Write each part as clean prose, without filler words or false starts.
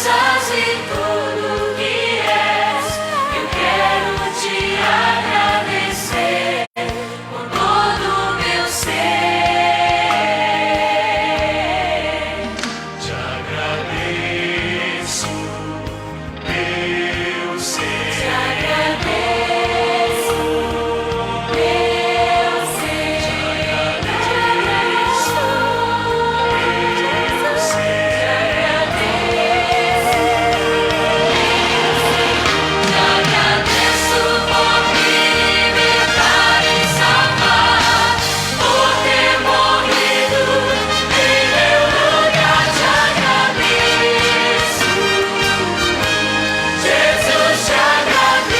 forças e tudo que és, eu quero te agradecer com todo o meu ser. Te agradeço, meu ser. Te agradeço, meu ser. Te agradeço, meu ser. Te agradeço por me libertar e salvar, por ter morrido em meu lugar. Te agradeço, Jesus, te agradeço,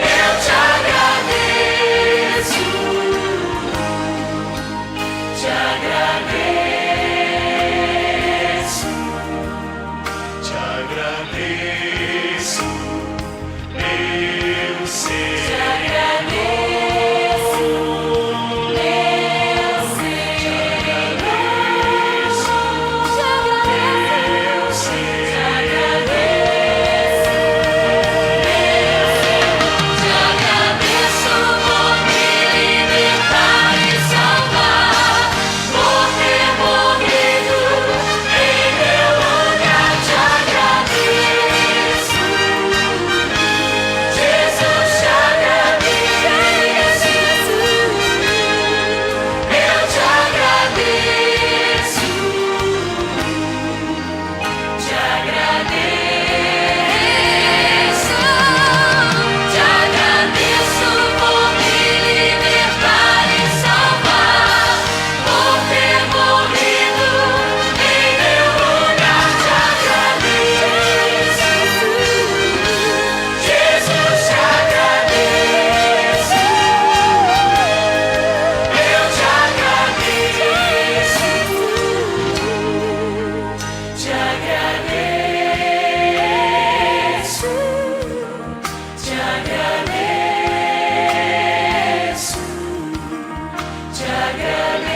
eu te agradeço, te agradeço, Te agradeço, meu ser. te agradeço, meu ser. Te agradeço, Meu ser. te agradeço, te agradeço por me libertar e salvar, por ter morrido em meu lugar. Te agradeço, Jesus, te agradeço, eu te agradeço, te agradeço por me libertar e salvar, por ter morrido em meu lugar. Te agradeço, Jesus, te agradeço, eu te agradeço, te agradeço, te agradeço, te agradeço.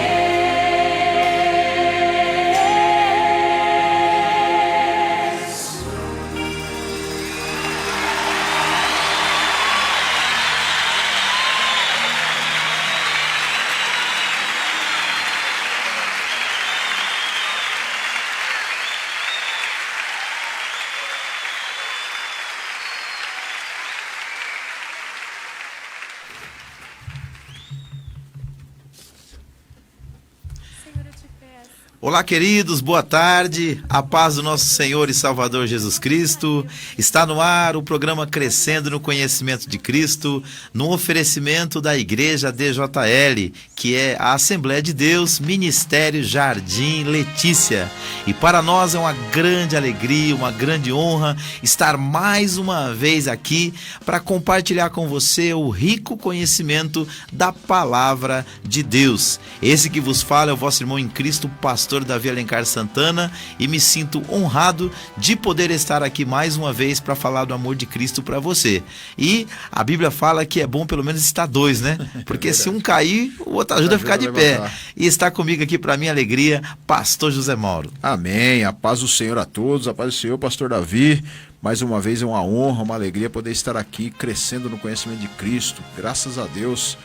Olá, queridos, boa tarde. A paz do nosso Senhor e Salvador Jesus Cristo. Está no ar o programa Crescendo no Conhecimento de Cristo, no oferecimento da Igreja DJL, que é a Assembleia de Deus, Ministério Jardim Letícia. E para nós é uma grande alegria, uma grande honra estar mais uma vez aqui para compartilhar com você o rico conhecimento da Palavra de Deus. Esse que vos fala é o vosso irmão em Cristo, pastor Davi Alencar Santana, e me sinto honrado de poder estar aqui mais uma vez para falar do amor de Cristo para você. E a Bíblia fala que é bom pelo menos estar dois, né? Porque se um cair, o outro ajuda a ficar de pé. E está comigo aqui, para minha alegria, pastor José Mauro. Amém. A paz do Senhor a todos, a paz do Senhor, pastor Davi. Mais uma vez é uma honra, uma alegria poder estar aqui crescendo no conhecimento de Cristo. Graças a Deus.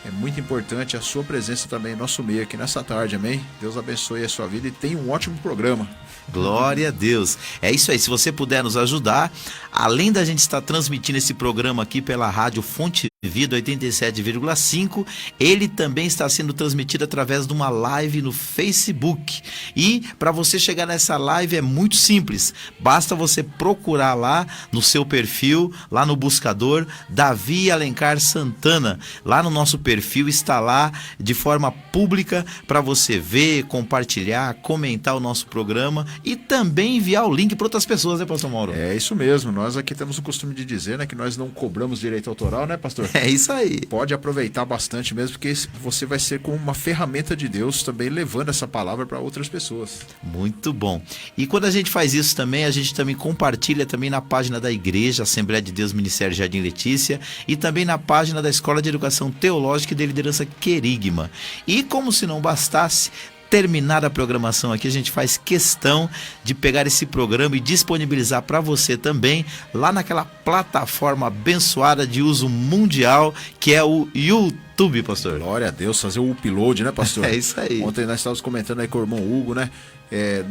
É muito importante a sua presença também em nosso meio aqui nessa tarde, amém? Deus abençoe a sua vida e tenha um ótimo programa. Glória a Deus. É isso aí, se você puder nos ajudar, além da gente estar transmitindo esse programa aqui pela rádio Fonte Vida 87,5, ele também está sendo transmitido através de uma live no Facebook. E para você chegar nessa live é muito simples, basta você procurar lá no seu perfil, lá no buscador, Davi Alencar Santana. Lá no nosso perfil está lá de forma pública para você ver, compartilhar, comentar o nosso programa e também enviar o link para outras pessoas, né, pastor Mauro? É isso mesmo, nós aqui temos o costume de dizer, né, que nós não cobramos direito autoral, né, pastor? É isso aí. Pode aproveitar bastante mesmo, porque você vai ser como uma ferramenta de Deus também levando essa palavra para outras pessoas. Muito bom. E quando a gente faz isso também, a gente também compartilha também na página da igreja, Assembleia de Deus, Ministério Jardim Letícia, e também na página da Escola de Educação Teológica e de Liderança Querigma. E como se não bastasse, terminar a programação aqui, a gente faz questão de pegar esse programa e disponibilizar para você também lá naquela plataforma abençoada de uso mundial que é o YouTube, pastor. Glória a Deus, fazer o upload, né, pastor? É isso aí. Ontem nós estávamos comentando aí com o irmão Hugo, né?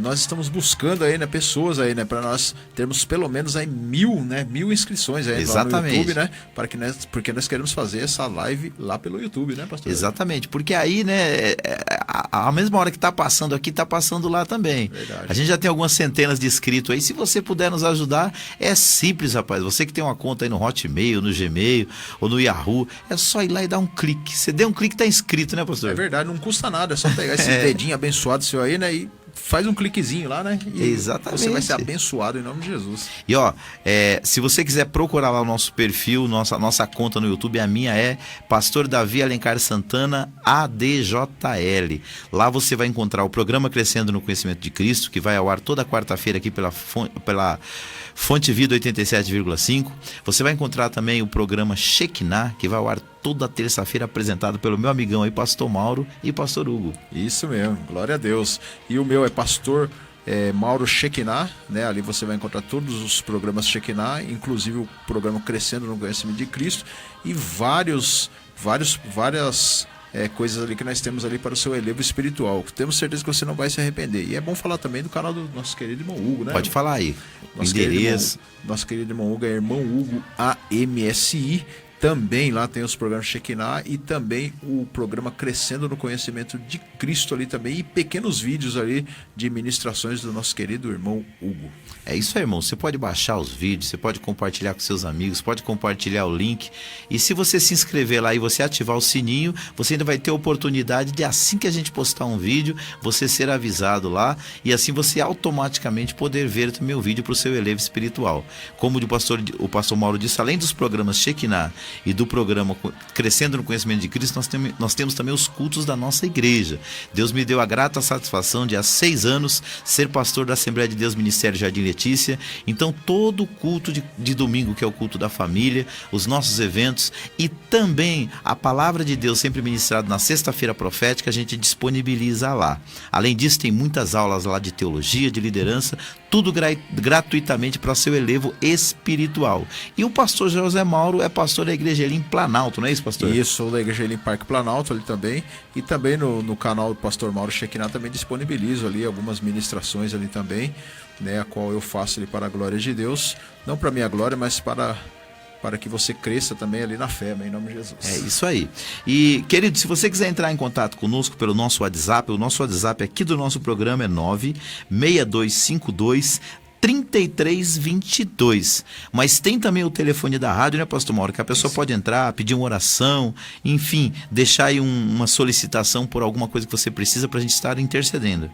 Nós estamos buscando aí, né, pessoas aí, né, para nós termos pelo menos aí 1.000 inscrições aí lá no YouTube, né? Porque nós queremos fazer essa live lá pelo YouTube, né, pastor? Exatamente, porque aí, né, a mesma hora que tá passando aqui, tá passando lá também. Verdade. A gente já tem algumas centenas de inscritos aí. Se você puder nos ajudar, é simples, rapaz. Você que tem uma conta aí no Hotmail, no Gmail ou no Yahoo, é só ir lá e dar um clique. Você deu um clique, tá inscrito, né, pastor? É verdade, não custa nada, é só pegar esse dedinho abençoado seu aí, né, e faz um cliquezinho lá, né? E exatamente. você vai ser abençoado em nome de Jesus. E ó, se você quiser procurar lá o nosso perfil, nossa conta no YouTube, a minha é Pastor Davi Alencar Santana ADJL. Lá você vai encontrar o programa Crescendo no Conhecimento de Cristo, que vai ao ar toda quarta-feira aqui pela Fonte Vida 87,5. Você vai encontrar também o programa Shekinah, que vai ao ar toda terça-feira, apresentado pelo meu amigão aí, Pastor Mauro e Pastor Hugo. Isso mesmo, glória a Deus. E o meu é Pastor Mauro Shekinah, né? Ali você vai encontrar todos os programas Shekinah, inclusive o programa Crescendo no Conhecimento de Cristo e várias coisas ali que nós temos ali para o seu elevo espiritual. Temos certeza que você não vai se arrepender. E é bom falar também do canal do nosso querido irmão Hugo, né? Pode falar aí. Nosso querido irmão Hugo é irmão Hugo AMSI. Também lá tem os programas Shekinah e também o programa Crescendo no Conhecimento de Cristo ali também, e pequenos vídeos ali de ministrações do nosso querido irmão Hugo. É isso aí, irmão. Você pode baixar os vídeos, você pode compartilhar com seus amigos, pode compartilhar o link. E se você se inscrever lá e você ativar o sininho, você ainda vai ter a oportunidade de, assim que a gente postar um vídeo, você ser avisado lá e assim você automaticamente poder ver também o vídeo para o seu elevo espiritual. Como o pastor Mauro disse, além dos programas Shekinah e do programa Crescendo no Conhecimento de Cristo, nós temos também os cultos da nossa igreja. Deus me deu a grata satisfação de há 6 anos ser pastor da Assembleia de Deus Ministério Jardim Letícia. Então todo o culto de domingo, que é o culto da família, os nossos eventos e também a palavra de Deus sempre ministrada na sexta-feira profética, a gente disponibiliza lá. Além disso, tem muitas aulas lá de teologia, de liderança, tudo gratuitamente para seu elevo espiritual. E o pastor José Mauro é pastor da igreja ali em Planalto, não é isso, pastor? Isso, sou da igreja ali em Parque Planalto ali também, e também no canal do pastor Mauro Shekinah também disponibilizo ali algumas ministrações ali também, né, a qual eu faço ali para a glória de Deus, não para minha glória, mas para que você cresça também ali na fé, em nome de Jesus. É isso aí. E, querido, se você quiser entrar em contato conosco pelo nosso WhatsApp, o nosso WhatsApp aqui do nosso programa é 96252 3322. Mas tem também o telefone da rádio, né, pastor Mauro? Que a pessoa pode entrar, pedir uma oração, enfim, deixar aí uma solicitação por alguma coisa que você precisa para a gente estar intercedendo.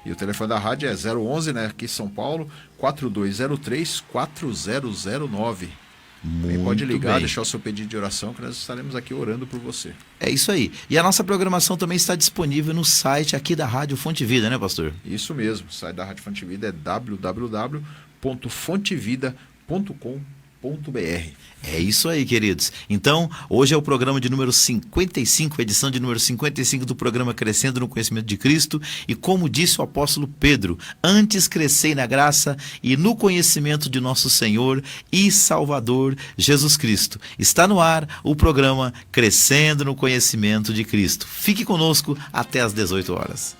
E o telefone da rádio é 011, né, aqui em São Paulo, 4203-4009. Pode ligar, deixar o seu pedido de oração, que nós estaremos aqui orando por você. É isso aí. E a nossa programação também está disponível no site aqui da Rádio Fonte Vida, né, pastor? Isso mesmo. O site da Rádio Fonte Vida é www.fontevida.com.br. É isso aí, queridos. Então, hoje é o programa de número 55, edição de número 55 do programa Crescendo no Conhecimento de Cristo. E como disse o apóstolo Pedro, antes crescei na graça e no conhecimento de nosso Senhor e Salvador Jesus Cristo. Está no ar o programa Crescendo no Conhecimento de Cristo. Fique conosco até às 18 horas.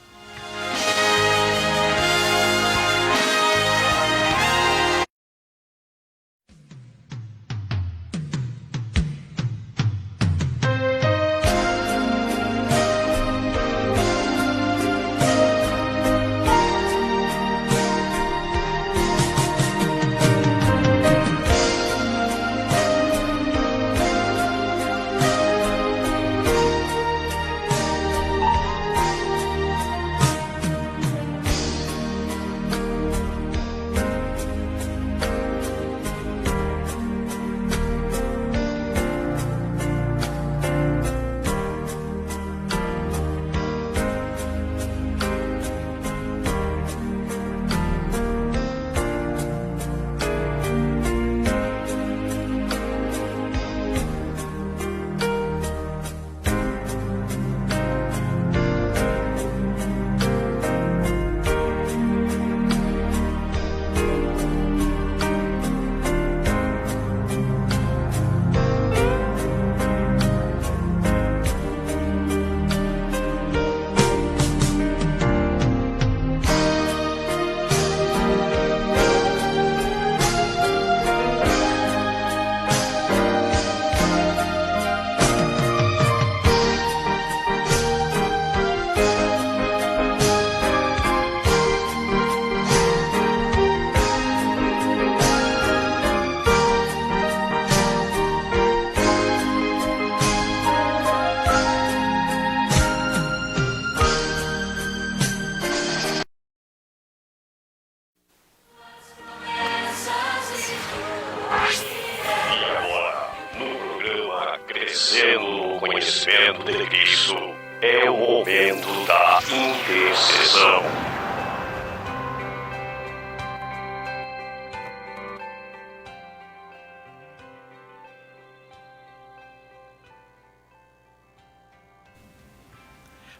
crescendo no conhecimento de Cristo. É o momento da intercessão.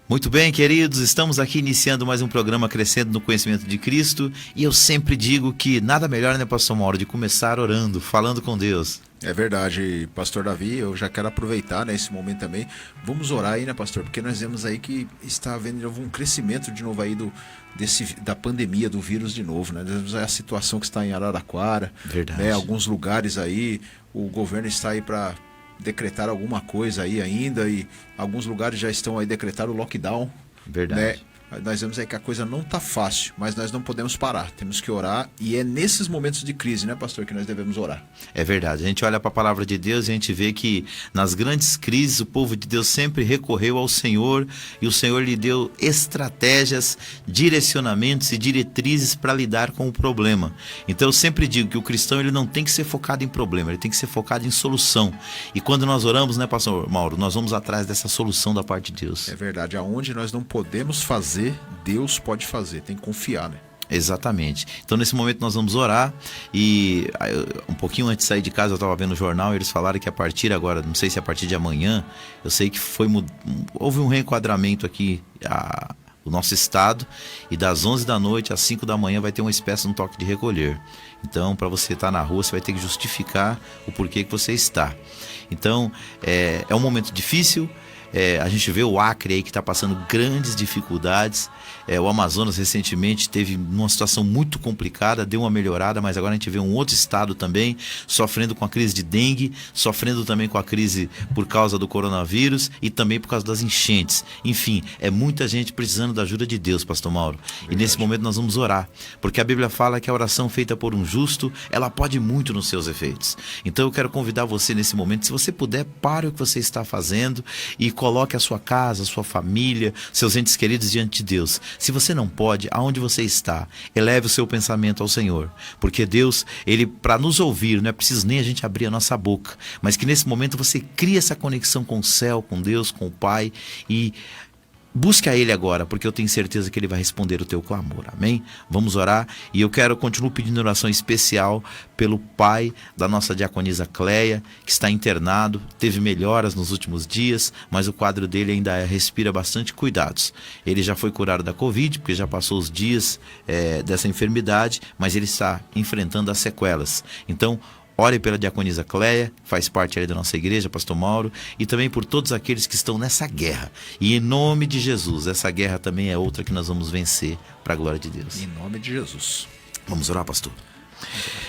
Muito bem, queridos, estamos aqui iniciando mais um programa Crescendo no Conhecimento de Cristo, e eu sempre digo que nada melhor, né, pastor Mauro, de começar orando, falando com Deus. É verdade, pastor Davi, eu já quero aproveitar, né, esse momento também. Vamos orar aí, né, pastor? Porque nós vemos aí que está havendo de novo um crescimento de novo aí da pandemia, do vírus de novo, né? Nós vemos a situação que está em Araraquara, Verdade. né, alguns lugares aí, o governo está aí para decretar alguma coisa aí ainda, e alguns lugares já estão aí decretando o lockdown. Verdade. Né? Nós vemos aí que a coisa não está fácil, mas nós não podemos parar, temos que orar, e é nesses momentos de crise, né, pastor, que nós devemos orar. É verdade, a gente olha para a palavra de Deus e a gente vê que nas grandes crises o povo de Deus sempre recorreu ao Senhor, e o Senhor lhe deu estratégias, direcionamentos e diretrizes para lidar com o problema. Então eu sempre digo que o cristão ele não tem que ser focado em problema, ele tem que ser focado em solução. E quando nós oramos, né, pastor Mauro, nós vamos atrás dessa solução da parte de Deus. É verdade, aonde nós não podemos fazer, Deus pode fazer, tem que confiar, né? Exatamente. Então nesse momento nós vamos orar, e um pouquinho antes de sair de casa eu estava vendo o jornal e eles falaram que a partir agora, não sei se a partir de amanhã, eu sei que houve um reenquadramento aqui no nosso estado, e das 11 da noite às 5 da manhã vai ter uma espécie de um toque de recolher. Então para você estar na rua você vai ter que justificar o porquê que você está. Então é um momento difícil. A gente vê o Acre aí que está passando grandes dificuldades. O Amazonas recentemente teve uma situação muito complicada, deu uma melhorada, mas agora a gente vê um outro estado também sofrendo com a crise de dengue, sofrendo também com a crise por causa do coronavírus e também por causa das enchentes. Enfim, é muita gente precisando da ajuda de Deus, pastor Mauro. Verdade. E nesse momento nós vamos orar, porque a Bíblia fala que a oração feita por um justo, ela pode muito nos seus efeitos. Então eu quero convidar você nesse momento, se você puder, pare o que você está fazendo e coloque a sua casa, a sua família, seus entes queridos diante de Deus. Se você não pode, aonde você está, eleve o seu pensamento ao Senhor. Porque Deus, Ele, para nos ouvir, não é preciso nem a gente abrir a nossa boca, mas que nesse momento você crie essa conexão com o céu, com Deus, com o Pai, e busque a Ele agora, porque eu tenho certeza que Ele vai responder o teu clamor, amém? Vamos orar, e eu continuo pedindo oração especial pelo pai da nossa diaconisa Cleia, que está internado, teve melhoras nos últimos dias, mas o quadro dele ainda respira bastante cuidados. Ele já foi curado da Covid, porque já passou os dias dessa enfermidade, mas ele está enfrentando as sequelas. Então, ore pela diaconisa Cleia, faz parte ali da nossa igreja, pastor Mauro, e também por todos aqueles que estão nessa guerra. E em nome de Jesus, essa guerra também é outra que nós vamos vencer para a glória de Deus. Em nome de Jesus. Vamos orar, pastor.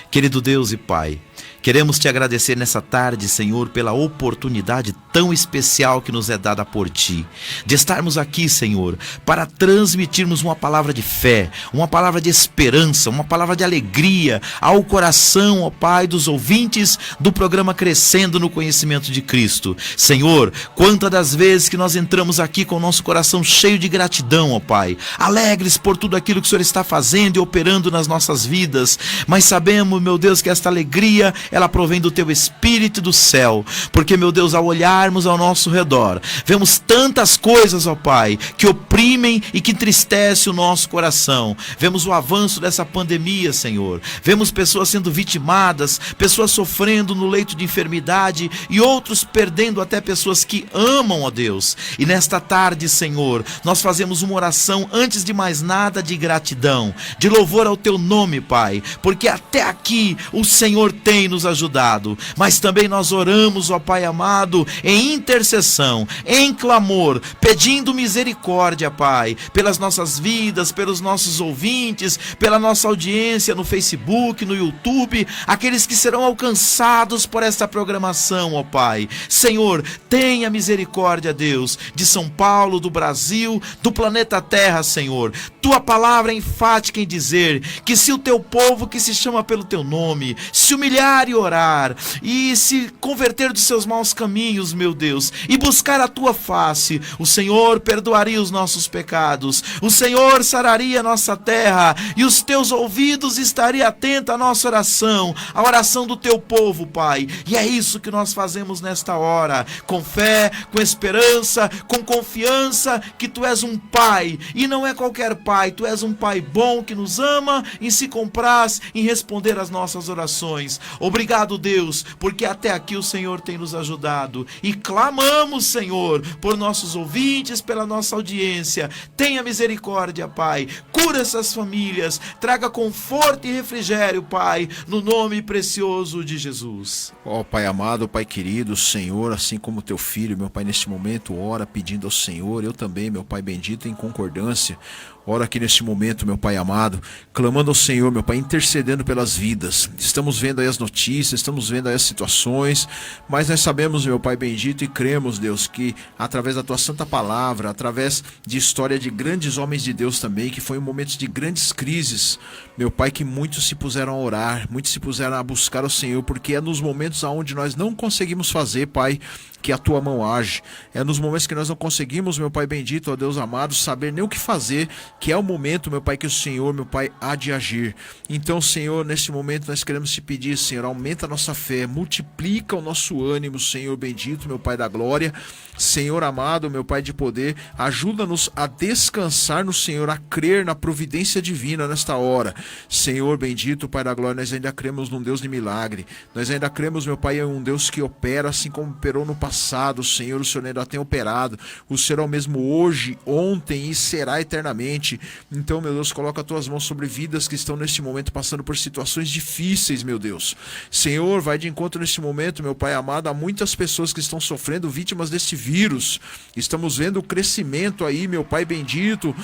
Querido Deus e Pai, queremos te agradecer nessa tarde, Senhor, pela oportunidade tão especial que nos é dada por Ti, de estarmos aqui, Senhor, para transmitirmos uma palavra de fé, uma palavra de esperança, uma palavra de alegria ao coração, ó Pai, dos ouvintes do programa Crescendo no Conhecimento de Cristo. Senhor, quantas das vezes que nós entramos aqui com o nosso coração cheio de gratidão, ó Pai, alegres por tudo aquilo que o Senhor está fazendo e operando nas nossas vidas, mas sabemos, meu Deus, que esta alegria, ela provém do Teu Espírito do céu, porque, meu Deus, ao olharmos ao nosso redor, vemos tantas coisas, ó Pai, que oprimem e que entristecem o nosso coração. Vemos o avanço dessa pandemia, Senhor, vemos pessoas sendo vitimadas, pessoas sofrendo no leito de enfermidade e outros perdendo até pessoas que amam, ó Deus. E nesta tarde, Senhor, nós fazemos uma oração, antes de mais nada, de gratidão, de louvor ao Teu nome, Pai, porque até aqui o Senhor tem nos ajudado, mas também nós oramos, ó Pai amado, em intercessão, em clamor, pedindo misericórdia, Pai, pelas nossas vidas, pelos nossos ouvintes, pela nossa audiência no Facebook, no YouTube, aqueles que serão alcançados por esta programação, ó Pai. Senhor, tenha misericórdia, Deus, de São Paulo, do Brasil, do planeta Terra, Senhor. Tua palavra é enfática em dizer que se o Teu povo que se chama pelo teu nome, se humilhar e orar, e se converter dos seus maus caminhos, meu Deus, e buscar a tua face, o Senhor perdoaria os nossos pecados, o Senhor sararia a nossa terra, e os teus ouvidos estariam atentos à nossa oração, a oração do teu povo, Pai. E é isso que nós fazemos nesta hora, com fé, com esperança, com confiança, que tu és um Pai, e não é qualquer Pai, tu és um Pai bom, que nos ama e se compraz em responder às nossas orações. Obrigado, Deus, porque até aqui o Senhor tem nos ajudado, e clamamos, Senhor, por nossos ouvintes, pela nossa audiência. Tenha misericórdia, Pai, cura essas famílias, traga conforto e refrigério, Pai, no nome precioso de Jesus. Ó Pai amado, Pai querido, Senhor, assim como teu filho, meu Pai, neste momento ora pedindo ao Senhor, eu também, meu Pai bendito, em concordância, ora aqui neste momento, meu Pai amado, clamando ao Senhor, meu Pai, intercedendo pelas vidas. Estamos vendo aí as notícias, estamos vendo aí as situações, mas nós sabemos, meu Pai bendito, e cremos, Deus, que através da tua santa palavra, através de história de grandes homens de Deus também, que foi em momentos de grandes crises, meu Pai, que muitos se puseram a orar, muitos se puseram a buscar o Senhor, porque é nos momentos onde nós não conseguimos fazer, Pai, que a tua mão age. É nos momentos que nós não conseguimos, meu Pai bendito, ó Deus amado, saber nem o que fazer, que é o momento, meu Pai, que o Senhor, meu Pai, há de agir. Então, Senhor, neste momento nós queremos te pedir, Senhor, aumenta a nossa fé, multiplica o nosso ânimo, Senhor bendito, meu Pai da glória, Senhor amado, meu Pai de poder, ajuda-nos a descansar no Senhor, a crer na providência divina nesta hora. Senhor bendito, Pai da glória, nós ainda cremos num Deus de milagre, nós ainda cremos, meu Pai, em um Deus que opera assim como operou no passado, Senhor, o Senhor ainda tem operado, o Senhor é o mesmo hoje, ontem e será eternamente. Então, meu Deus, coloca as tuas mãos sobre vidas que estão neste momento passando por situações difíceis, meu Deus. Senhor, vai de encontro neste momento, meu Pai amado, a muitas pessoas que estão sofrendo, vítimas deste vírus. Estamos vendo o crescimento aí, meu Pai bendito,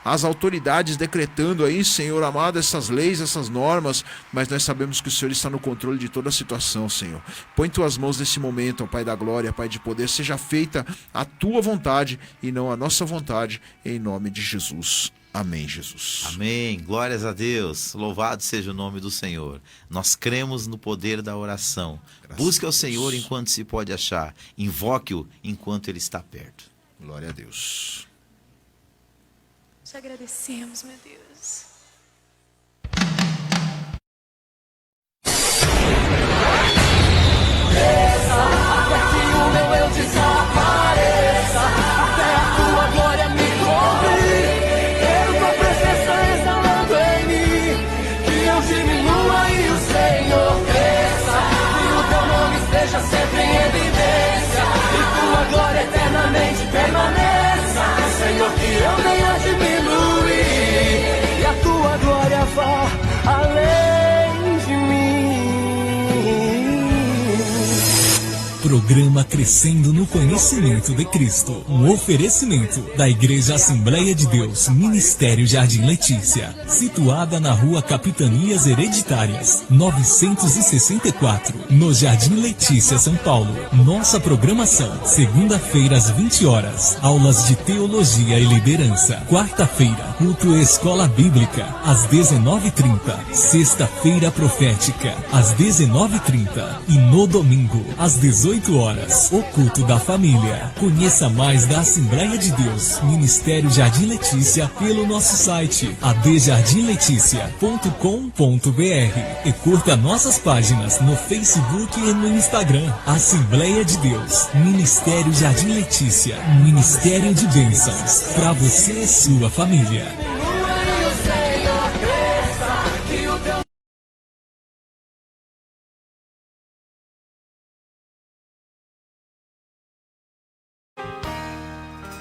as autoridades decretando aí, Senhor amado, essas leis, essas normas, mas nós sabemos que o Senhor está no controle de toda a situação, Senhor. Põe tuas mãos nesse momento, ó Pai da glória, Pai de poder, seja feita a tua vontade e não a nossa vontade, em nome de Jesus. Amém, Jesus. Amém, glórias a Deus, louvado seja o nome do Senhor. Nós cremos no poder da oração. Busque ao Senhor enquanto se pode achar, invoque-o enquanto Ele está perto. Glória a Deus. Te agradecemos, meu Deus. Senhor, que eu venha diminuir e a tua glória vá além de mim. Programa Crescendo no Conhecimento de Cristo. Um oferecimento da Igreja Assembleia de Deus, Ministério Jardim Letícia, situada na Rua Capitanias Hereditárias, 964, no Jardim Letícia, São Paulo. Nossa programação: segunda-feira às 20 horas, aulas de teologia e liderança. Quarta-feira, culto Escola Bíblica, às 19h30. Sexta-feira profética, às 19h30. E no domingo, às 18 horas, o culto da família. Conheça mais da Assembleia de Deus, Ministério Jardim Letícia, pelo nosso site adjardimleticia.com.br e curta nossas páginas no Facebook e no Instagram. Assembleia de Deus, Ministério Jardim Letícia, Ministério de Bênçãos para você e sua família.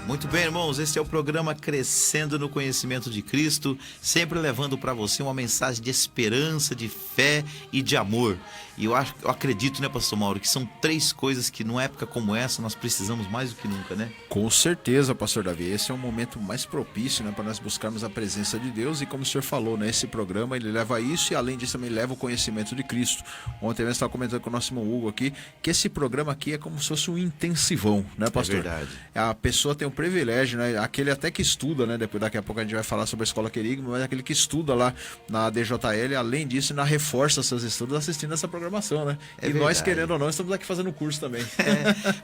Muito bem, irmãos, esse é o programa Crescendo no Conhecimento de Cristo, sempre levando para você uma mensagem de esperança, de fé e de amor. E eu acredito, né, pastor Mauro, que são 3 coisas que numa época como essa nós precisamos mais do que nunca, né? Com certeza, pastor Davi, esse é um momento mais propício, né, para nós buscarmos a presença de Deus, e como o senhor falou, né, esse programa ele leva isso, e além disso também leva o conhecimento de Cristo. Ontem eu estava comentando com o nosso irmão Hugo aqui, que esse programa aqui é como se fosse um intensivão, né, pastor? É verdade. A pessoa tem privilégio, né? Aquele até que estuda, né? Daqui a pouco a gente vai falar sobre a Escola Querigma, mas aquele que estuda lá na DJL, além disso, ainda reforça seus estudos assistindo essa programação, né? É e nós, verdade. querendo ou não, estamos aqui fazendo curso também.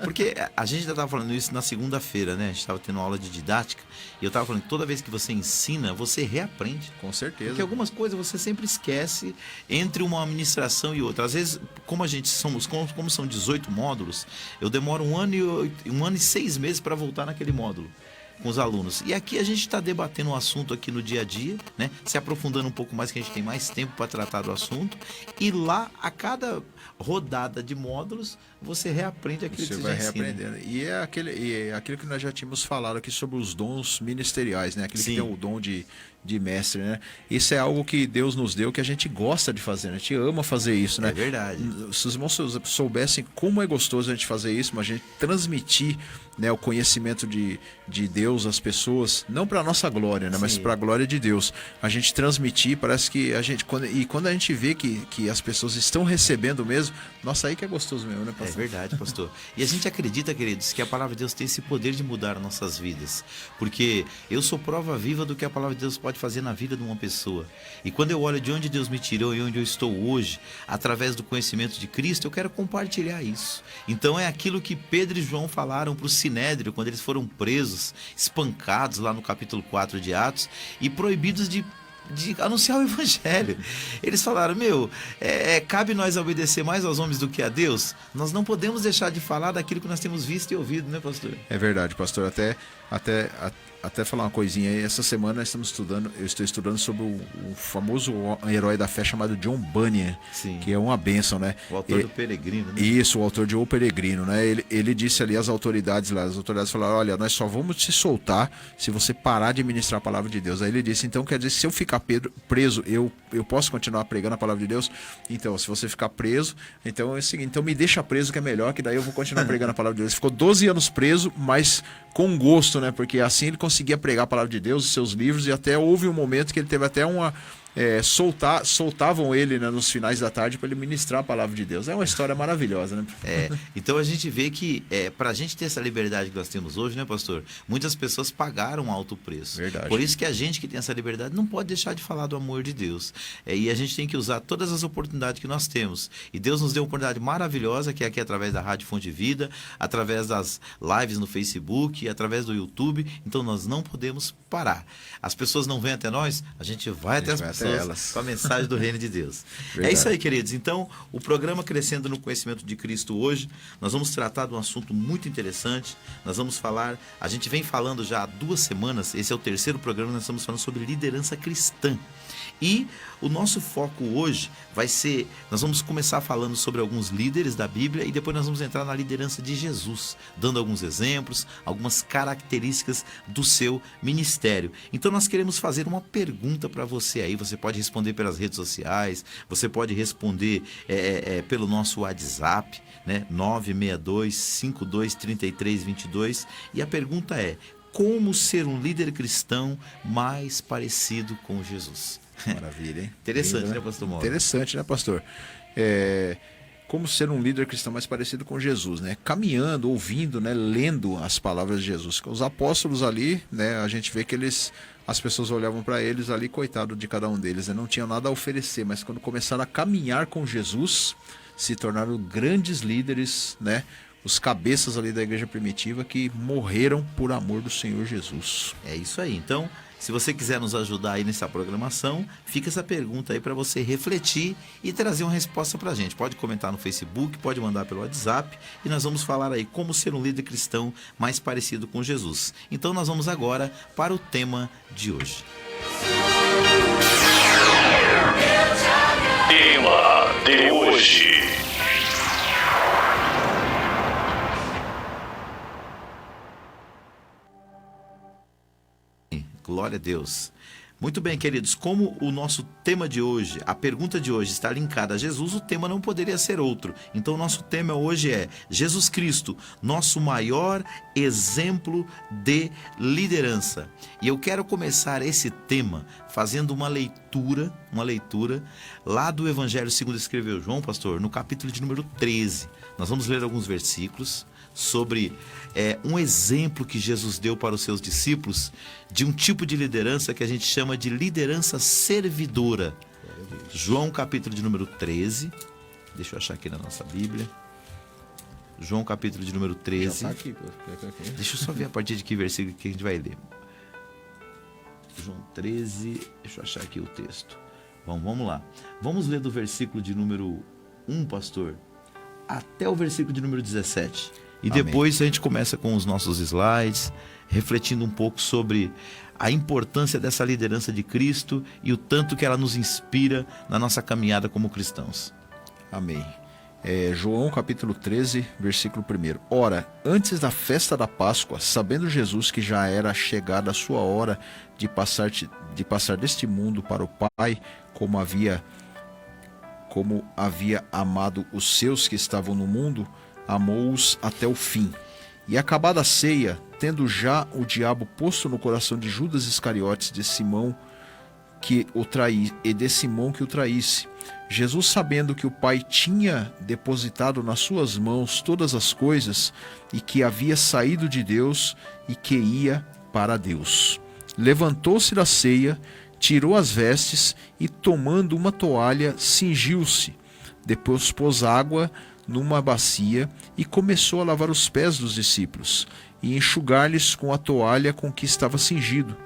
Porque a gente já estava falando isso na segunda-feira, né? A gente estava tendo aula de didática e eu estava falando que toda vez que você ensina, você reaprende. Com certeza. Porque algumas coisas você sempre esquece entre uma administração e outra. Às vezes, como a gente somos, como são 18 módulos, eu demoro 1 ano e 6 meses para voltar naquele módulo com os alunos. E aqui a gente está debatendo o assunto aqui no dia a dia, né? Se aprofundando um pouco mais, que a gente tem mais tempo para tratar do assunto. E lá, a cada rodada de módulos, você reaprende aquilo Você que você vai já ensina. reaprendendo. E é aquilo que nós já tínhamos falado aqui sobre os dons ministeriais, né? Aquele Sim. que tem o dom de mestre, né? Isso é algo que Deus nos deu, que a gente gosta de fazer, né? A gente ama fazer isso, né? É verdade. Se os irmãos soubessem como é gostoso a gente fazer isso, mas a gente transmitir, né, o conhecimento de Deus às pessoas, não para nossa glória, né? Mas Sim. para a glória de Deus. A gente transmitir, parece que a gente... Quando a gente vê que as pessoas estão recebendo mesmo, nossa, aí que é gostoso mesmo, né, É pastor? verdade, pastor. E a gente acredita, queridos, que a palavra de Deus tem esse poder de mudar nossas vidas. Porque eu sou prova viva do que a palavra de Deus pode fazer na vida de uma pessoa. E quando eu olho de onde Deus me tirou e onde eu estou hoje, através do conhecimento de Cristo, eu quero compartilhar isso. Então é aquilo que Pedro e João falaram para o Sinédrio, quando eles foram presos, espancados lá no capítulo 4 de Atos, e proibidos de anunciar o evangelho. Eles falaram, cabe nós obedecer mais aos homens do que a Deus? Nós não podemos deixar de falar daquilo que nós temos visto e ouvido, né, pastor? É verdade, pastor. Até falar uma coisinha aí. Essa semana eu estou estudando sobre o famoso herói da fé chamado John Bunyan, Sim. que é uma bênção, né? O autor do Peregrino, né? Isso, o autor de O Peregrino, né? Ele disse ali às autoridades lá, as autoridades falaram, olha, nós só vamos te soltar se você parar de ministrar a palavra de Deus. Aí ele disse, então quer dizer, se eu ficar preso, eu posso continuar pregando a palavra de Deus? Então, se você ficar preso, então é o seguinte, então me deixa preso que é melhor, que daí eu vou continuar pregando a palavra de Deus. Ele ficou 12 anos preso, mas com gosto, né? Porque assim ele conseguia pregar a palavra de Deus, os seus livros, e até houve um momento que ele teve até uma... soltavam ele, né, nos finais da tarde para ele ministrar a palavra de Deus. É uma história maravilhosa, né? Então a gente vê que para a gente ter essa liberdade que nós temos hoje, né, pastor? Muitas pessoas pagaram um alto preço. Verdade. Por isso que a gente que tem essa liberdade não pode deixar de falar do amor de Deus. E a gente tem que usar todas as oportunidades que nós temos. E Deus nos deu uma oportunidade maravilhosa, que é aqui através da Rádio Fonte Vida, através das lives no Facebook, através do YouTube. Então nós não podemos parar. As pessoas não vêm até nós, a gente vai até as pessoas elas. com a mensagem do reino de Deus. Verdade. É isso aí, queridos. Então, o programa Crescendo no Conhecimento de Cristo hoje, nós vamos tratar de um assunto muito interessante. Nós vamos falar, a gente vem falando já há 2 semanas, esse é o 3º programa, nós estamos falando sobre liderança cristã. E o nosso foco hoje vai ser, nós vamos começar falando sobre alguns líderes da Bíblia e depois nós vamos entrar na liderança de Jesus, dando alguns exemplos, algumas características do seu ministério. Então nós queremos fazer uma pergunta para você aí, você pode responder pelas redes sociais, você pode responder pelo nosso WhatsApp, né? 962-523322, e a pergunta é: como ser um líder cristão mais parecido com Jesus? Maravilha, hein? Interessante, Lindo, né, pastor Mauro? Interessante, né, pastor? Como ser um líder cristão mais parecido com Jesus, né? Caminhando, ouvindo, né? Lendo as palavras de Jesus. Os apóstolos ali, né? A gente vê que as pessoas olhavam para eles ali, coitado de cada um deles, né? Não tinham nada a oferecer, mas quando começaram a caminhar com Jesus, se tornaram grandes líderes, né? Os cabeças ali da igreja primitiva que morreram por amor do Senhor Jesus. É isso aí. Então, se você quiser nos ajudar aí nessa programação, fica essa pergunta aí para você refletir e trazer uma resposta para a gente. Pode comentar no Facebook, pode mandar pelo WhatsApp e nós vamos falar aí como ser um líder cristão mais parecido com Jesus. Então nós vamos agora para o tema de hoje. Tema de hoje. Glória a Deus. Muito bem, queridos, como o nosso tema de hoje, a pergunta de hoje está linkada a Jesus, o tema não poderia ser outro. Então o nosso tema hoje é Jesus Cristo, nosso maior exemplo de liderança. E eu quero começar esse tema fazendo uma leitura lá do Evangelho segundo escreveu João, pastor, no capítulo de número 13. Nós vamos ler alguns versículos sobre um exemplo que Jesus deu para os seus discípulos de um tipo de liderança que a gente chama de liderança servidora. João capítulo de número 13. Deixa eu achar aqui na nossa Bíblia. João capítulo de número 13. Já tá aqui. Deixa eu só ver a partir de que versículo que a gente vai ler. João 13, deixa eu achar aqui o texto. Bom, vamos lá. Vamos ler do versículo de número 1, pastor, até o versículo de número 17. E Amém. depois a gente começa com os nossos slides, refletindo um pouco sobre a importância dessa liderança de Cristo e o tanto que ela nos inspira na nossa caminhada como cristãos. Amém. João capítulo 13, versículo 1. Ora, antes da festa da Páscoa, sabendo Jesus que já era chegada a sua hora de passar deste mundo para o Pai, como havia amado os seus que estavam no mundo, amou-os até o fim. E acabada a ceia, tendo já o diabo posto no coração de Judas Iscariotes, de Simão que o traísse, Jesus, sabendo que o Pai tinha depositado nas suas mãos todas as coisas e que havia saído de Deus e que ia para Deus, levantou-se da ceia, tirou as vestes e, tomando uma toalha, cingiu-se. Depois pôs água numa bacia e começou a lavar os pés dos discípulos e enxugar-lhes com a toalha com que estava cingido.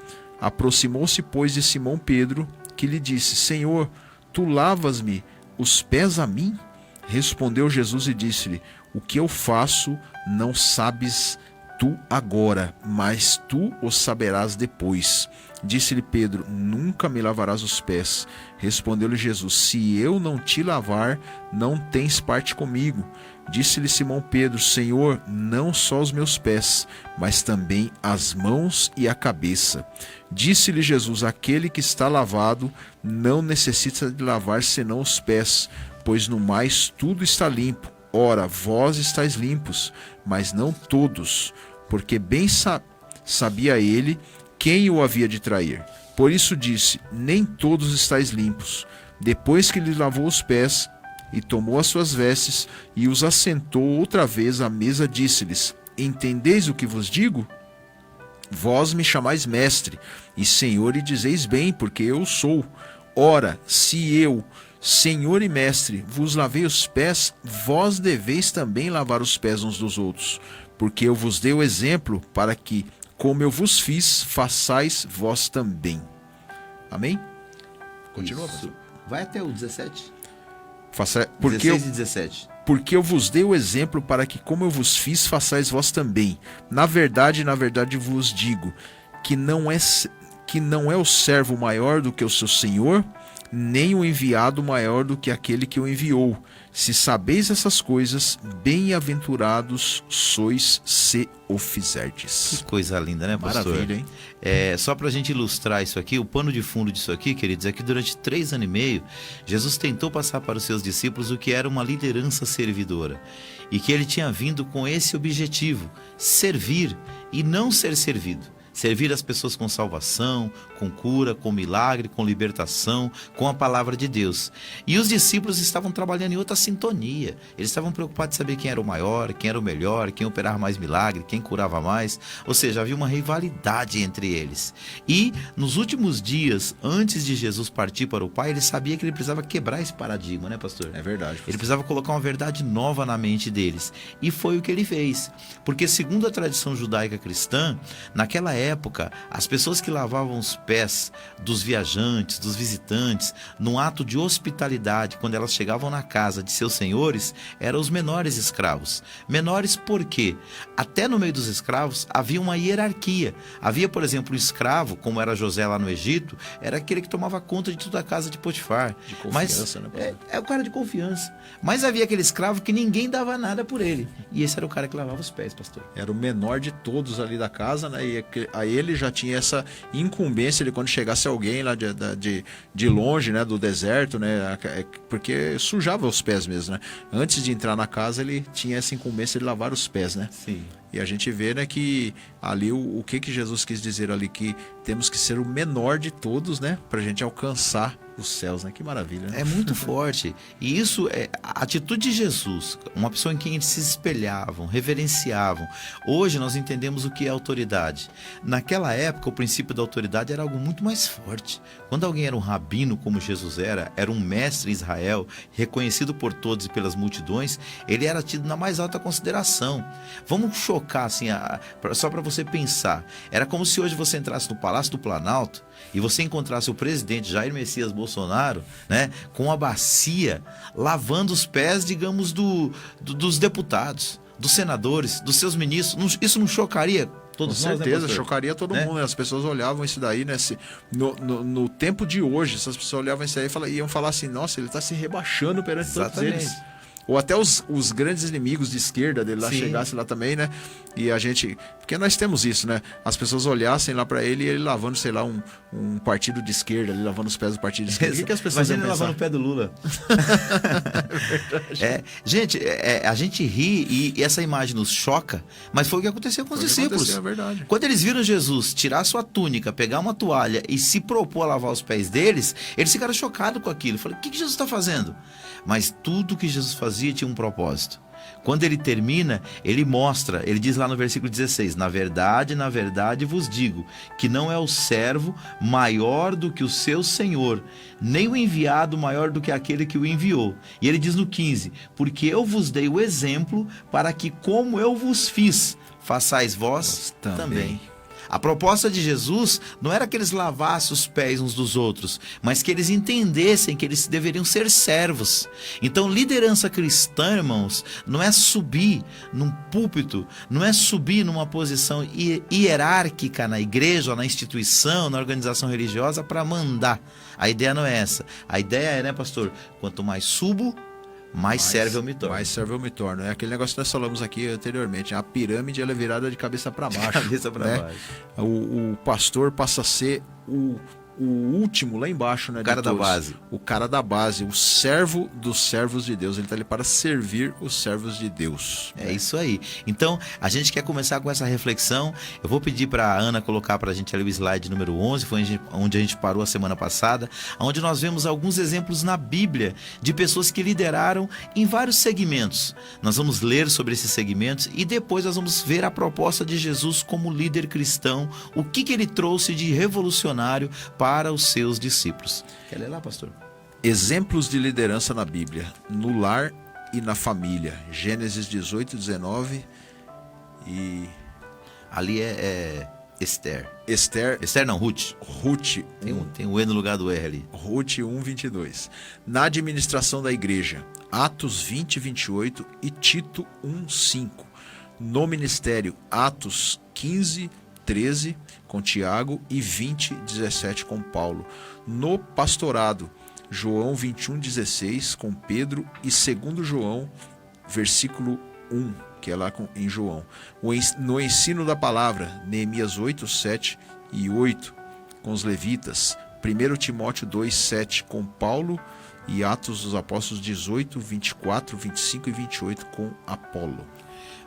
Aproximou-se, pois, de Simão Pedro, que lhe disse: Senhor, tu lavas-me os pés a mim? Respondeu Jesus e disse-lhe: O que eu faço não sabes tu agora, mas tu o saberás depois. Disse-lhe Pedro: Nunca me lavarás os pés. Respondeu-lhe Jesus: Se eu não te lavar, não tens parte comigo. Disse-lhe Simão Pedro: Senhor, não só os meus pés, mas também as mãos e a cabeça. Disse-lhe Jesus: Aquele que está lavado não necessita de lavar senão os pés, pois no mais tudo está limpo. Ora, vós estáis limpos, mas não todos, porque bem sabia ele quem o havia de trair. Por isso disse: Nem todos estáis limpos. Depois que lhe lavou os pés e tomou as suas vestes e os assentou outra vez à mesa, disse-lhes: Entendeis o que vos digo? Vós me chamais mestre e Senhor, e dizeis bem, porque eu sou. Ora, se eu, Senhor e mestre, vos lavei os pés, vós deveis também lavar os pés uns dos outros, porque eu vos dei o exemplo para que, como eu vos fiz, façais vós também. Amém? Continua. Isso. Vai até o 17. Porque 16 e 17. Porque eu vos dei o exemplo para que, como eu vos fiz, façais vós também. Na verdade vos digo que não é o servo maior do que o seu senhor, nem o enviado maior do que aquele que o enviou. Se sabeis essas coisas, bem-aventurados sois se o fizerdes. Que coisa linda, né, pastor? Maravilha, hein? Só para a gente ilustrar isso aqui, o pano de fundo disso aqui, queridos, é que durante 3 anos e meio, Jesus tentou passar para os seus discípulos o que era uma liderança servidora. E que ele tinha vindo com esse objetivo: servir e não ser servido. Servir as pessoas com salvação, com cura, com milagre, com libertação, com a palavra de Deus. E os discípulos estavam trabalhando em outra sintonia. Eles estavam preocupados em saber quem era o maior, quem era o melhor, quem operava mais milagre, quem curava mais. Ou seja, havia uma rivalidade entre eles. E nos últimos dias, antes de Jesus partir para o Pai, ele sabia que ele precisava quebrar esse paradigma, né, pastor? É verdade. Ele precisava colocar uma verdade nova na mente deles. E foi o que ele fez. Porque segundo a tradição judaica cristã, naquela época, as pessoas que lavavam os pés dos viajantes, dos visitantes, num ato de hospitalidade, quando elas chegavam na casa de seus senhores, eram os menores escravos. Menores por quê? Até no meio dos escravos havia uma hierarquia. Havia, por exemplo, um escravo, como era José lá no Egito, era aquele que tomava conta de toda a casa de Potifar. De confiança, né? É o cara de confiança. Mas havia aquele escravo que ninguém dava nada por ele. E esse era o cara que lavava os pés, pastor. Era o menor de todos ali da casa, né? E a ele já tinha essa incumbência de quando chegasse alguém lá de longe, né, do deserto, né, porque sujava os pés mesmo, né? Antes de entrar na casa, ele tinha essa incumbência de lavar os pés, né? Sim. E a gente vê, né, que ali o que Jesus quis dizer ali, que temos que ser o menor de todos, né, pra gente alcançar os céus, né? Que maravilha, né? É muito forte. E isso é a atitude de Jesus, uma pessoa em quem eles se espelhavam, reverenciavam. Hoje nós entendemos o que é autoridade. Naquela época, o princípio da autoridade era algo muito mais forte. Quando alguém era um rabino, como Jesus era um mestre em Israel, reconhecido por todos e pelas multidões, ele era tido na mais alta consideração. Vamos chocar, assim, só para você pensar. Era como se hoje você entrasse no Palácio do Planalto e você encontrasse o presidente Jair Messias Bolsonaro, né, com a bacia, lavando os pés, digamos, dos deputados, dos senadores, dos seus ministros. Isso não chocaria todos Com nós, certeza, né, pastor? chocaria todo mundo, né? As pessoas olhavam isso daí, né? No tempo de hoje, essas pessoas olhavam isso aí e iam falar assim, nossa, ele está se rebaixando perante todos eles. Ou até os grandes inimigos de esquerda dele lá chegassem lá também, né? E a gente... Porque nós temos isso, né? As pessoas olhassem lá pra ele e ele lavando, sei lá, um partido de esquerda, ele lavando os pés do partido de esquerda. O que as pessoas iam pensar? Lavando o pé do Lula. Gente, a gente ri e essa imagem nos choca, mas foi o que aconteceu com os discípulos. É verdade. Quando eles viram Jesus tirar sua túnica, pegar uma toalha e se propor a lavar os pés deles, eles ficaram chocados com aquilo. Falaram, o que Jesus está fazendo? Mas tudo que Jesus fazia tinha um propósito. Quando ele termina, ele mostra, ele diz lá no versículo 16, na verdade vos digo, que não é o servo maior do que o seu senhor, nem o enviado maior do que aquele que o enviou. E ele diz no 15, porque eu vos dei o exemplo para que, como eu vos fiz, façais vós também. A proposta de Jesus não era que eles lavassem os pés uns dos outros, mas que eles entendessem que eles deveriam ser servos. Então, liderança cristã, irmãos, não é subir num púlpito, não é subir numa posição hierárquica na igreja, ou na instituição, na organização religiosa para mandar. A ideia não é essa. A ideia é, né, pastor? Quanto mais subo, mais serve eu me torno. Mais serve eu me torno. É aquele negócio que nós falamos aqui anteriormente. A pirâmide ela é virada de cabeça para baixo. Cabeça para né? baixo. O pastor passa a ser o último lá embaixo, né? O cara da base. O cara da base, o servo dos servos de Deus. Ele está ali para servir os servos de Deus. É isso aí. Então, a gente quer começar com essa reflexão. Eu vou pedir para a Ana colocar para a gente ali o slide número 11, foi onde a gente parou a semana passada, onde nós vemos alguns exemplos na Bíblia de pessoas que lideraram em vários segmentos. Nós vamos ler sobre esses segmentos e depois nós vamos ver a proposta de Jesus como líder cristão, o que ele trouxe de revolucionário para os seus discípulos. Quer ler lá, pastor? Exemplos de liderança na Bíblia, no lar e na família. Gênesis 18, 19 e... Ali é Esther. Esther não, Ruth. Ruth. Tem um E no lugar do R ali. Ruth 1, 22. Na administração da igreja, Atos 20, 28 e Tito 1, 5. No ministério, Atos 15, 13 com Tiago e 20, 17 com Paulo. No pastorado, João 21, 16 com Pedro e 2 João, versículo 1, que é lá em João. No ensino da palavra, Neemias 8, 7 e 8 com os levitas. 1 Timóteo 2, 7 com Paulo e Atos dos Apóstolos 18, 24, 25 e 28 com Apolo.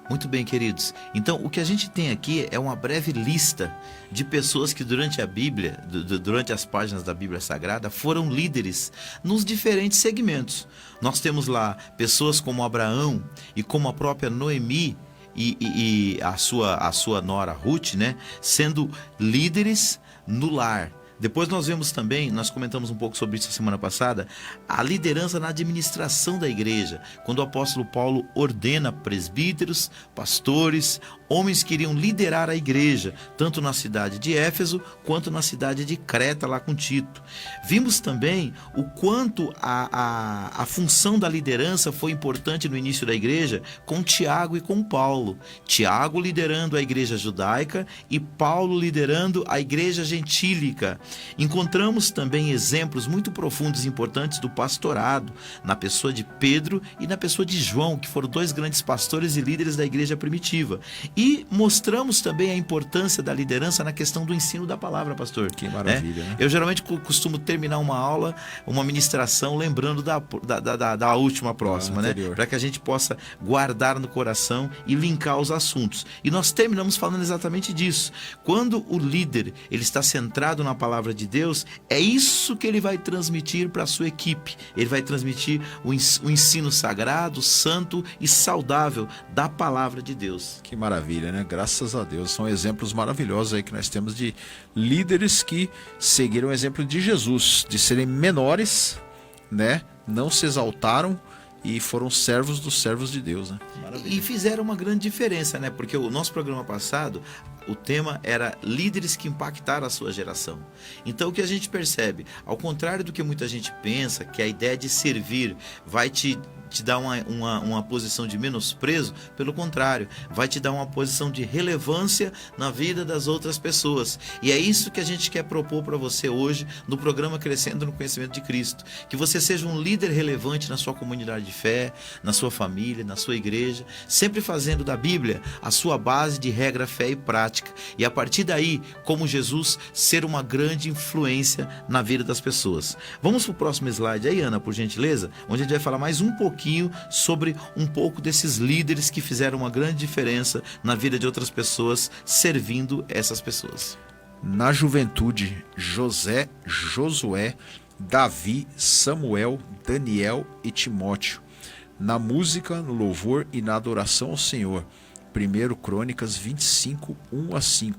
Muito bem, queridos. Então, o que a gente tem aqui é uma breve lista de pessoas que durante a Bíblia, durante as páginas da Bíblia Sagrada, foram líderes nos diferentes segmentos. Nós temos lá pessoas como Abraão e como a própria Noemi e a sua nora Ruth, né, sendo líderes no lar. Depois nós vemos também, nós comentamos um pouco sobre isso a semana passada, a liderança na administração da igreja, quando o apóstolo Paulo ordena presbíteros, pastores, homens que iriam liderar a igreja, tanto na cidade de Éfeso, quanto na cidade de Creta, lá com Tito. Vimos também o quanto a função da liderança foi importante no início da igreja, com Tiago e com Paulo. Tiago liderando a igreja judaica e Paulo liderando a igreja gentílica. Encontramos também exemplos muito profundos e importantes do pastorado, na pessoa de Pedro e na pessoa de João, que foram 2 grandes pastores e líderes da igreja primitiva. E mostramos também a importância da liderança na questão do ensino da palavra, pastor. Que maravilha, né? Eu geralmente costumo terminar uma aula, uma ministração, lembrando da última próxima, né? Anterior. Para que a gente possa guardar no coração e linkar os assuntos. E nós terminamos falando exatamente disso. Quando o líder ele está centrado na palavra de Deus, é isso que ele vai transmitir para a sua equipe. Ele vai transmitir o ensino sagrado, santo e saudável da palavra de Deus. Que maravilha, né? Graças a Deus. São exemplos maravilhosos aí que nós temos de líderes que seguiram o exemplo de Jesus, de serem menores, né? Não se exaltaram e foram servos dos servos de Deus, né? Maravilha. E fizeram uma grande diferença, né? Porque o nosso programa passado, o tema era líderes que impactaram a sua geração. Então o que a gente percebe, ao contrário do que muita gente pensa, que a ideia de servir vai te dar uma posição de menosprezo, pelo contrário, vai te dar uma posição de relevância na vida das outras pessoas. E é isso que a gente quer propor para você hoje no programa Crescendo no Conhecimento de Cristo. Que você seja um líder relevante na sua comunidade de fé, na sua família, na sua igreja, sempre fazendo da Bíblia a sua base de regra, fé e prática. E a partir daí, como Jesus, ser uma grande influência na vida das pessoas. Vamos para o próximo slide aí, Ana, por gentileza, onde a gente vai falar mais um pouquinho sobre um pouco desses líderes que fizeram uma grande diferença na vida de outras pessoas, servindo essas pessoas. Na juventude, José, Josué, Davi, Samuel, Daniel e Timóteo. Na música, no louvor e na adoração ao Senhor. 1 Crônicas 25, 1-5.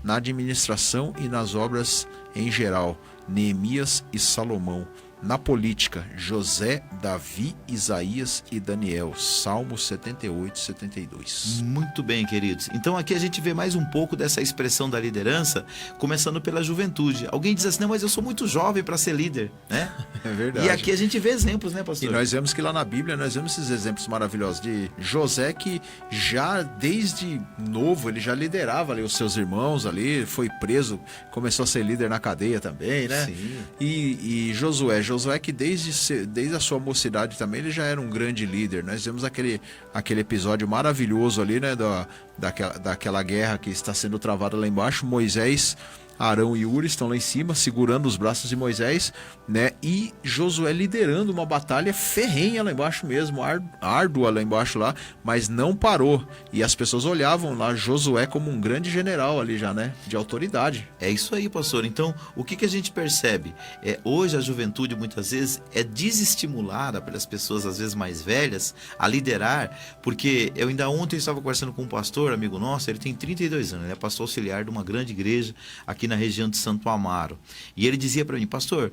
Na administração e nas obras em geral, Neemias e Salomão. Na política, José, Davi, Isaías e Daniel. Salmo 78, 72. Muito bem, queridos. Então aqui a gente vê mais um pouco dessa expressão da liderança, começando pela juventude. Alguém diz assim, não, mas eu sou muito jovem para ser líder, né? É verdade. E aqui a gente vê exemplos, né, E pastor? nós vemos que lá na Bíblia, nós vemos esses exemplos maravilhosos de José, que já desde novo, ele já liderava ali os seus irmãos ali, foi preso, começou a ser líder na cadeia também, né? Sim. E Josué que desde a sua mocidade também, ele já era um grande líder. Nós vemos aquele episódio maravilhoso ali, né, daquela guerra que está sendo travada lá embaixo. Moisés, Arão e Uri estão lá em cima, segurando os braços de Moisés, né? E Josué liderando uma batalha ferrenha lá embaixo mesmo, árdua lá embaixo lá, mas não parou. E as pessoas olhavam lá Josué como um grande general ali já, né? De autoridade. É isso aí, pastor. Então, o que a gente percebe? Hoje a juventude muitas vezes é desestimulada pelas pessoas, às vezes mais velhas, a liderar, porque eu ainda ontem estava conversando com um pastor, amigo nosso, ele tem 32 anos, ele é pastor auxiliar de uma grande igreja aqui na região de Santo Amaro. E ele dizia para mim, pastor,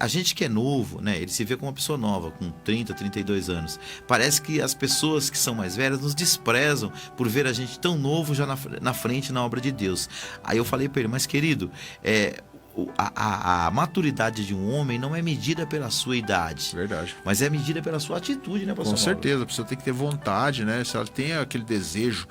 a gente que é novo, né? Ele se vê como uma pessoa nova, com 30, 32 anos. Parece que as pessoas que são mais velhas nos desprezam por ver a gente tão novo já na frente na obra de Deus. Aí eu falei para ele, mas querido, a maturidade de um homem não é medida pela sua idade. Verdade. Mas é medida pela sua atitude, né, pastor? Com certeza, a pessoa tem que ter vontade, né? Se ela tem aquele desejo,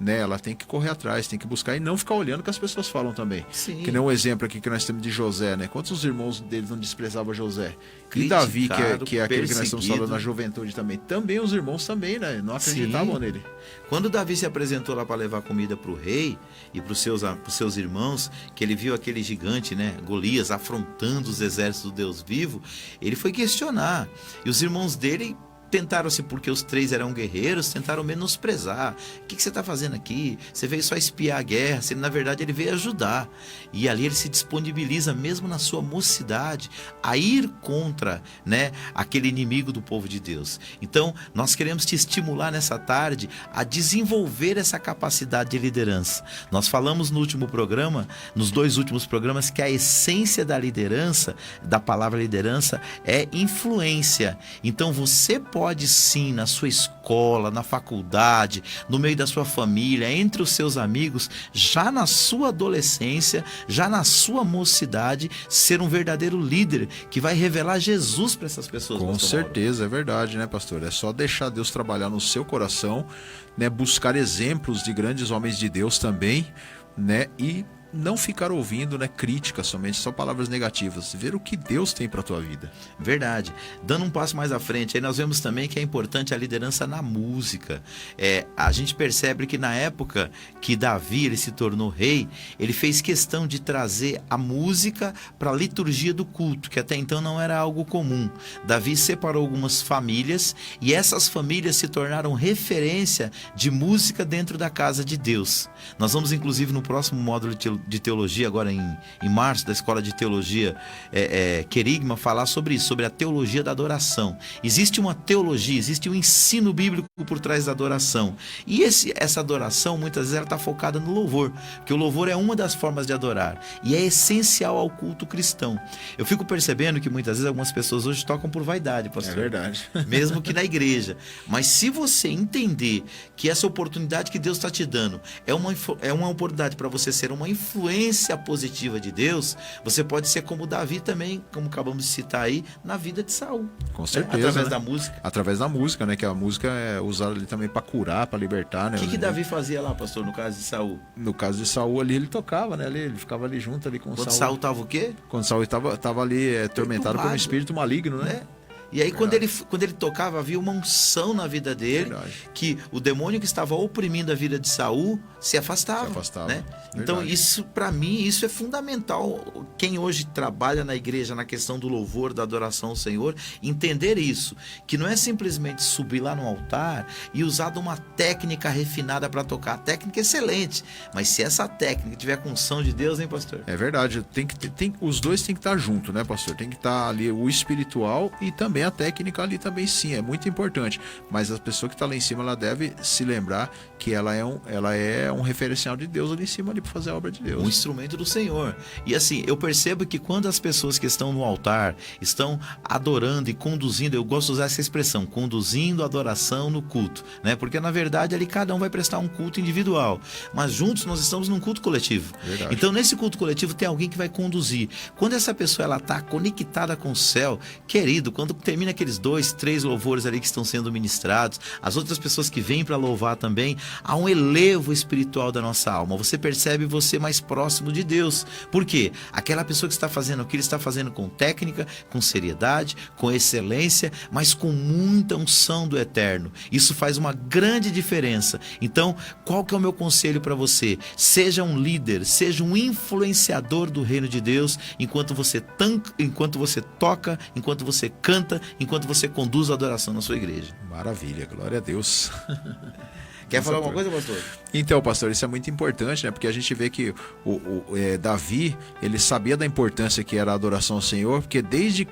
né, ela tem que correr atrás, tem que buscar e não ficar olhando o que as pessoas falam também. Sim. Que nem um exemplo aqui que nós temos de José, né? Quantos irmãos dele não desprezavam José? E Davi, que é aquele que nós estamos falando na juventude também. Também os irmãos também, né? Não acreditavam Sim. nele. Quando Davi se apresentou lá para levar comida para o rei e para os seus irmãos, que ele viu aquele gigante, né, Golias, afrontando os exércitos do Deus vivo, ele foi questionar. E os irmãos dele tentaram, assim, porque os 3 eram guerreiros, tentaram menosprezar. O que você está fazendo aqui? Você veio só espiar a guerra. Na verdade, ele veio ajudar. E ali ele se disponibiliza, mesmo na sua mocidade, a ir contra, né, aquele inimigo do povo de Deus. Então, nós queremos te estimular nessa tarde a desenvolver essa capacidade de liderança. Nós falamos no último programa, nos 2 últimos programas, que a essência da liderança, da palavra liderança, é influência. Então, você pode sim, na sua escola, na faculdade, no meio da sua família, entre os seus amigos, já na sua adolescência, já na sua mocidade, ser um verdadeiro líder que vai revelar Jesus para essas pessoas. Com certeza, é verdade, né, pastor? É só deixar Deus trabalhar no seu coração, né, buscar exemplos de grandes homens de Deus também, né, e não ficar ouvindo, né, críticas somente, só palavras negativas, ver o que Deus tem para a tua vida. Verdade. Dando um passo mais à frente, aí nós vemos também que é importante a liderança na música. A gente percebe que na época que Davi ele se tornou rei, ele fez questão de trazer a música para a liturgia do culto, que até então não era algo comum. Davi separou algumas famílias e essas famílias se tornaram referência de música dentro da casa de Deus. Nós vamos inclusive no próximo módulo de teologia, agora em março, da Escola de Teologia Querigma, falar sobre isso, sobre a teologia da adoração. Existe uma teologia, existe um ensino bíblico por trás da adoração. E essa adoração, muitas vezes, ela está focada no louvor, porque o louvor é uma das formas de adorar e é essencial ao culto cristão. Eu fico percebendo que muitas vezes algumas pessoas hoje tocam por vaidade, pastor. É verdade. Mesmo que na igreja. Mas se você entender que essa oportunidade que Deus está te dando é uma oportunidade para você ser uma influência positiva de Deus, você pode ser como Davi também, como acabamos de citar aí, na vida de Saul. Com certeza. Através né? da música. Através da música, né? Que a música é usada ali também para curar, para libertar, né? O que Davi fazia lá, pastor, no caso de Saul? No caso de Saul ali, ele tocava, né? Ele ficava ali junto ali com Quando Saul. Saul estava o quê? Quando Saul estava ali atormentado por um espírito maligno, né? E aí quando ele tocava, havia uma unção na vida dele, Verdade. que o demônio que estava oprimindo a vida de Saul se afastava. Né? Então isso, para mim, isso é fundamental. Quem hoje trabalha na igreja na questão do louvor, da adoração ao Senhor, entender isso, que não é simplesmente subir lá no altar e usar de uma técnica refinada para tocar. A técnica é excelente, mas se essa técnica tiver com unção de Deus, hein, pastor? É verdade, os dois tem que estar junto, né, pastor? Tem que estar ali o espiritual e também a técnica ali também, sim, é muito importante. Mas a pessoa que está lá em cima, ela deve se lembrar que ela é um referencial de Deus ali em cima ali para fazer a obra de Deus. Um instrumento do Senhor. E assim, eu percebo que quando as pessoas que estão no altar estão adorando e conduzindo, eu gosto de usar essa expressão, conduzindo a adoração no culto, né? Porque na verdade ali cada um vai prestar um culto individual, mas juntos nós estamos num culto coletivo. Verdade. Então nesse culto coletivo tem alguém que vai conduzir. Quando essa pessoa ela está conectada com o céu, querido, quando termina aqueles 2, 3 louvores ali que estão sendo ministrados, as outras pessoas que vêm para louvar também, há um elevo espiritual da nossa alma. Você percebe você mais próximo de Deus. Por quê? Aquela pessoa que está fazendo o que ele está fazendo com técnica, com seriedade, com excelência, mas com muita unção do eterno. Isso faz uma grande diferença. Então, qual que é o meu conselho para você? Seja um líder, seja um influenciador do reino de Deus, enquanto você toca, enquanto você canta, enquanto você conduz a adoração na sua igreja. Maravilha, glória a Deus. Quer falar alguma coisa, pastor? Então, pastor, isso é muito importante, né? Porque a gente vê que Davi, ele sabia da importância que era a adoração ao Senhor, porque desde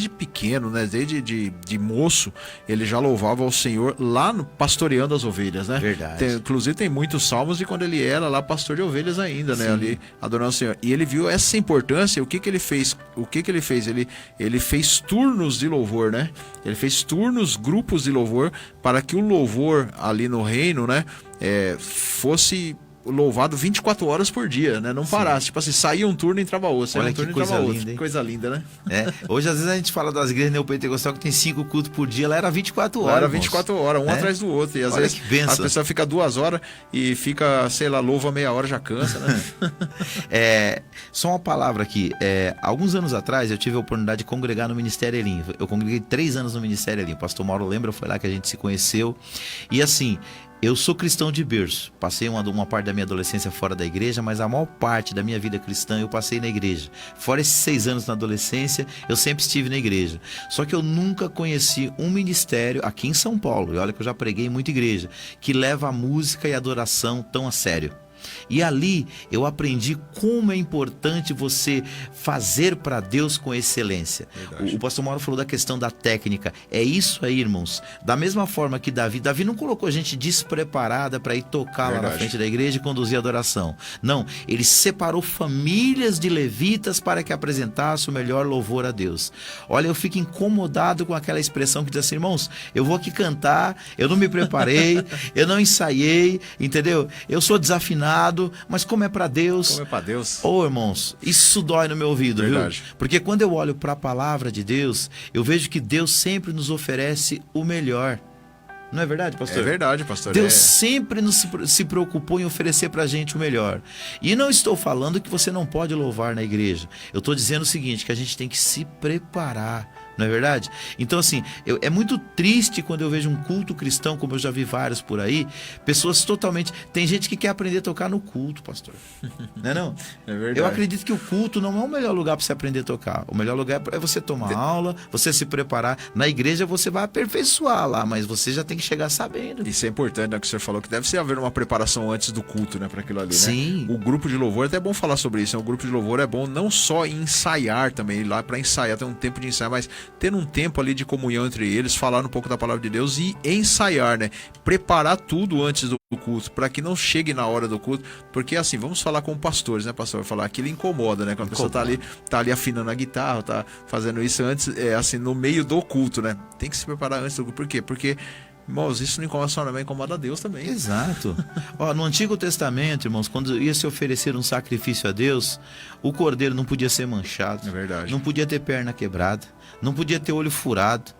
pequeno, né? Desde de moço, ele já louvava ao Senhor lá pastoreando as ovelhas, né? Verdade. Inclusive tem muitos salmos de quando ele era lá pastor de ovelhas ainda, né? Ali adorando ao Senhor. E ele viu essa importância, o que ele fez? Ele fez turnos de louvor, né? Ele fez grupos de louvor, para que o louvor ali no reino, né? Fosse louvado 24 horas por dia, né? Não parasse. Tipo assim, saía um turno e entrava outro. Saía Olha um turno que e entrava coisa outro. linda, hein? Coisa linda, né? Hoje, às vezes, a gente fala das igrejas neopentecostais que tem 5 cultos por dia, lá era 24 horas. Lá era 24 horas, um atrás do outro. E às Olha vezes que benção. a pessoa fica 2 horas e fica, sei lá, louva meia hora, já cansa, né? Só uma palavra aqui. Alguns anos atrás, eu tive a oportunidade de congregar no Ministério Elim. Eu congreguei 3 anos no Ministério Elim. O pastor Mauro lembra, foi lá que a gente se conheceu. E assim, eu sou cristão de berço. Passei uma parte da minha adolescência fora da igreja, mas a maior parte da minha vida cristã eu passei na igreja. Fora esses 6 anos na adolescência, eu sempre estive na igreja. Só que eu nunca conheci um ministério aqui em São Paulo, e olha que eu já preguei em muita igreja, que leva a música e a adoração tão a sério. E ali eu aprendi como é importante você fazer para Deus com excelência. O pastor Mauro falou da questão da técnica. É isso aí, irmãos. Da mesma forma que Davi não colocou gente despreparada para ir tocar lá na frente da igreja e conduzir a adoração. Não, ele separou famílias de levitas para que apresentasse o melhor louvor a Deus. Olha, eu fico incomodado com aquela expressão que diz assim, irmãos, eu vou aqui cantar, eu não me preparei, eu não ensaiei, entendeu? Eu sou desafinado, mas como é para Deus. Como é para Deus. Irmãos, isso dói no meu ouvido, Verdade. viu? Porque quando eu olho para a palavra de Deus, eu vejo que Deus sempre nos oferece o melhor. Não é verdade, pastor? É verdade, pastor. Deus sempre se preocupou em oferecer pra gente o melhor. E não estou falando que você não pode louvar na igreja. Eu estou dizendo o seguinte, que a gente tem que se preparar. Não é verdade? Então, assim, é muito triste quando eu vejo um culto cristão, como eu já vi vários por aí, pessoas totalmente... Tem gente que quer aprender a tocar no culto, pastor. Não é não? É verdade. Eu acredito que o culto não é o melhor lugar para você aprender a tocar. O melhor lugar é você tomar aula, você se preparar. Na igreja você vai aperfeiçoar lá, mas você já tem que chegar sabendo. Isso é importante, né, que você falou, que deve ser haver uma preparação antes do culto, né, para aquilo ali, né? Sim. O grupo de louvor, até é bom falar sobre isso, né? O grupo de louvor é bom não só ensaiar também, ir lá para ensaiar, ter um tempo de ensaio, mas ter um tempo ali de comunhão entre eles, falar um pouco da palavra de Deus e ensaiar, né? Preparar tudo antes do culto, para que não chegue na hora do culto, porque assim, vamos falar com pastores, né, pastor? Vai falar, aquilo incomoda, né? Quando a pessoa tá ali afinando a guitarra, tá fazendo isso antes, assim, no meio do culto, né? Tem que se preparar antes do culto. Por quê? Porque, irmãos, isso não incomoda só, não, incomoda a Deus também. Exato. Ó, no Antigo Testamento, irmãos, quando ia se oferecer um sacrifício a Deus, o cordeiro não podia ser manchado. É verdade. Não podia ter perna quebrada, não podia ter olho furado.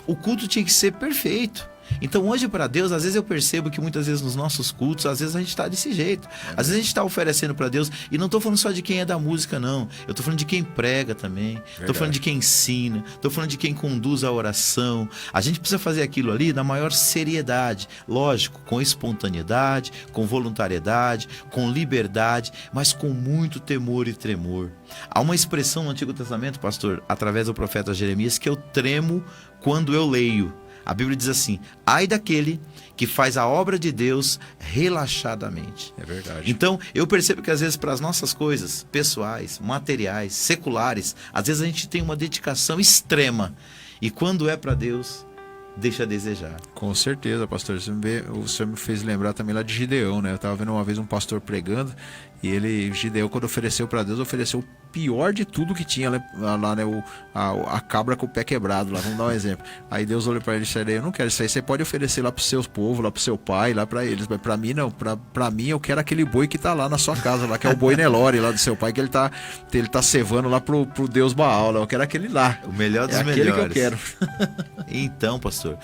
O culto tinha que ser perfeito. Então hoje para Deus, às vezes eu percebo que muitas vezes nos nossos cultos, às vezes a gente está desse jeito. Às vezes a gente está oferecendo para Deus, e não estou falando só de quem é da música, não. Eu estou falando de quem prega também. Estou falando de quem ensina. Estou falando de quem conduz a oração. A gente precisa fazer aquilo ali na maior seriedade. Lógico, com espontaneidade, com voluntariedade, com liberdade, mas com muito temor e tremor. Há uma expressão no Antigo Testamento, pastor, através do profeta Jeremias, que eu tremo quando eu leio. A Bíblia diz assim: ai daquele que faz a obra de Deus relaxadamente. É verdade. Então, eu percebo que às vezes para as nossas coisas pessoais, materiais, seculares, às vezes a gente tem uma dedicação extrema. E quando é para Deus, deixa a desejar. Com certeza, pastor. O senhor me fez lembrar também lá de Gideão, né? Eu estava vendo uma vez um pastor pregando, e Gideão, quando ofereceu para Deus, ofereceu o pior de tudo que tinha lá, né? A cabra com o pé quebrado lá, vamos dar um exemplo. Aí Deus olhou para ele e disse: eu não quero isso aí, você pode oferecer lá pro seu povo, lá pro seu pai, lá para eles, mas para mim não, para mim eu quero aquele boi que tá lá na sua casa, lá, que é o boi Nelore lá do seu pai, que ele tá cevando lá pro Deus Baal, lá. Eu quero aquele lá. O melhor dos aquele melhores. que eu quero. Então, pastor,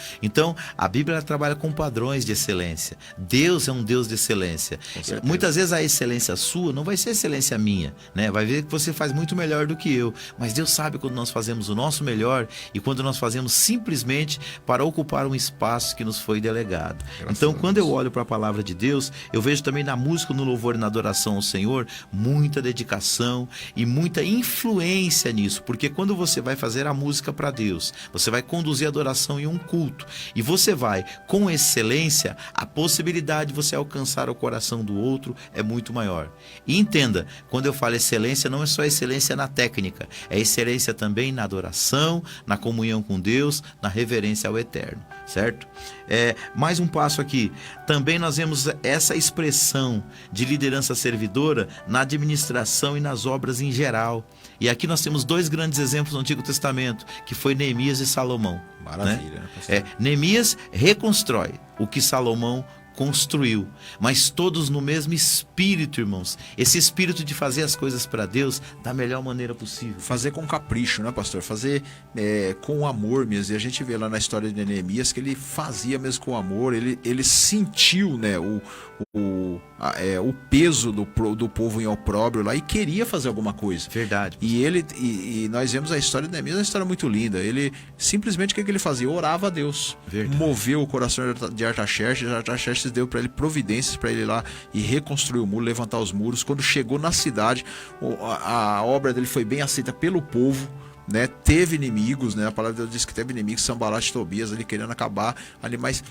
a Bíblia ela trabalha com padrões de excelência. Deus é um Deus de excelência. Muitas vezes a excelência sua não vai ser excelência minha, né? Vai ver que você faz muito melhor do que eu. Mas Deus sabe quando nós fazemos o nosso melhor e quando nós fazemos simplesmente para ocupar um espaço que nos foi delegado. Então, quando eu olho para a palavra de Deus, eu vejo também na música, no louvor e na adoração ao Senhor, muita dedicação e muita influência nisso. Porque quando você vai fazer a música para Deus, você vai conduzir a adoração em um culto, e você vai com excelência, a possibilidade de você alcançar o coração do outro é muito maior. E entenda, quando eu falo excelência, não é só excelência na técnica, é excelência também na adoração, na comunhão com Deus, na reverência ao Eterno, certo? Mais um passo aqui, também nós vemos essa expressão de liderança servidora na administração e nas obras em geral. E aqui nós temos dois grandes exemplos no Antigo Testamento, que foi Neemias e Salomão. Maravilha, né? Neemias reconstrói o que Salomão construiu, mas todos no mesmo espírito, irmãos. Esse espírito de fazer as coisas para Deus da melhor maneira possível. Fazer com capricho, né, pastor? Fazer com amor mesmo. E a gente vê lá na história de Neemias que ele fazia mesmo com amor, ele sentiu, né, o peso do povo em opróbrio lá e queria fazer alguma coisa. Verdade. E nós vemos a história de Neemias, uma história muito linda. Ele simplesmente, o que ele fazia? Orava a Deus. Verdade. Moveu o coração de Artaxerxes deu para ele providências para ele ir lá e reconstruir o muro, levantar os muros. Quando chegou na cidade, a obra dele foi bem aceita pelo povo, né? Teve inimigos, né? A palavra de Deus diz que teve inimigos, Sambalat e Tobias ali querendo acabar ali, mas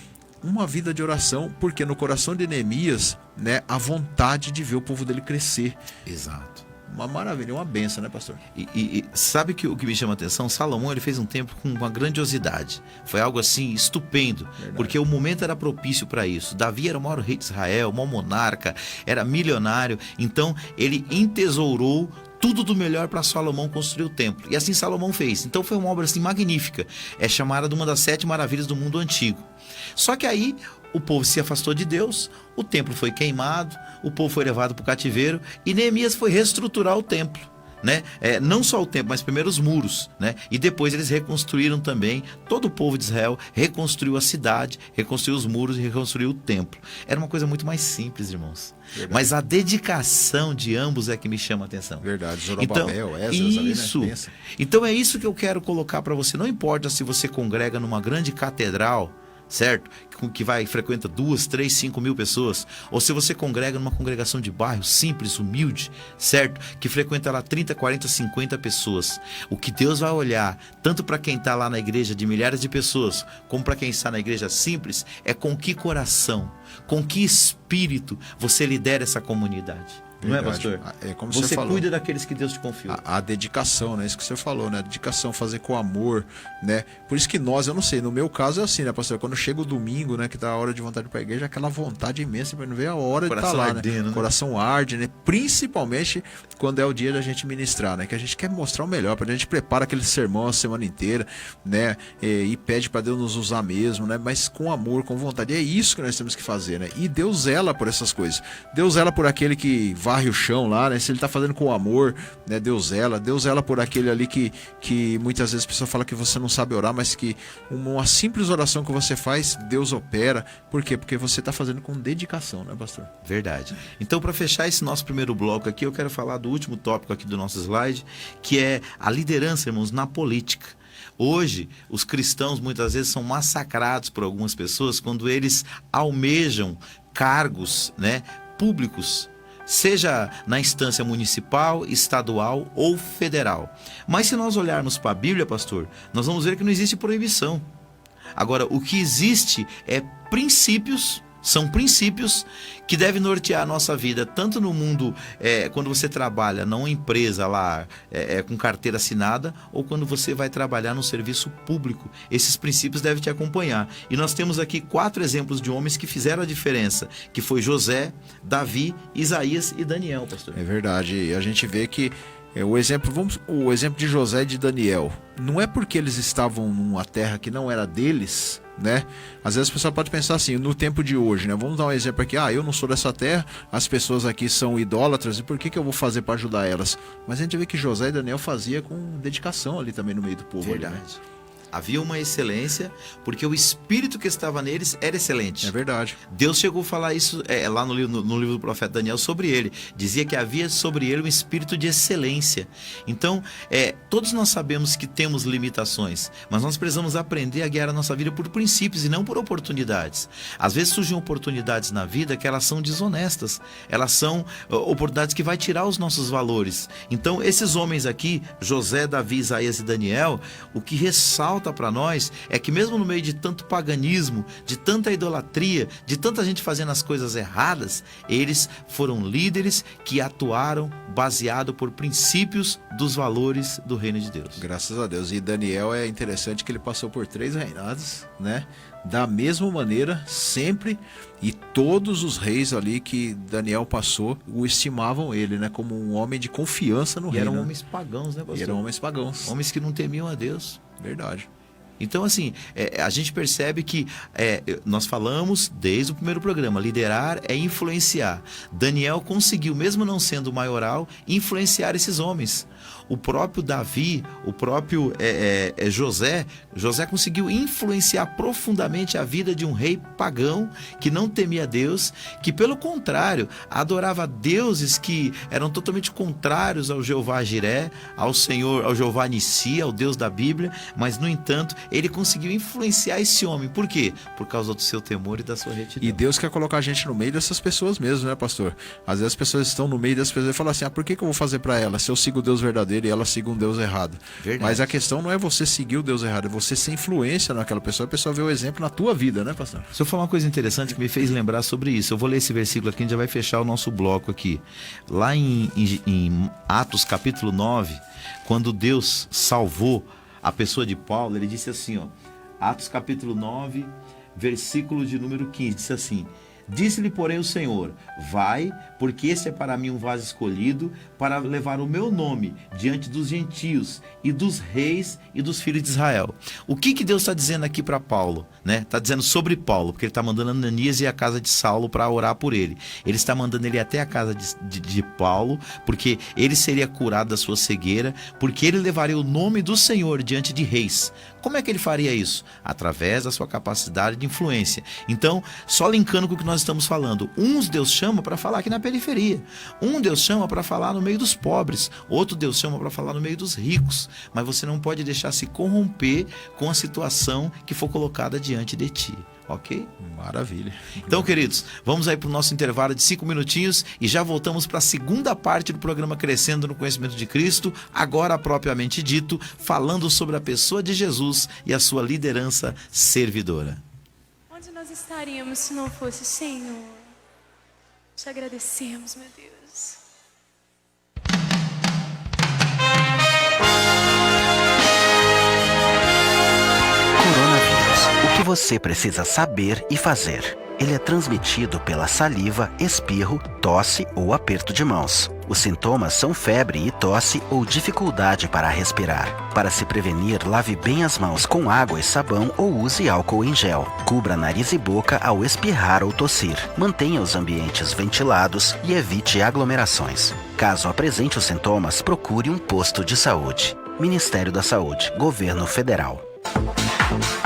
uma vida de oração, porque no coração de Neemias, né, a vontade de ver o povo dele crescer. Exato. Uma maravilha, uma benção, né, pastor? E sabe que o que me chama a atenção? Salomão, ele fez um templo com uma grandiosidade. Foi algo assim estupendo. Verdade. Porque o momento era propício para isso. Davi era o maior rei de Israel, o maior monarca, era milionário. Então ele entesourou tudo do melhor para Salomão construir o templo. E assim Salomão fez. Então foi uma obra assim magnífica. É chamada de uma das 7 maravilhas do mundo antigo. Só que aí o povo se afastou de Deus, o templo foi queimado, o povo foi levado para o cativeiro e Neemias foi reestruturar o templo. né? Não só o templo, mas primeiro os muros, né? E depois eles reconstruíram também, todo o povo de Israel reconstruiu a cidade, reconstruiu os muros e reconstruiu o templo. Era uma coisa muito mais simples, irmãos. Verdade. Mas a dedicação de ambos é que me chama a atenção. Verdade, Então, Zorobabel, Esdras ali, isso. né? Pensa. Então é isso que eu quero colocar para você. Não importa se você congrega numa grande catedral, certo? Que frequenta 2, 3, 5 mil pessoas, ou se você congrega numa congregação de bairro simples, humilde, certo? Que frequenta lá 30, 40, 50 pessoas. O que Deus vai olhar, tanto para quem está lá na igreja de milhares de pessoas, como para quem está na igreja simples, é com que coração, com que espírito você lidera essa comunidade. Não é, Verdade. pastor? É como Você você falou. cuida daqueles que Deus te confiou. A dedicação, né? Isso que você falou, né? A dedicação, fazer com amor, né? Por isso que nós, eu não sei, no meu caso é assim, né, pastor? Quando chega o domingo, né, que dá a hora de vontade para a igreja, aquela vontade imensa para não ver a hora de estar lá, ardendo, né? né? Coração arde, né? Principalmente quando é o dia da gente ministrar, né? Que a gente quer mostrar o melhor, a gente prepara aquele sermão a semana inteira, né? E pede para Deus nos usar mesmo, né? Mas com amor, com vontade. É isso que nós temos que fazer, né? E Deus zela por essas coisas. Deus zela por aquele que varre o chão lá, né? Se ele tá fazendo com amor, né? Deus zela por aquele ali que muitas vezes a pessoa fala que você não sabe orar, mas que uma simples oração que você faz, Deus opera. Por quê? Porque você tá fazendo com dedicação, né, pastor? Verdade. Então, para fechar esse nosso primeiro bloco aqui, eu quero falar do último tópico aqui do nosso slide, que é a liderança, irmãos, na política. Hoje, os cristãos muitas vezes são massacrados por algumas pessoas quando eles almejam cargos, né, públicos, seja na instância municipal, estadual ou federal. Mas se nós olharmos para a Bíblia, pastor, nós vamos ver que não existe proibição. Agora, o que existe é princípios, são princípios que devem nortear a nossa vida, tanto no mundo, quando você trabalha numa empresa lá, com carteira assinada, ou quando você vai trabalhar no serviço público. Esses princípios devem te acompanhar. E nós temos aqui 4 exemplos de homens que fizeram a diferença, que foi José, Davi, Isaías e Daniel, pastor. É verdade. E a gente vê que o exemplo de José e de Daniel, não é porque eles estavam numa terra que não era deles, né? Às vezes a pessoa pode pensar assim, no tempo de hoje, né? Vamos dar um exemplo aqui, eu não sou dessa terra, as pessoas aqui são idólatras, e por que eu vou fazer para ajudar elas? Mas a gente vê que José e Daniel fazia com dedicação ali também no meio do povo. Verdade. Ali, né? Havia uma excelência, porque o espírito que estava neles era excelente. É verdade. Deus chegou a falar isso lá no livro do profeta Daniel sobre ele. Dizia que havia sobre ele um espírito de excelência. Então, todos nós sabemos que temos limitações, mas nós precisamos aprender a guiar a nossa vida por princípios e não por oportunidades. Às vezes surgem oportunidades na vida que elas são desonestas. Elas são oportunidades que vai tirar os nossos valores. Então, esses homens aqui, José, Davi, Isaías e Daniel, o que ressalta para nós é que mesmo no meio de tanto paganismo, de tanta idolatria, de tanta gente fazendo as coisas erradas, eles foram líderes que atuaram baseado por princípios dos valores do reino de Deus. Graças a Deus. E Daniel, é interessante que ele passou por 3 reinados, né? Da mesma maneira, sempre, e todos os reis ali que Daniel passou o estimavam ele, né? Como um homem de confiança no E reino. eram homens pagãos, né, pastor? E eram homens pagãos. Homens que não temiam a Deus. Verdade. Então, assim, a gente percebe que nós falamos desde o primeiro programa, liderar é influenciar. Daniel conseguiu, mesmo não sendo maioral, influenciar esses homens. O próprio Davi, o próprio José conseguiu influenciar profundamente a vida de um rei pagão que não temia Deus, que pelo contrário, adorava deuses que eram totalmente contrários ao Jeová Jiré, ao Senhor, ao Jeová Nissi, ao Deus da Bíblia, mas no entanto, ele conseguiu influenciar esse homem. Por quê? Por causa do seu temor e da sua retidão. E Deus quer colocar a gente no meio dessas pessoas mesmo, né, pastor? Às vezes as pessoas estão no meio dessas pessoas e falam assim, por que eu vou fazer para ela se eu sigo o Deus verdadeiro e ela siga um Deus errado? Verdade. Mas a questão não é você seguir o Deus errado, é você ser influência naquela pessoa, a pessoa vê o exemplo na tua vida, né, pastor? Se eu falar uma coisa interessante que me fez lembrar sobre isso, eu vou ler esse versículo aqui, a gente já vai fechar o nosso bloco aqui. Lá em Atos capítulo 9, quando Deus salvou a pessoa de Paulo, ele disse assim, Atos capítulo 9, versículo de número 15, disse assim, Disse-lhe, porém, o Senhor: vai, porque esse é para mim um vaso escolhido, para levar o meu nome diante dos gentios e dos reis e dos filhos de Israel. O que Deus está dizendo aqui para Paulo? Está dizendo sobre Paulo, porque ele está mandando Ananias ir à casa de Saulo para orar por ele. Ele está mandando ele até a casa de Paulo, porque ele seria curado da sua cegueira, porque ele levaria o nome do Senhor diante de reis. Como é que ele faria isso? Através da sua capacidade de influência. Então, só linkando com o que nós estamos falando, uns Deus chama para falar aqui na periferia, um Deus chama para falar no meio dos pobres, outro Deus chama para falar no meio dos ricos, mas você não pode deixar se corromper com a situação que for colocada diante de ti. Ok? Maravilha. Então, queridos, vamos aí para o nosso intervalo de 5 minutinhos e já voltamos para a segunda parte do programa Crescendo no Conhecimento de Cristo, agora propriamente dito, falando sobre a pessoa de Jesus e a sua liderança servidora. Onde nós estaríamos se não fosse o Senhor? Te agradecemos, meu Deus. Coronavírus. O que você precisa saber e fazer? Ele é transmitido pela saliva, espirro, tosse ou aperto de mãos. Os sintomas são febre e tosse ou dificuldade para respirar. Para se prevenir, lave bem as mãos com água e sabão ou use álcool em gel. Cubra nariz e boca ao espirrar ou tossir. Mantenha os ambientes ventilados e evite aglomerações. Caso apresente os sintomas, procure um posto de saúde. Ministério da Saúde, Governo Federal.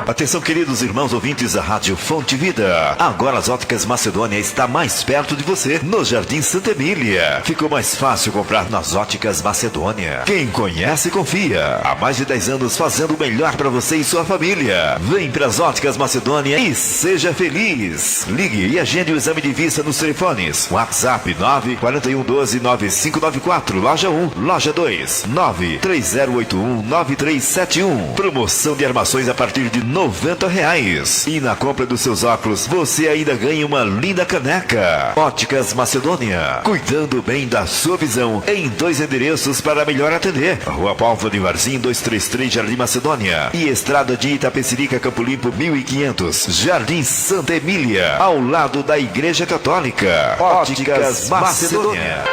Atenção, queridos irmãos ouvintes da Rádio Fonte Vida. Agora as Óticas Macedônia está mais perto de você, no Jardim Santa Emília. Ficou mais fácil comprar nas Óticas Macedônia. Quem conhece, confia. Há mais de 10 anos fazendo o melhor para você e sua família. Vem para as Óticas Macedônia e seja feliz. Ligue e agende o exame de vista nos telefones. WhatsApp 941129594, loja 1, loja 2, 930819371. Promoção de armações a partir de R$90. E na compra dos seus óculos, você ainda ganha uma linda caneca. Óticas Macedônia, cuidando bem da sua visão, em 2 endereços para melhor atender. Rua Paulo de Varzim, 233, Jardim Macedônia. E Estrada de Itapecerica, Campo Limpo, 1500, Jardim Santa Emília, ao lado da Igreja Católica. Óticas Macedônia.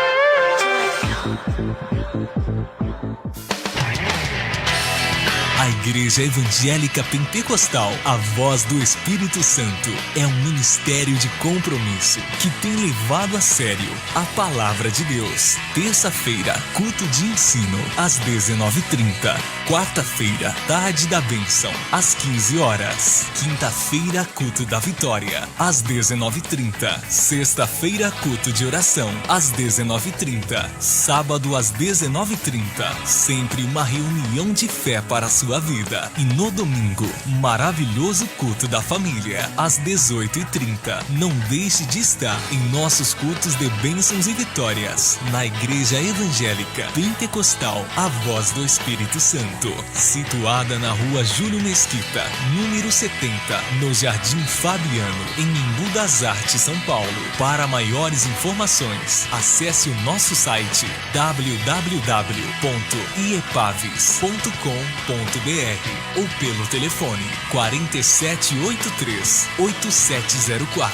A Igreja Evangélica Pentecostal, a Voz do Espírito Santo, é um ministério de compromisso que tem levado a sério a Palavra de Deus. Terça-feira, culto de ensino, às 19h30. Quarta-feira, tarde da bênção, às 15 horas. Quinta-feira, culto da vitória, às 19h30. Sexta-feira, culto de oração, às 19h30. Sábado, às 19h30. Sempre uma reunião de fé para a sua vida. E no domingo, maravilhoso culto da família, às 18h30. Não deixe de estar em nossos cultos de bênçãos e vitórias, na Igreja Evangélica Pentecostal, a Voz do Espírito Santo, situada na Rua Júlio Mesquita, número 70, no Jardim Fabiano, em Embu das Artes, São Paulo. Para maiores informações, acesse o nosso site www.iepaves.com.br ou pelo telefone 4783-8704,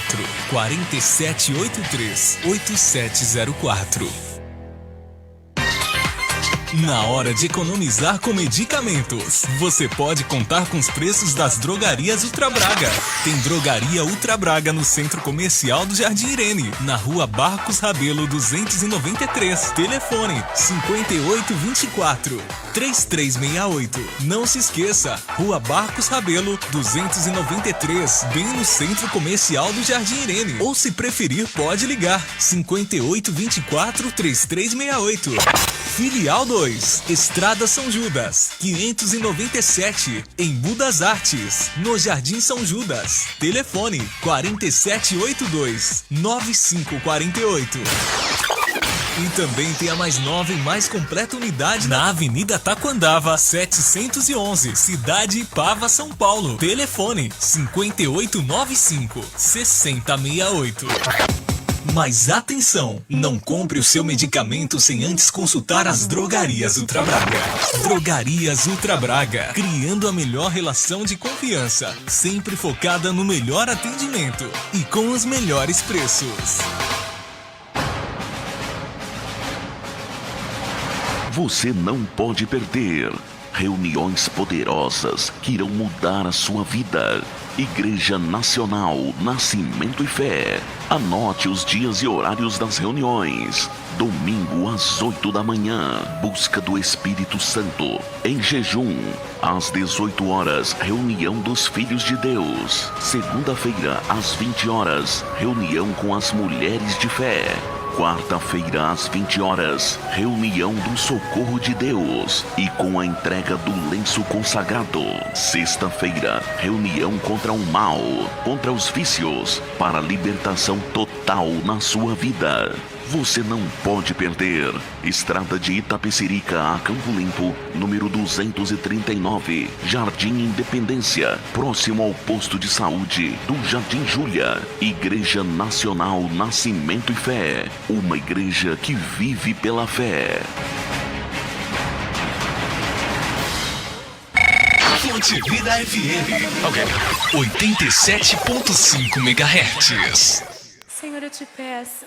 4783-8704. Na hora de economizar com medicamentos, você pode contar com os preços das drogarias Ultra Braga. Tem Drogaria Ultra Braga no Centro Comercial do Jardim Irene, na Rua Barcos Rabelo 293. Telefone 5824-3368. Não se esqueça, Rua Barcos Rabelo 293, bem no Centro Comercial do Jardim Irene. Ou se preferir, pode ligar 5824-3368. Filial 2, Estrada São Judas, 597, em Embu das Artes, no Jardim São Judas. Telefone 4782-9548. E também tem a mais nova e mais completa unidade na Avenida Taquandava, 711, Cidade Ipava, São Paulo. Telefone 5895-6068. Mas atenção, não compre o seu medicamento sem antes consultar as Drogarias Ultra Braga. Drogarias Ultra Braga, criando a melhor relação de confiança, sempre focada no melhor atendimento e com os melhores preços. Você não pode perder reuniões poderosas que irão mudar a sua vida. Igreja Nacional Nascimento e Fé. Anote os dias e horários das reuniões. Domingo às 8 da manhã, busca do Espírito Santo. Em jejum, às 18 horas, reunião dos Filhos de Deus. Segunda-feira, às 20 horas, reunião com as Mulheres de Fé. Quarta-feira, às 20 horas, reunião do Socorro de Deus e com a entrega do lenço consagrado. Sexta-feira, reunião contra o mal, contra os vícios, para libertação total na sua vida. Você não pode perder. Estrada de Itapecerica a Campo Limpo, número 239, Jardim Independência, próximo ao posto de saúde do Jardim Júlia. Igreja Nacional Nascimento e Fé, uma igreja que vive pela fé. Fonte Vida FM, 87.5 MHz. Senhor, eu te peço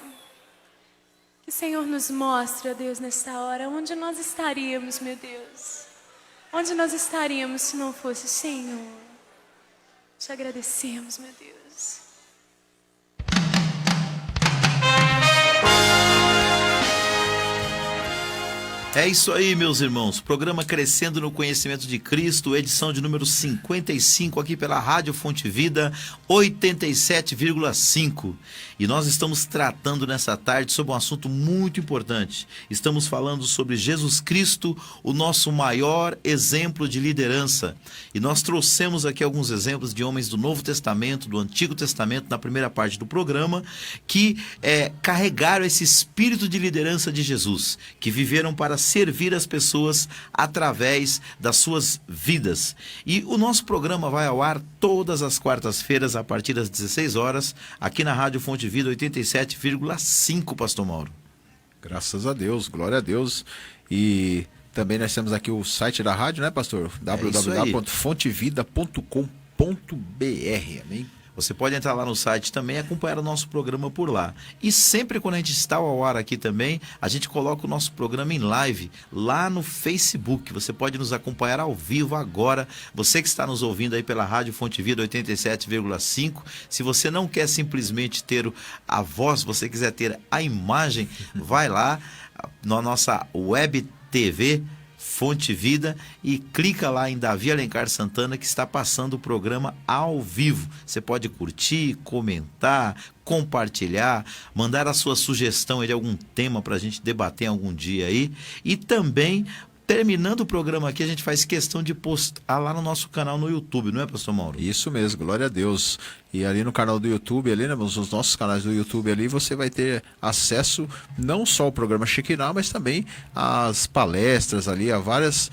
que o Senhor nos mostre, ó Deus, nesta hora, onde nós estaríamos, meu Deus. Onde nós estaríamos se não fosse o Senhor. Te agradecemos, meu Deus. É isso aí, meus irmãos. Programa Crescendo no Conhecimento de Cristo, edição de número 55, aqui pela Rádio Fonte Vida 87,5. E nós estamos tratando nessa tarde sobre um assunto muito importante. Estamos falando sobre Jesus Cristo, o nosso maior exemplo de liderança. E nós trouxemos aqui alguns exemplos de homens do Novo Testamento, do Antigo Testamento, na primeira parte do programa, que carregaram esse espírito de liderança de Jesus, que viveram para servir as pessoas através das suas vidas. E o nosso programa vai ao ar todas as quartas-feiras, a partir das 16 horas, aqui na Rádio Fonte Vida 87,5, Pastor Mauro. Graças a Deus, glória a Deus. E também nós temos aqui o site da rádio, né, pastor? www.fontevida.com.br, amém? Você pode entrar lá no site também e acompanhar o nosso programa por lá. E sempre quando a gente está ao ar aqui também, a gente coloca o nosso programa em live lá no Facebook. Você pode nos acompanhar ao vivo agora. Você que está nos ouvindo aí pela Rádio Fonte Vida 87,5. Se você não quer simplesmente ter a voz, você quiser ter a imagem, vai lá na nossa web TV Fonte Vida e clica lá em Davi Alencar Santana, que está passando o programa ao vivo. Você pode curtir, comentar, compartilhar, mandar a sua sugestão de algum tema para a gente debater algum dia aí. E também, terminando o programa aqui, a gente faz questão de postar lá no nosso canal no YouTube, não é, Pastor Mauro? Isso mesmo, glória a Deus. E ali no canal do YouTube, ali, né, nos nossos canais do YouTube ali, você vai ter acesso não só ao programa Shekinah, mas também às palestras ali, a várias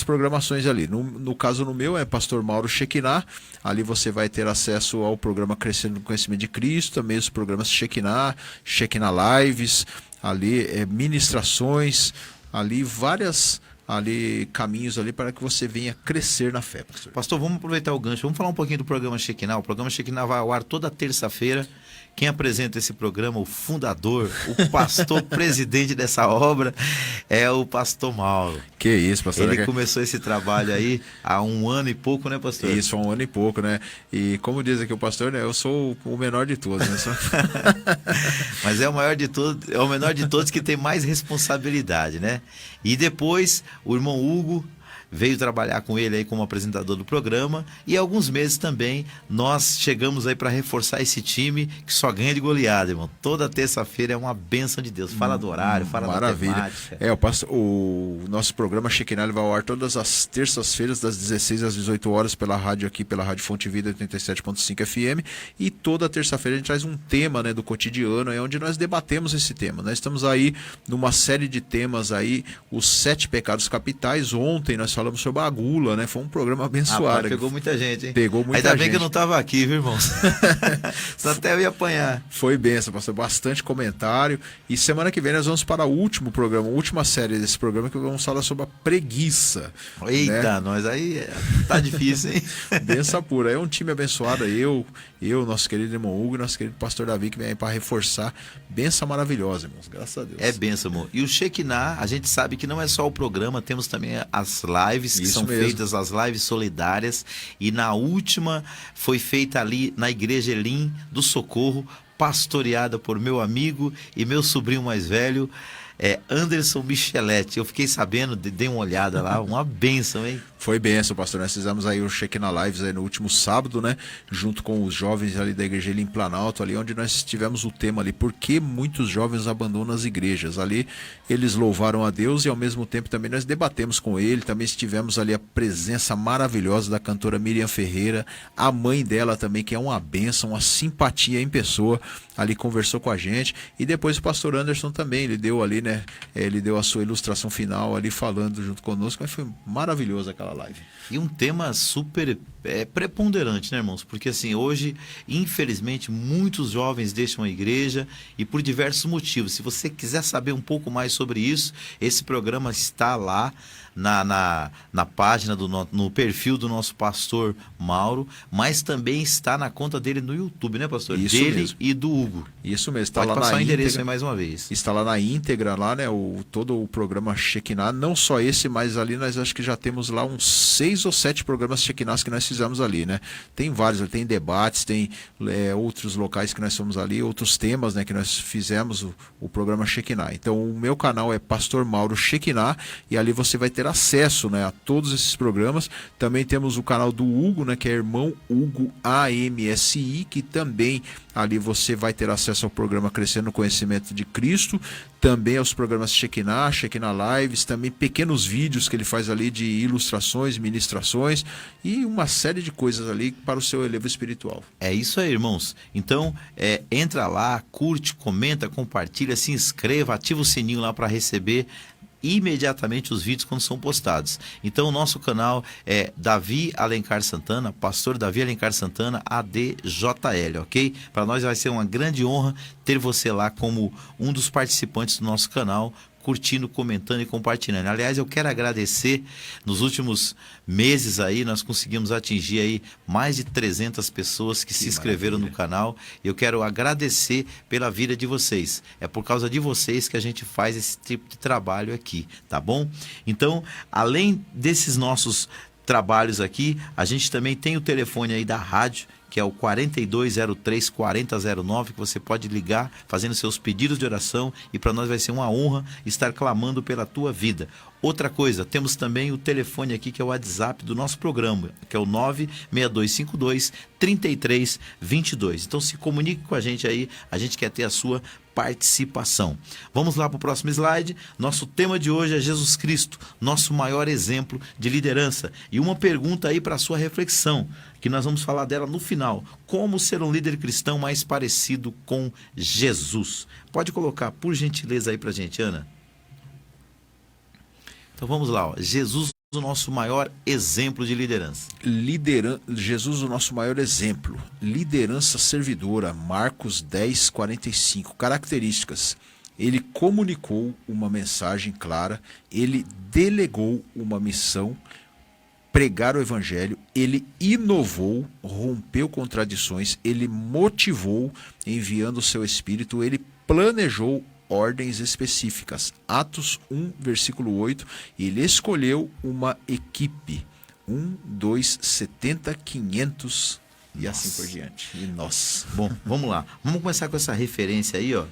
programações ali. No caso no meu é Pastor Mauro Shekinah. Ali você vai ter acesso ao programa Crescendo no Conhecimento de Cristo, também os programas Shekinah, Shekinah Lives, ali ministrações, ali várias caminhos ali para que você venha crescer na fé, pastor. Pastor, vamos aproveitar o gancho, vamos falar um pouquinho do programa Shekinah. O programa Shekinah vai ao ar toda terça-feira. Quem apresenta esse programa, o fundador, o pastor presidente dessa obra, é o pastor Mauro. Que isso, pastor. Ele começou esse trabalho aí há 1 ano e pouco, né, pastor? Isso, há 1 ano e pouco, né? E como diz aqui o pastor, né, eu sou o menor de todos, né? Mas é o maior de todos, é o menor de todos que tem mais responsabilidade, né? E depois, o irmão Hugo veio trabalhar com ele aí como apresentador do programa, e há alguns meses também nós chegamos aí para reforçar esse time que só ganha de goleada, irmão. Toda terça-feira é uma bênção de Deus. Fala do horário, fala maravilha. Da temática. O nosso programa Shekinah vai ao ar todas as terças-feiras das 16 às 18 horas pela rádio aqui, pela Rádio Fonte Vida 87.5 FM, e toda terça-feira a gente traz um tema, né, do cotidiano, onde nós debatemos esse tema. Nós estamos aí numa série de temas aí, os 7 pecados capitais. Ontem nós falamos falamos sobre a gula, né? Foi um programa abençoado. Rapaz, pegou muita gente, hein? Pegou muita Ainda gente. bem que eu não estava aqui, viu, irmãos? Senão até eu ia apanhar. Foi benção, pastor. Bastante comentário. E semana que vem nós vamos para o último programa, a última série desse programa, que vamos falar sobre a preguiça. Eita, né? nós aí tá difícil, hein? Benção pura. É um time abençoado. Eu, nosso querido irmão Hugo e nosso querido pastor Davi, que vem aí para reforçar. Benção maravilhosa, irmãos. Graças a Deus. É benção, amor. E o Shekinah, a gente sabe que não é só o programa, temos também as lives, que Isso são mesmo. feitas, as lives solidárias. E na última foi feita ali na Igreja Elim do Socorro, pastoreada por meu amigo e meu sobrinho mais velho, Anderson Micheletti. Eu fiquei sabendo, dei uma olhada lá, uma bênção, hein? Foi benção, pastor. Nós fizemos aí o Shekinah Lives aí no último sábado, né? Junto com os jovens ali da Igreja em Planalto, ali onde nós tivemos o tema ali, por que muitos jovens abandonam as igrejas? Ali eles louvaram a Deus e ao mesmo tempo também nós debatemos com ele, também estivemos ali a presença maravilhosa da cantora Miriam Ferreira, a mãe dela também, que é uma bênção, uma simpatia em pessoa, ali conversou com a gente, e depois o pastor Anderson também, ele deu ali, né? Ele deu a sua ilustração final ali falando junto conosco, mas foi maravilhoso aquela live. E um tema super preponderante, né, irmãos? Porque assim, hoje, infelizmente, muitos jovens deixam a igreja e por diversos motivos. Se você quiser saber um pouco mais sobre isso, esse programa está lá na página, no perfil do nosso pastor Mauro, mas também está na conta dele no YouTube, né, pastor? Isso dele mesmo. E do Hugo. Isso mesmo. Está Pode lá passar na o endereço íntegra. aí mais uma vez. Está lá na íntegra, lá, né? Todo o programa Shekinah, não só esse, mas ali nós acho que já temos lá uns 6 ou 7 programas Shekinahs que nós fizemos ali, né? Tem vários, tem debates, tem outros locais que nós fomos ali, outros temas, né? Que nós fizemos o programa Shekinah. Então o meu canal é Pastor Mauro Shekinah e ali você vai ter acesso, né, a todos esses programas. Também temos o canal do Hugo, né? Que é Irmão Hugo AMSI, que também ali você vai ter acesso ao programa Crescendo no Conhecimento de Cristo, também aos programas Shekinah, Shekinah Lives, também pequenos vídeos que ele faz ali de ilustrações, ministrações e uma série de coisas ali para o seu elevo espiritual. É isso aí, irmãos. Então, entra lá, curte, comenta, compartilha, se inscreva, ativa o sininho lá para receber imediatamente os vídeos quando são postados. Então o nosso canal é Davi Alencar Santana, pastor Davi Alencar Santana, ADJL, ok? Para nós vai ser uma grande honra ter você lá como um dos participantes do nosso canal, curtindo, comentando e compartilhando. Aliás, eu quero agradecer, nos últimos meses aí, nós conseguimos atingir aí mais de 300 pessoas que se inscreveram no canal. Eu quero agradecer pela vida de vocês. É por causa de vocês que a gente faz esse tipo de trabalho aqui, tá bom? Então, além desses nossos trabalhos aqui, a gente também tem o telefone aí da rádio, que é o 4203-4009, que você pode ligar fazendo seus pedidos de oração e para nós vai ser uma honra estar clamando pela tua vida. Outra coisa, temos também o telefone aqui que é o WhatsApp do nosso programa, que é o 96252-3322. Então se comunique com a gente aí, a gente quer ter a sua participação. Vamos lá para o próximo slide. Nosso tema de hoje é Jesus Cristo, nosso maior exemplo de liderança. E uma pergunta aí para a sua reflexão, que nós vamos falar dela no final. Como ser um líder cristão mais parecido com Jesus? Pode colocar, por gentileza, aí para a gente, Ana. Então vamos lá, ó. Jesus, o nosso maior exemplo de liderança. Jesus, o nosso maior exemplo. Liderança servidora, Marcos 10:45. Características: ele comunicou uma mensagem clara, ele delegou uma missão, pregar o evangelho, ele inovou, rompeu contradições, ele motivou, enviando o seu espírito, ele planejou ordens específicas. Atos 1, versículo 8, ele escolheu uma equipe. 1, 2, 70, 500 e assim por diante. E nós. Bom, vamos lá. Vamos começar com essa referência aí, ó.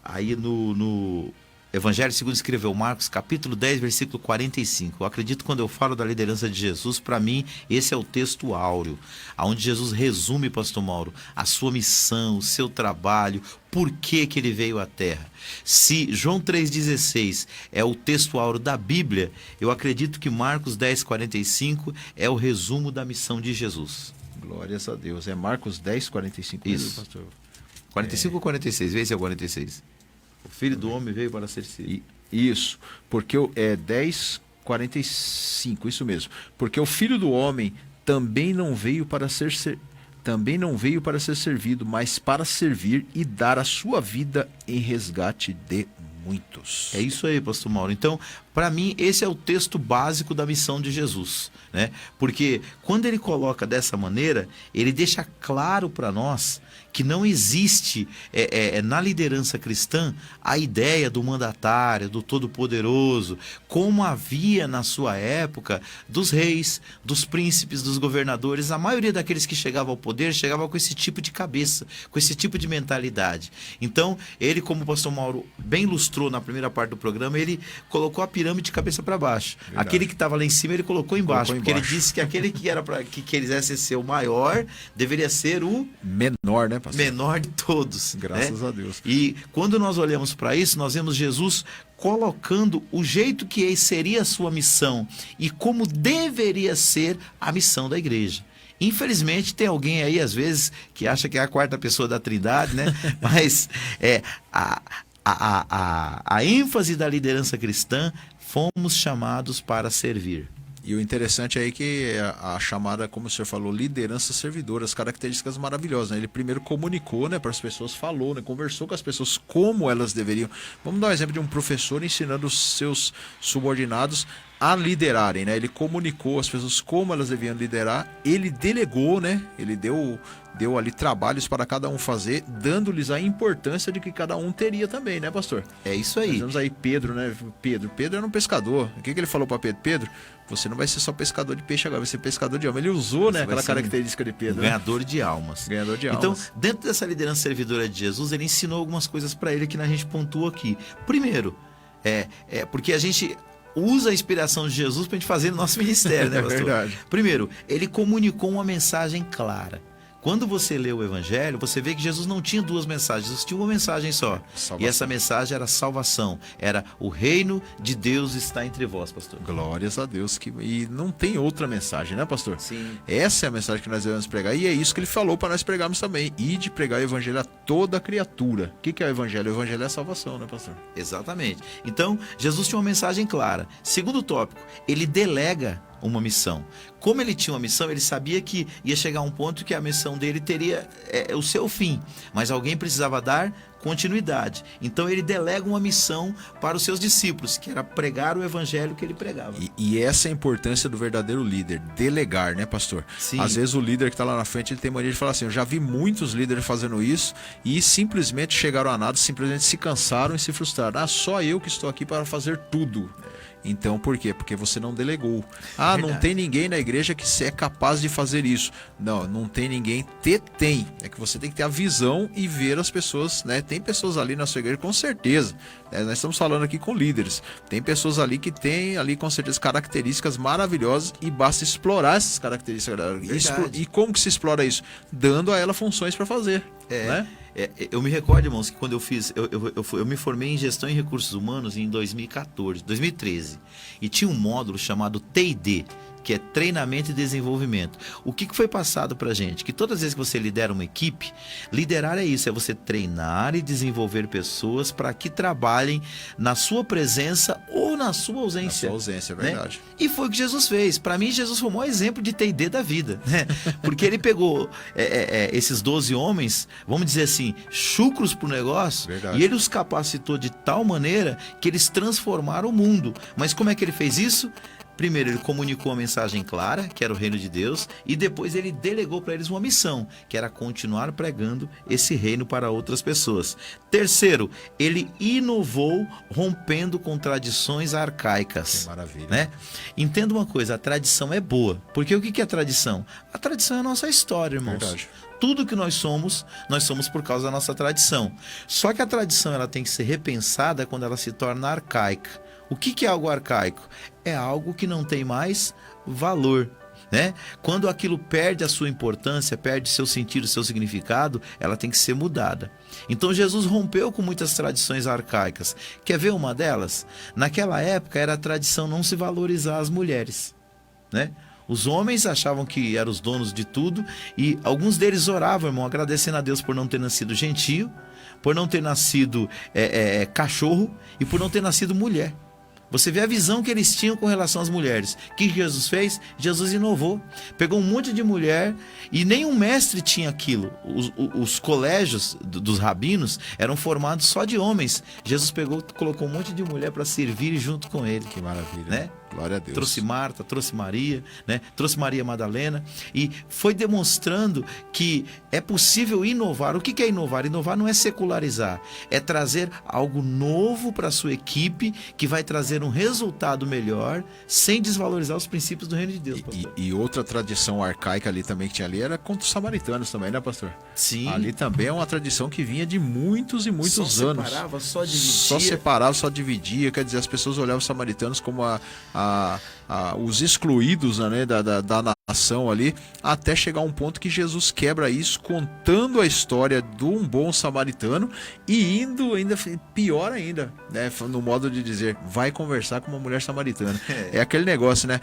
Aí no Evangelho segundo escreveu Marcos, capítulo 10, versículo 45. Eu acredito que quando eu falo da liderança de Jesus, para mim, esse é o texto áureo, onde Jesus resume, pastor Mauro, a sua missão, o seu trabalho, por que ele veio à Terra. Se João 3,16 é o texto áureo da Bíblia, eu acredito que Marcos 10, 45 é o resumo da missão de Jesus. Glórias a Deus. É Marcos 10, 45. Isso. Pastor? 45 ou 46? Vê se é o 46. O Filho do Homem veio para ser servido. Isso, porque é 10, 45, isso mesmo. Porque o Filho do Homem também não veio para ser servido, mas para servir e dar a sua vida em resgate de muitos. É isso aí, pastor Mauro. Então, para mim, esse é o texto básico da missão de Jesus, né? Porque quando ele coloca dessa maneira, ele deixa claro para nós que não existe na liderança cristã a ideia do mandatário, do todo-poderoso, como havia na sua época dos reis, dos príncipes, dos governadores. A maioria daqueles que chegavam ao poder chegava com esse tipo de cabeça, com esse tipo de mentalidade. Então, ele, como o pastor Mauro bem ilustrou na primeira parte do programa, ele colocou a pirâmide de cabeça para baixo. Verdade. Aquele que estava lá em cima, ele colocou embaixo, porque ele disse que aquele que era para que quisesse ser o maior, deveria ser o menor, né, pastor? Menor de todos. Graças a Deus. E quando nós olhamos para isso, nós vemos Jesus colocando o jeito que seria a sua missão e como deveria ser a missão da igreja. Infelizmente, tem alguém aí, às vezes, que acha que é a quarta pessoa da Trindade, né? Mas a ênfase da liderança cristã, fomos chamados para servir. E o interessante aí é que a chamada, como o senhor falou, liderança servidora, as características maravilhosas, né? Ele primeiro comunicou, né, para as pessoas, falou, né, conversou com as pessoas como elas deveriam. Vamos dar um exemplo de um professor ensinando os seus subordinados a liderarem, né? Ele comunicou às pessoas como elas deviam liderar, ele delegou, né? Ele deu ali trabalhos para cada um fazer, dando-lhes a importância de que cada um teria também, né, pastor? É isso aí. Nós vemos aí Pedro, né? Pedro era um pescador. O que ele falou para Pedro? Pedro, você não vai ser só pescador de peixe agora, vai ser pescador de alma. Ele usou, né, aquela característica de Pedro. Ganhador de almas. Ganhador de então, almas. dentro dessa liderança servidora de Jesus, ele ensinou algumas coisas para ele que a gente pontua aqui. Primeiro, porque a gente usa a inspiração de Jesus para a gente fazer no nosso ministério, né, pastor? É verdade. Primeiro, ele comunicou uma mensagem clara. Quando você lê o Evangelho, você vê que Jesus não tinha duas mensagens, Jesus tinha uma mensagem só. Salvação. E essa mensagem era salvação, era o reino de Deus está entre vós, pastor. Glórias a Deus. E não tem outra mensagem, né, pastor? Sim. Essa é a mensagem que nós devemos pregar. E é isso que ele falou para nós pregarmos também. E de pregar o Evangelho a toda criatura. O que é o Evangelho? O Evangelho é a salvação, né, pastor? Exatamente. Então, Jesus tinha uma mensagem clara. Segundo tópico, ele delega uma missão. Como ele tinha uma missão, ele sabia que ia chegar um ponto que a missão dele teria o seu fim, mas alguém precisava dar continuidade. Então ele delega uma missão para os seus discípulos, que era pregar o evangelho que ele pregava. E essa é a importância do verdadeiro líder, delegar, né, pastor? Sim. Às vezes o líder que está lá na frente, ele tem mania de falar assim, eu já vi muitos líderes fazendo isso e simplesmente chegaram a nada, simplesmente se cansaram e se frustraram. Só eu que estou aqui para fazer tudo. Então, por quê? Porque você não delegou. Não tem ninguém na igreja que é capaz de fazer isso. Não tem ninguém. Tem. É que você tem que ter a visão e ver as pessoas, né? Tem pessoas ali na sua igreja, com certeza. Nós estamos falando aqui com líderes. Tem pessoas ali que têm ali, com certeza, características maravilhosas e basta explorar essas características. E como que se explora isso? Dando a ela funções para fazer, né? Eu me recordo, irmãos, que quando eu me formei em gestão e recursos humanos em 2013, e tinha um módulo chamado T&D, que é treinamento e desenvolvimento. O que foi passado pra gente? Que todas as vezes que você lidera uma equipe, liderar é isso, é você treinar e desenvolver pessoas para que trabalhem na sua presença ou na sua ausência. Na sua ausência, é verdade. Né? E foi o que Jesus fez. Para mim, Jesus foi o maior exemplo de T&D da vida, né? Porque ele pegou esses 12 homens, vamos dizer assim, chucros pro negócio, verdade. E ele os capacitou de tal maneira que eles transformaram o mundo. Mas como é que ele fez isso? Primeiro, ele comunicou a mensagem clara, que era o reino de Deus, e depois ele delegou para eles uma missão, que era continuar pregando esse reino para outras pessoas. Terceiro, ele inovou rompendo com tradições arcaicas. Que maravilha. Né? Entenda uma coisa, a tradição é boa. Porque o que é tradição? A tradição é a nossa história, irmãos. Verdade. Tudo que nós somos por causa da nossa tradição. Só que a tradição ela tem que ser repensada quando ela se torna arcaica. O que é algo arcaico? É algo que não tem mais valor, né? Quando aquilo perde a sua importância, perde seu sentido, seu significado, ela tem que ser mudada. Então Jesus rompeu com muitas tradições arcaicas. Quer ver uma delas? Naquela época era a tradição não se valorizar as mulheres, né? Os homens achavam que eram os donos de tudo e alguns deles oravam, irmão, agradecendo a Deus por não ter nascido gentio, por não ter nascido cachorro e por não ter nascido mulher. Você vê a visão que eles tinham com relação às mulheres. O que Jesus fez? Jesus inovou. Pegou um monte de mulher e nenhum mestre tinha aquilo. Os colégios dos rabinos eram formados só de homens. Jesus colocou um monte de mulher para servir junto com ele. Que maravilha, né? Glória a Deus. Trouxe Marta, trouxe Maria, né? Trouxe Maria Madalena e foi demonstrando que é possível inovar. O que é inovar? Inovar não é secularizar, é trazer algo novo para a sua equipe que vai trazer um resultado melhor sem desvalorizar os princípios do reino de Deus. E outra tradição arcaica ali também que tinha ali era contra os samaritanos também, né, pastor? Sim. Ali também é uma tradição que vinha de muitos e muitos anos. Só separava, só dividia. Só separava, só dividia. Quer dizer, as pessoas olhavam os samaritanos como os excluídos, né, da nação ali, até chegar a um ponto que Jesus quebra isso, contando a história de um bom samaritano e indo ainda pior ainda, né, no modo de dizer, vai conversar com uma mulher samaritana. É aquele negócio, né?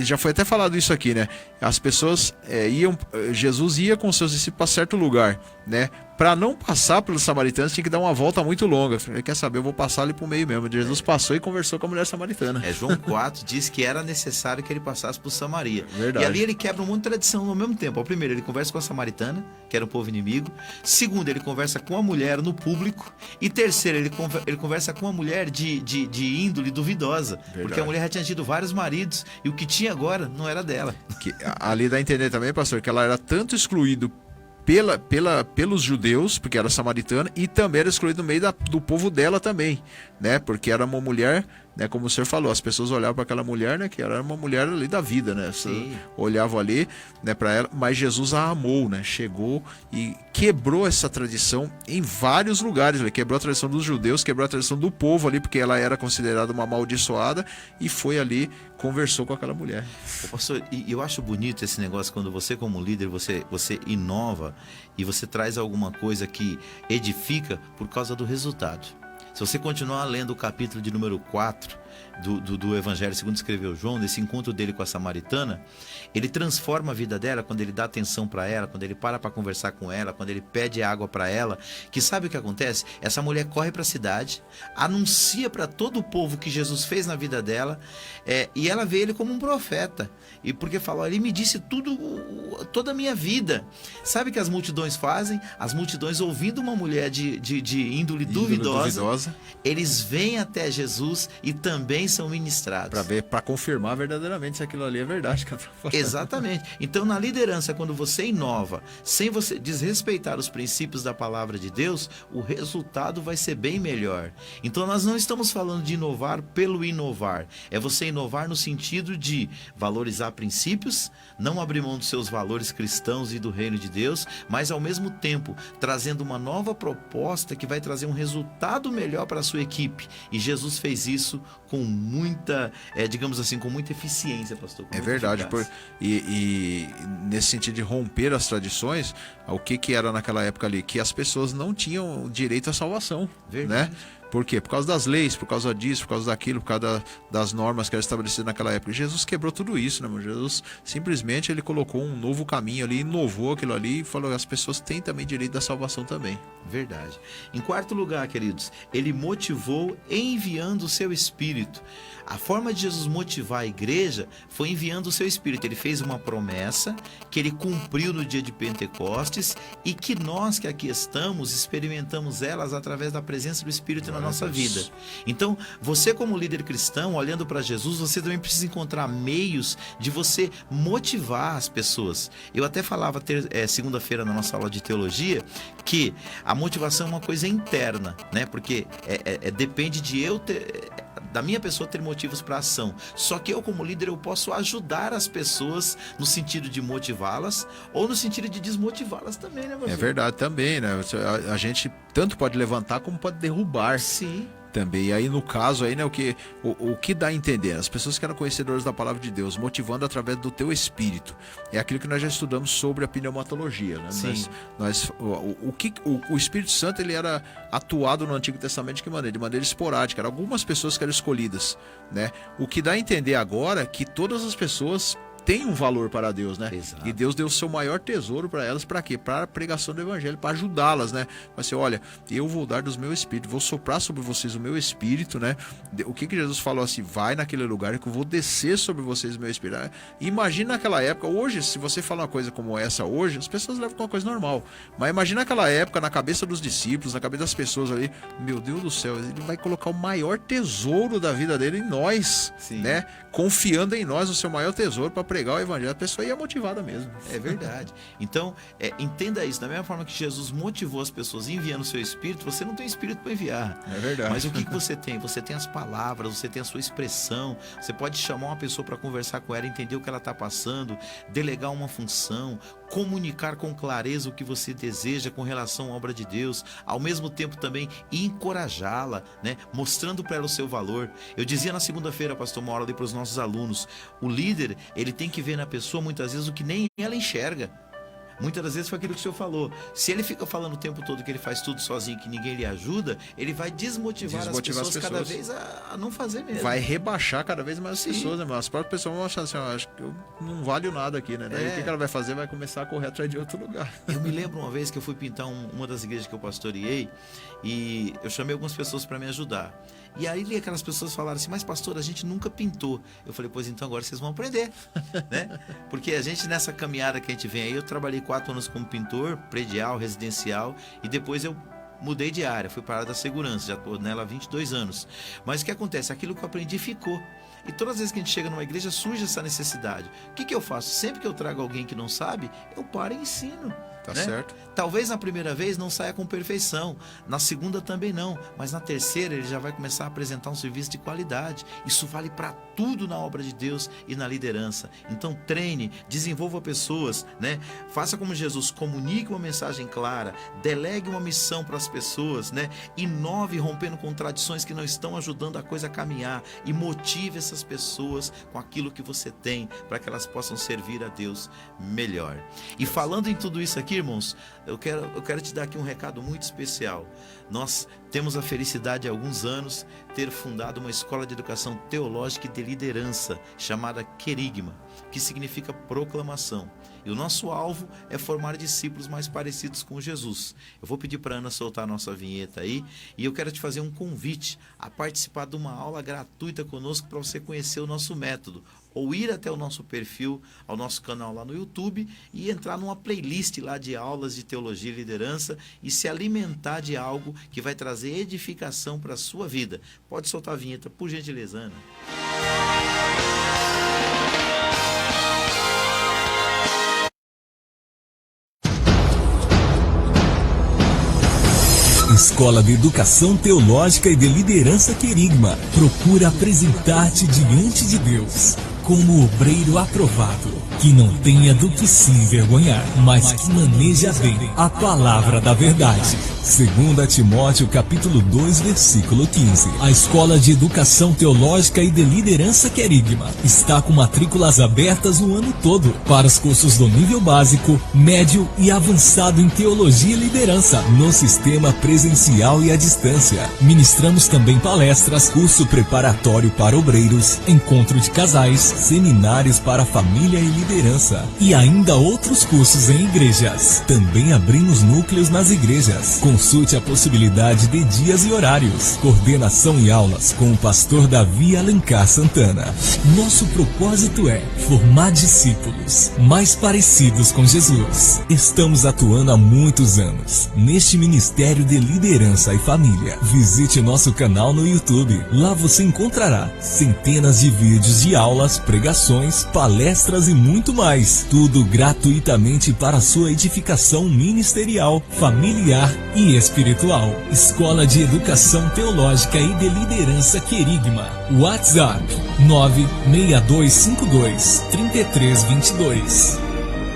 Já foi até falado isso aqui, né? As pessoas Jesus ia com seus discípulos para certo lugar, né? Para não passar pelos samaritanos, tinha que dar uma volta muito longa. Ele quer saber, eu vou passar ali pro meio mesmo. Jesus passou e conversou com a mulher samaritana. João 4 diz que era necessário que ele passasse por Samaria. Verdade. E ali ele quebra um monte de tradição ao mesmo tempo. Primeiro, ele conversa com a samaritana, que era um povo inimigo. Segundo, ele conversa com a mulher no público. E terceiro, ele conversa com a mulher de índole duvidosa. Verdade. Porque a mulher já tinha tido vários maridos e o que tinha agora não era dela. Ali dá a entender também, pastor, que ela era tanto excluído pelos judeus, porque era samaritana, e também era excluído no meio do povo dela também, né? Porque era uma mulher, né? Como o senhor falou, as pessoas olhavam para aquela mulher, né? Que era uma mulher ali da vida, né? Olhavam ali, né? Para ela, mas Jesus a amou, né? Chegou e quebrou essa tradição em vários lugares. Ele quebrou a tradição dos judeus, quebrou a tradição do povo ali, porque ela era considerada uma amaldiçoada, e foi ali, conversou com aquela mulher. Pastor, e eu acho bonito esse negócio quando você, como líder, você inova e você traz alguma coisa que edifica por causa do resultado. Se você continuar lendo o capítulo de número 4 do Evangelho segundo escreveu João, desse encontro dele com a samaritana, ele transforma a vida dela quando ele dá atenção para ela, quando ele para conversar com ela, quando ele pede água para ela, que sabe o que acontece? Essa mulher corre para a cidade, anuncia para todo o povo o que Jesus fez na vida dela, e ela vê ele como um profeta, e porque fala, ele me disse toda a minha vida. Sabe o que as multidões fazem? As multidões, ouvindo uma mulher de índole duvidosa, eles vêm até Jesus e também são ministrados. Para confirmar verdadeiramente se aquilo ali é verdade. Exatamente. Então, na liderança, quando você inova, sem você desrespeitar os princípios da palavra de Deus, o resultado vai ser bem melhor. Então, nós não estamos falando de inovar pelo inovar. É você inovar no sentido de valorizar princípios, não abrir mão dos seus valores cristãos e do reino de Deus, mas, ao mesmo tempo, trazendo uma nova proposta que vai trazer um resultado melhor para a sua equipe. E Jesus fez isso com muita, digamos assim, com muita eficiência, pastor. É verdade. E nesse sentido de romper as tradições, o que era naquela época ali? Que as pessoas não tinham direito à salvação. Verdade. Né? Por quê? Por causa das leis, por causa disso, por causa daquilo, por causa das normas que eram estabelecidas naquela época. Jesus quebrou tudo isso, né, meu? Jesus simplesmente ele colocou um novo caminho ali, inovou aquilo ali e falou que as pessoas têm também direito da salvação também. Verdade. Em quarto lugar, queridos, ele motivou enviando o seu Espírito. A forma de Jesus motivar a igreja foi enviando o seu Espírito. Ele fez uma promessa que ele cumpriu no dia de Pentecostes e que nós que aqui estamos experimentamos elas através da presença do Espírito na nossa vida. Então, você como líder cristão, olhando para Jesus, você também precisa encontrar meios de você motivar as pessoas. Eu até falava segunda-feira na nossa aula de teologia que a motivação é uma coisa interna, né? Porque depende de da minha pessoa ter motivos para ação. Só que eu, como líder, eu posso ajudar as pessoas no sentido de motivá-las ou no sentido de desmotivá-las também, né, você? É verdade, também, né? A gente tanto pode levantar como pode derrubar. Sim. Também. E aí, no caso, aí, né, o que dá a entender? As pessoas que eram conhecedoras da palavra de Deus, motivando através do teu espírito. É aquilo que nós já estudamos sobre a pneumatologia. Né? Sim. O Espírito Santo ele era atuado no Antigo Testamento de que maneira? De maneira esporádica. Eram algumas pessoas que eram escolhidas. Né? O que dá a entender agora é que todas as pessoas têm um valor para Deus, né? Exato. E Deus deu o seu maior tesouro para elas, para quê? Para a pregação do evangelho, para ajudá-las, né? Mas assim, olha, eu vou dar dos meu espírito, vou soprar sobre vocês o meu espírito, né? O que Jesus falou assim, vai naquele lugar que eu vou descer sobre vocês o meu espírito. Imagina naquela época, hoje, se você fala uma coisa como essa hoje, as pessoas levam como uma coisa normal. Mas imagina naquela época, na cabeça dos discípulos, na cabeça das pessoas ali, meu Deus do céu, ele vai colocar o maior tesouro da vida dele em nós, Sim. né? Confiando em nós o seu maior tesouro para pregar o evangelho. A pessoa ia motivada mesmo. É verdade. Então, entenda isso. Da mesma forma que Jesus motivou as pessoas enviando o seu espírito, você não tem espírito para enviar. É verdade. Mas o que você tem? Você tem as palavras, você tem a sua expressão, você pode chamar uma pessoa para conversar com ela, entender o que ela está passando, delegar uma função, comunicar com clareza o que você deseja com relação à obra de Deus, ao mesmo tempo também encorajá-la, né? Mostrando para ela o seu valor. Eu dizia na segunda-feira, pastor Mauro, ali para os nossos alunos, o líder, ele tem que ver na pessoa muitas vezes o que nem ela enxerga. Muitas das vezes foi aquilo que o senhor falou. Se ele fica falando o tempo todo que ele faz tudo sozinho, que ninguém lhe ajuda, ele vai desmotivar as pessoas cada vez a não fazer mesmo. Vai rebaixar cada vez mais as pessoas, né? As próprias pessoas vão achar assim, acho que eu não valho nada aqui, né? Daí o que ela vai fazer? Vai começar a correr atrás de outro lugar. Eu me lembro uma vez que eu fui pintar uma das igrejas que eu pastoreei e eu chamei algumas pessoas para me ajudar. E aí aquelas pessoas falaram assim, mas pastor, a gente nunca pintou. Eu falei, pois então agora vocês vão aprender, né? Porque a gente nessa caminhada que a gente vem aí, eu trabalhei 4 anos como pintor, predial, residencial, e depois eu mudei de área, fui para a área da segurança, já estou nela há 22 anos. Mas o que acontece? Aquilo que eu aprendi ficou. E todas as vezes que a gente chega numa igreja, surge essa necessidade. O que eu faço? Sempre que eu trago alguém que não sabe, eu paro e ensino. Tá né? certo. Talvez na primeira vez não saia com perfeição, na segunda também não, mas na terceira ele já vai começar a apresentar um serviço de qualidade. Isso vale para tudo na obra de Deus e na liderança. Então treine, desenvolva pessoas, né? Faça como Jesus, comunique uma mensagem clara, delegue uma missão para as pessoas, né? Inove rompendo com tradições que não estão ajudando a coisa a caminhar e motive essas pessoas com aquilo que você tem para que elas possam servir a Deus melhor. E falando em tudo isso aqui, irmãos, eu quero te dar aqui um recado muito especial. Nós temos a felicidade de há alguns anos ter fundado uma escola de educação teológica e de liderança chamada Querigma, que significa proclamação. E o nosso alvo é formar discípulos mais parecidos com Jesus. Eu vou pedir para a Ana soltar a nossa vinheta aí e eu quero te fazer um convite a participar de uma aula gratuita conosco para você conhecer o nosso método, ou ir até o nosso perfil, ao nosso canal lá no YouTube e entrar numa playlist lá de aulas de teologia e liderança e se alimentar de algo que vai trazer edificação para a sua vida. Pode soltar a vinheta, por gentileza, Ana. Escola de Educação Teológica e de Liderança Querigma procura apresentar-te diante de Deus como obreiro aprovado, que não tenha do que se envergonhar, mas que maneja bem a palavra da verdade. 2 Timóteo capítulo 2, versículo 15. A Escola de Educação Teológica e de Liderança Querigma está com matrículas abertas o ano todo para os cursos do nível básico, médio e avançado em Teologia e Liderança, no sistema presencial e à distância. Ministramos também palestras, curso preparatório para obreiros, encontro de casais, seminários para família e liderança e ainda outros cursos em igrejas. Também abrimos núcleos nas igrejas. Consulte a possibilidade de dias e horários. Coordenação e aulas com o pastor Davi Alencar Santana. Nosso propósito é formar discípulos mais parecidos com Jesus. Estamos atuando há muitos anos neste Ministério de Liderança e Família. Visite nosso canal no YouTube. Lá você encontrará centenas de vídeos de aulas, pregações, palestras e muito mais. Tudo gratuitamente para sua edificação ministerial, familiar e espiritual. Escola de Educação Teológica e de Liderança Querigma. WhatsApp 96252-3322.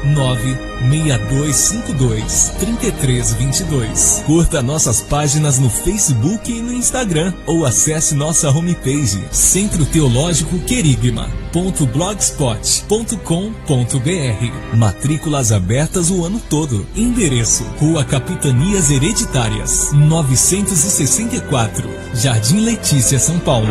96252-3322. Curta nossas páginas no Facebook e no Instagram ou acesse nossa homepage Centro Teológico Querigma.blogspot.com.br. Matrículas abertas o ano todo. Endereço: Rua Capitanias Hereditárias 964, Jardim Letícia, São Paulo.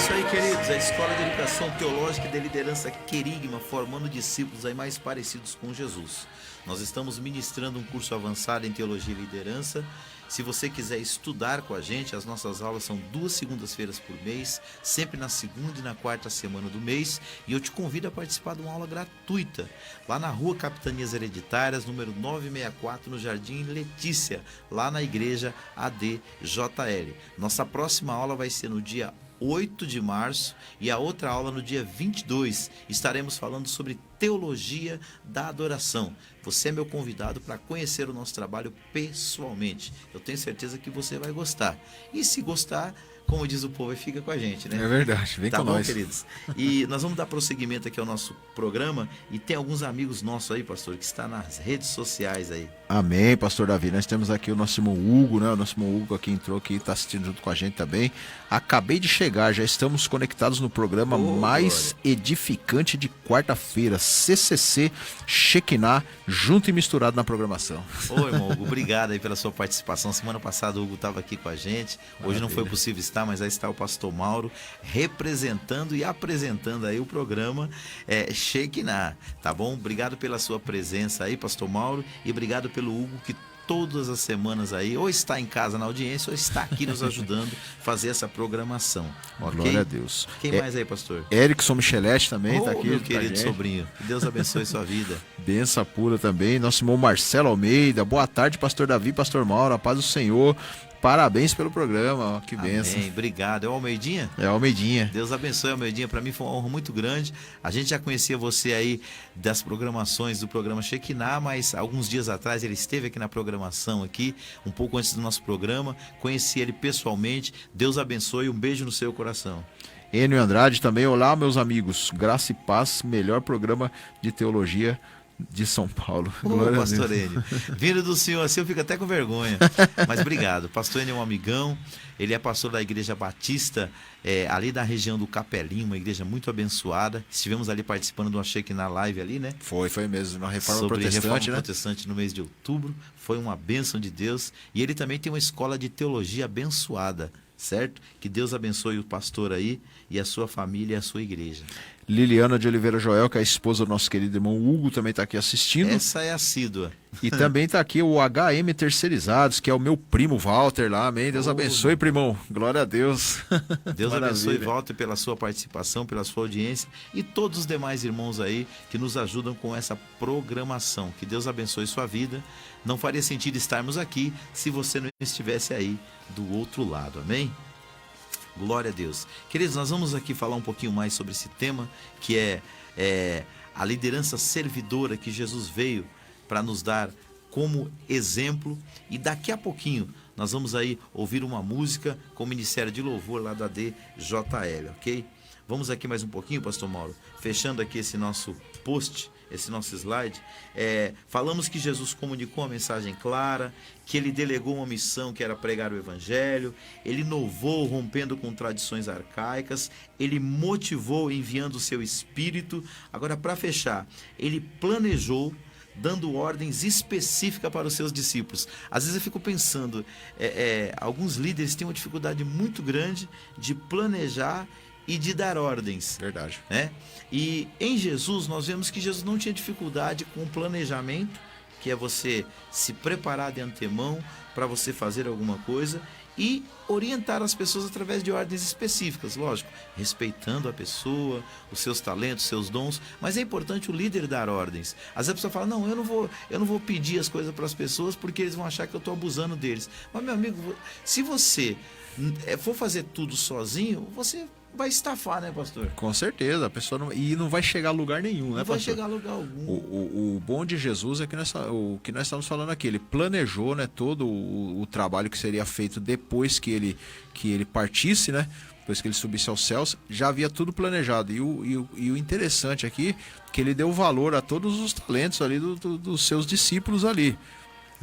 isso aí, queridos. A Escola de Educação Teológica e de Liderança Querigma, formando discípulos aí mais parecidos com Jesus. Nós estamos ministrando um curso avançado em Teologia e Liderança. Se você quiser estudar com a gente, as nossas aulas são 2 segundas-feiras por mês, sempre na segunda e na quarta semana do mês. E eu te convido a participar de uma aula gratuita, lá na Rua Capitanias Hereditárias, número 964, no Jardim Letícia, lá na Igreja ADJL. Nossa próxima aula vai ser no dia 8 de março e a outra aula no dia 22. Estaremos falando sobre teologia da adoração. Você é meu convidado para conhecer o nosso trabalho pessoalmente. Eu tenho certeza que você vai gostar. E se gostar, como diz o povo, fica com a gente, né? É verdade, vem tá com bom, nós. Queridos? E nós vamos dar prosseguimento aqui ao nosso programa e tem alguns amigos nossos aí, pastor, que está nas redes sociais aí. Amém, pastor Davi. Nós temos aqui o nosso irmão Hugo, né? O nosso irmão Hugo aqui entrou aqui, está assistindo junto com a gente também. Acabei de chegar, já estamos conectados no programa mais edificante de quarta-feira, CCC Shekinah, junto e misturado na programação. Ô, irmão Hugo, obrigado aí pela sua participação. Semana passada o Hugo estava aqui com a gente. Hoje não foi possível estar, mas aí está o pastor Mauro representando e apresentando aí o programa Shekinah, tá bom? Obrigado pela sua presença aí, pastor Mauro, e obrigado pelo Hugo, que todas as semanas aí, ou está em casa na audiência, ou está aqui nos ajudando a fazer essa programação. Okay? Glória a Deus. Quem mais aí, pastor? Erickson Michelete também está aqui. Meu querido sobrinho, que Deus abençoe sua vida. Benção pura também. Nosso irmão Marcelo Almeida. Boa tarde, pastor Davi, pastor Mauro, a paz do Senhor. Parabéns pelo programa, ó, que benção. Amém, obrigado. É o Almeidinha? É o Almeidinha. Deus abençoe, Almeidinha. Para mim foi uma honra muito grande. A gente já conhecia você aí das programações do programa Shekinah, mas alguns dias atrás ele esteve aqui na programação aqui, um pouco antes do nosso programa. Conheci ele pessoalmente. Deus abençoe, um beijo no seu coração. Enio Andrade também. Olá, meus amigos. Graça e paz, melhor programa de teologia de São Paulo. Glória pastor Enio. Vindo do senhor assim eu fico até com vergonha. Mas obrigado. Pastor Enio é um amigão. Ele é pastor da Igreja Batista, ali da região do Capelinho, uma igreja muito abençoada. Estivemos ali participando de uma Shekinah Live ali, né? Foi mesmo, na Reforma sobre Protestante, Reforma né? Protestante no mês de outubro. Foi uma bênção de Deus. E ele também tem uma escola de teologia abençoada, certo? Que Deus abençoe o pastor aí e a sua família e a sua igreja. Liliana de Oliveira Joel, que é a esposa do nosso querido irmão Hugo, também está aqui assistindo. Essa é assídua. E também está aqui o HM Terceirizados, que é o meu primo Walter lá, amém? Deus abençoe, primão. Glória a Deus. Deus abençoe, Walter, pela sua participação, pela sua audiência e todos os demais irmãos aí que nos ajudam com essa programação. Que Deus abençoe sua vida. Não faria sentido estarmos aqui se você não estivesse aí do outro lado, amém? Glória a Deus. Queridos, nós vamos aqui falar um pouquinho mais sobre esse tema, que é a liderança servidora que Jesus veio para nos dar como exemplo. E daqui a pouquinho nós vamos aí ouvir uma música com o Ministério de Louvor lá da DJL, ok? Vamos aqui mais um pouquinho, pastor Mauro, fechando aqui esse nosso post, esse nosso slide. Falamos que Jesus comunicou uma mensagem clara, que ele delegou uma missão que era pregar o evangelho, ele inovou rompendo com tradições arcaicas, ele motivou enviando o seu espírito. Agora, para fechar, ele planejou dando ordens específicas para os seus discípulos. Às vezes eu fico pensando, alguns líderes têm uma dificuldade muito grande de planejar e de dar ordens. Verdade. Né? E em Jesus nós vemos que Jesus não tinha dificuldade com o planejamento, que é você se preparar de antemão para você fazer alguma coisa e orientar as pessoas através de ordens específicas, lógico, respeitando a pessoa, os seus talentos, seus dons, mas é importante o líder dar ordens. Às vezes a pessoa fala, não, eu não vou pedir as coisas para as pessoas porque eles vão achar que eu estou abusando deles. Mas, meu amigo, se você for fazer tudo sozinho, você vai estafar, né, pastor? Com certeza, a pessoa não vai chegar a lugar nenhum, né, pastor? Não vai chegar a lugar algum. O bom de Jesus é que o que nós estamos falando aqui, ele planejou, né, todo o trabalho que seria feito depois que ele partisse, né, depois que ele subisse aos céus, já havia tudo planejado. E o interessante aqui, que ele deu valor a todos os talentos ali dos seus discípulos ali.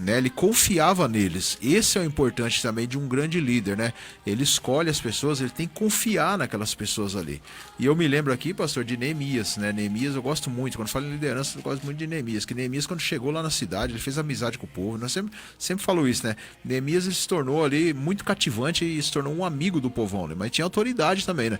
Né? Ele confiava neles. Esse é o importante também de um grande líder, né? Ele escolhe as pessoas, ele tem que confiar naquelas pessoas ali. E eu me lembro aqui, pastor, de Neemias, né? Neemias eu gosto muito, quando falo em liderança eu gosto muito de Neemias, que Neemias quando chegou lá na cidade, ele fez amizade com o povo, nós sempre falou isso, né? Neemias ele se tornou ali muito cativante e se tornou um amigo do povão, né? Mas tinha autoridade também, né?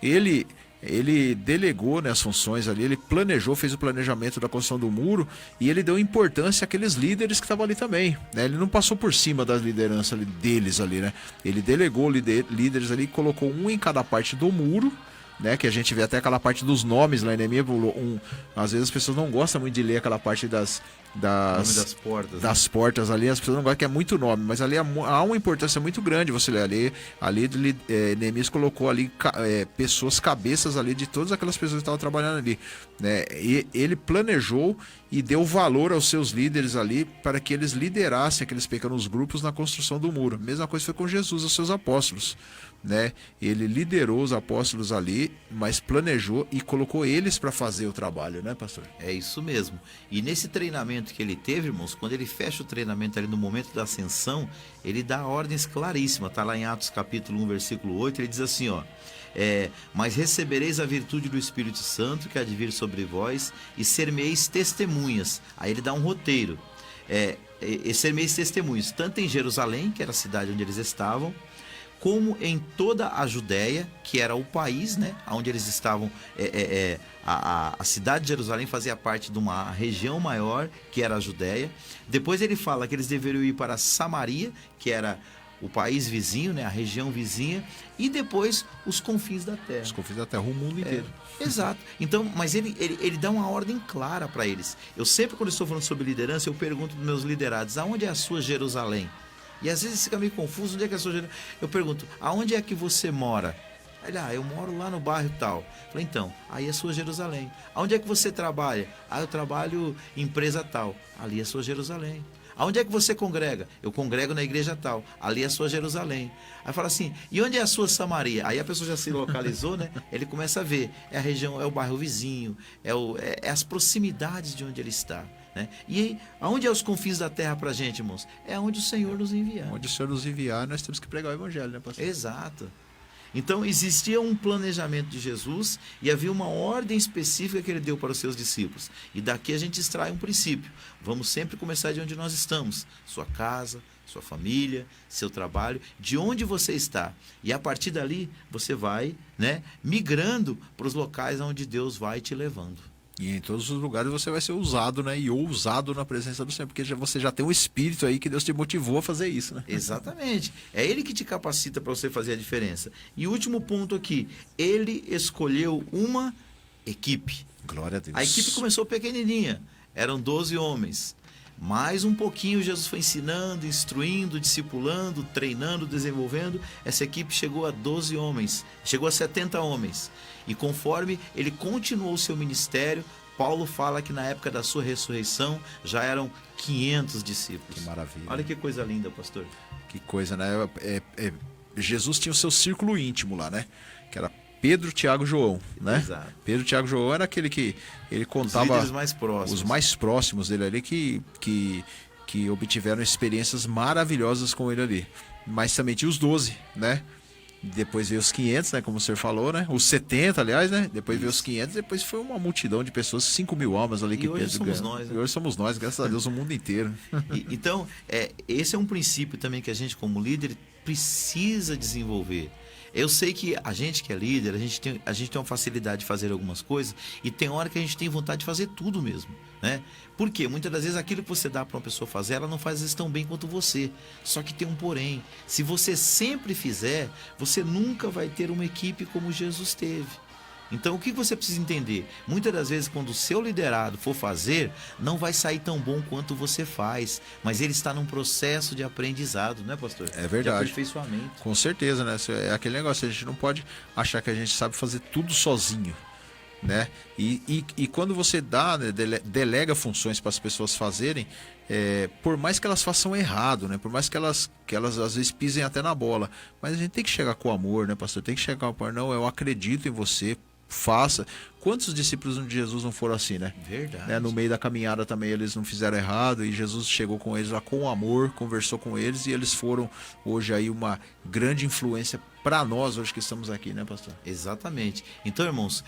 Ele delegou, né, as funções ali, ele planejou, fez o planejamento da construção do muro e ele deu importância àqueles líderes que estavam ali também, né? Ele não passou por cima das lideranças ali, deles ali, né? Ele delegou líderes ali, colocou um em cada parte do muro, né? Que a gente vê até aquela parte dos nomes lá em Neemias. Às vezes as pessoas não gostam muito de ler aquela parte das portas, das portas ali, as pessoas não gostam, que é muito nome, mas ali há uma importância muito grande. Você lê ali Neemias colocou ali pessoas, cabeças ali de todas aquelas pessoas que estavam trabalhando ali, né? E ele planejou e deu valor aos seus líderes ali para que eles liderassem aqueles pequenos grupos na construção do muro. A mesma coisa foi com Jesus, os seus apóstolos, né? Ele liderou os apóstolos ali, mas planejou e colocou eles para fazer o trabalho, né, pastor? É isso mesmo. E nesse treinamento que ele teve, irmãos, quando ele fecha o treinamento ali no momento da ascensão, ele dá ordens claríssimas. Está lá em Atos capítulo 1, versículo 8, ele diz assim, ó: mas recebereis a virtude do Espírito Santo que há de vir sobre vós e ser-me-eis testemunhas. Aí ele dá um roteiro. E ser-me-eis testemunhas, tanto em Jerusalém, que era a cidade onde eles estavam, como em toda a Judéia, que era o país, né, onde eles estavam. A cidade de Jerusalém fazia parte de uma região maior, que era a Judéia. Depois ele fala que eles deveriam ir para Samaria, que era o país vizinho, né, a região vizinha, e depois os confins da terra. Os confins da terra, o mundo inteiro. Exato. Então, mas ele dá uma ordem clara para eles. Eu sempre, quando estou falando sobre liderança, eu pergunto dos meus liderados: aonde é a sua Jerusalém? E às vezes fica meio confuso, onde é que é a sua Jerusalém? Eu pergunto: aonde é que você mora? Ele: eu moro lá no bairro tal. Eu falei: então, aí é a sua Jerusalém. Aonde é que você trabalha? Eu trabalho em empresa tal. Ali é a sua Jerusalém. Aonde é que você congrega? Eu congrego na igreja tal. Ali é a sua Jerusalém. Aí fala assim: e onde é a sua Samaria? Aí a pessoa já se localizou, né? Ele começa a ver. É a região, é o bairro vizinho, é as proximidades de onde ele está, né? E aí, aonde é os confins da terra pra gente, irmãos? É onde o Senhor nos enviar. Onde o Senhor nos enviar, nós temos que pregar o evangelho, né, pastor? Exato. Então existia um planejamento de Jesus e havia uma ordem específica que ele deu para os seus discípulos. E daqui a gente extrai um princípio. Vamos sempre começar de onde nós estamos. Sua casa, sua família, seu trabalho, de onde você está. E a partir dali você vai, né, migrando para os locais onde Deus vai te levando. E em todos os lugares você vai ser usado, né? E ousado na presença do Senhor, porque você já tem um espírito aí que Deus te motivou a fazer isso, né? Exatamente. É Ele que te capacita para você fazer a diferença. E o último ponto aqui: Ele escolheu uma equipe. Glória a Deus. A equipe começou pequenininha, eram 12 homens. Mais um pouquinho Jesus foi ensinando, instruindo, discipulando, treinando, desenvolvendo. Essa equipe chegou a 12 homens, chegou a 70 homens. E conforme ele continuou o seu ministério, Paulo fala que na época da sua ressurreição já eram 500 discípulos. Que maravilha. Olha que coisa linda, pastor. Que coisa, né? Jesus tinha o seu círculo íntimo lá, né? Que era Pedro, Tiago e João, né? Exato. Pedro, Tiago e João era aquele que ele contava... Os líderes mais próximos. Os mais próximos dele ali que obtiveram experiências maravilhosas com ele ali. Mas também tinha os 12, né? Depois veio os 500, né? Como o senhor falou, né? Os 70, aliás, né? Depois veio os 500, depois foi uma multidão de pessoas, 5 mil almas ali que hoje Pedro somos ganhou. nós, né? E hoje somos nós, graças a Deus, o mundo inteiro. Então, esse é um princípio também que a gente, como líder, precisa desenvolver. Eu sei que a gente que é líder, a gente tem uma facilidade de fazer algumas coisas e tem hora que a gente tem vontade de fazer tudo mesmo, né? Por quê? Muitas das vezes aquilo que você dá para uma pessoa fazer, ela não faz isso tão bem quanto você. Só que tem um porém. Se você sempre fizer, você nunca vai ter uma equipe como Jesus teve. Então, o que você precisa entender? Muitas das vezes, quando o seu liderado for fazer, não vai sair tão bom quanto você faz. Mas ele está num processo de aprendizado, né, pastor? É verdade. De aperfeiçoamento. Com certeza, né? É aquele negócio, a gente não pode achar que a gente sabe fazer tudo sozinho, né? E quando você dá, né, delega funções para as pessoas fazerem, por mais que elas façam errado, né? Por mais que elas às vezes pisem até na bola, mas a gente tem que chegar com amor, né, pastor? Tem que chegar com amor. Não, eu acredito em você. Faça, Quantos discípulos de Jesus não foram assim, né? Verdade. No meio da caminhada também eles não fizeram errado e Jesus chegou com eles lá com amor, conversou com eles e eles foram hoje aí uma grande influência para nós hoje que estamos aqui, né, pastor? Exatamente. Então, irmãos,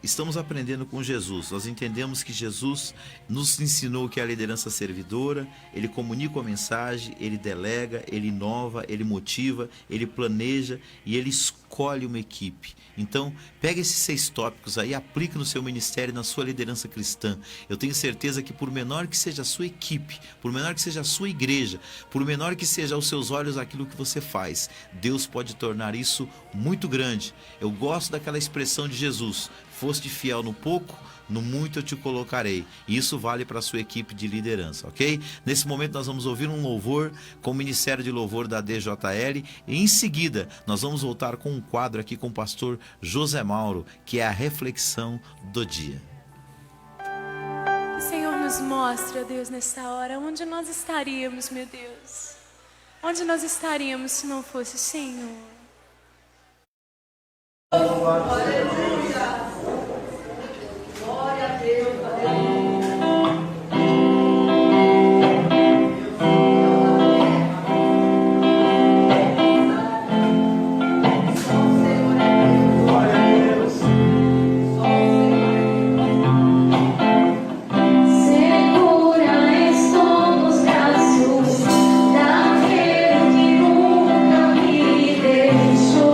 estamos aprendendo com Jesus. Nós entendemos que Jesus nos ensinou que é a liderança servidora, ele comunica a mensagem, ele delega, ele inova, ele motiva, ele planeja e ele escolhe uma equipe. Então, pega esses 6 tópicos aí, aplique no seu ministério, na sua liderança cristã. Eu tenho certeza que por menor que seja a sua equipe, por menor que seja a sua igreja, por menor que seja aos seus olhos aquilo que você faz, Deus pode tornar isso muito grande. Eu gosto daquela expressão de Jesus: foste fiel no pouco, no muito eu te colocarei. E isso vale para a sua equipe de liderança, ok? Nesse momento nós vamos ouvir um louvor com o Ministério de Louvor da DJL e em seguida nós vamos voltar com um quadro aqui com o pastor José Mauro, que é a reflexão do dia. Que o Senhor nos mostre, ó Deus, nesta hora, onde nós estaríamos, meu Deus. Onde nós estaríamos se não fosse o Senhor? Segura estou nos braços daquele que nunca me deixou.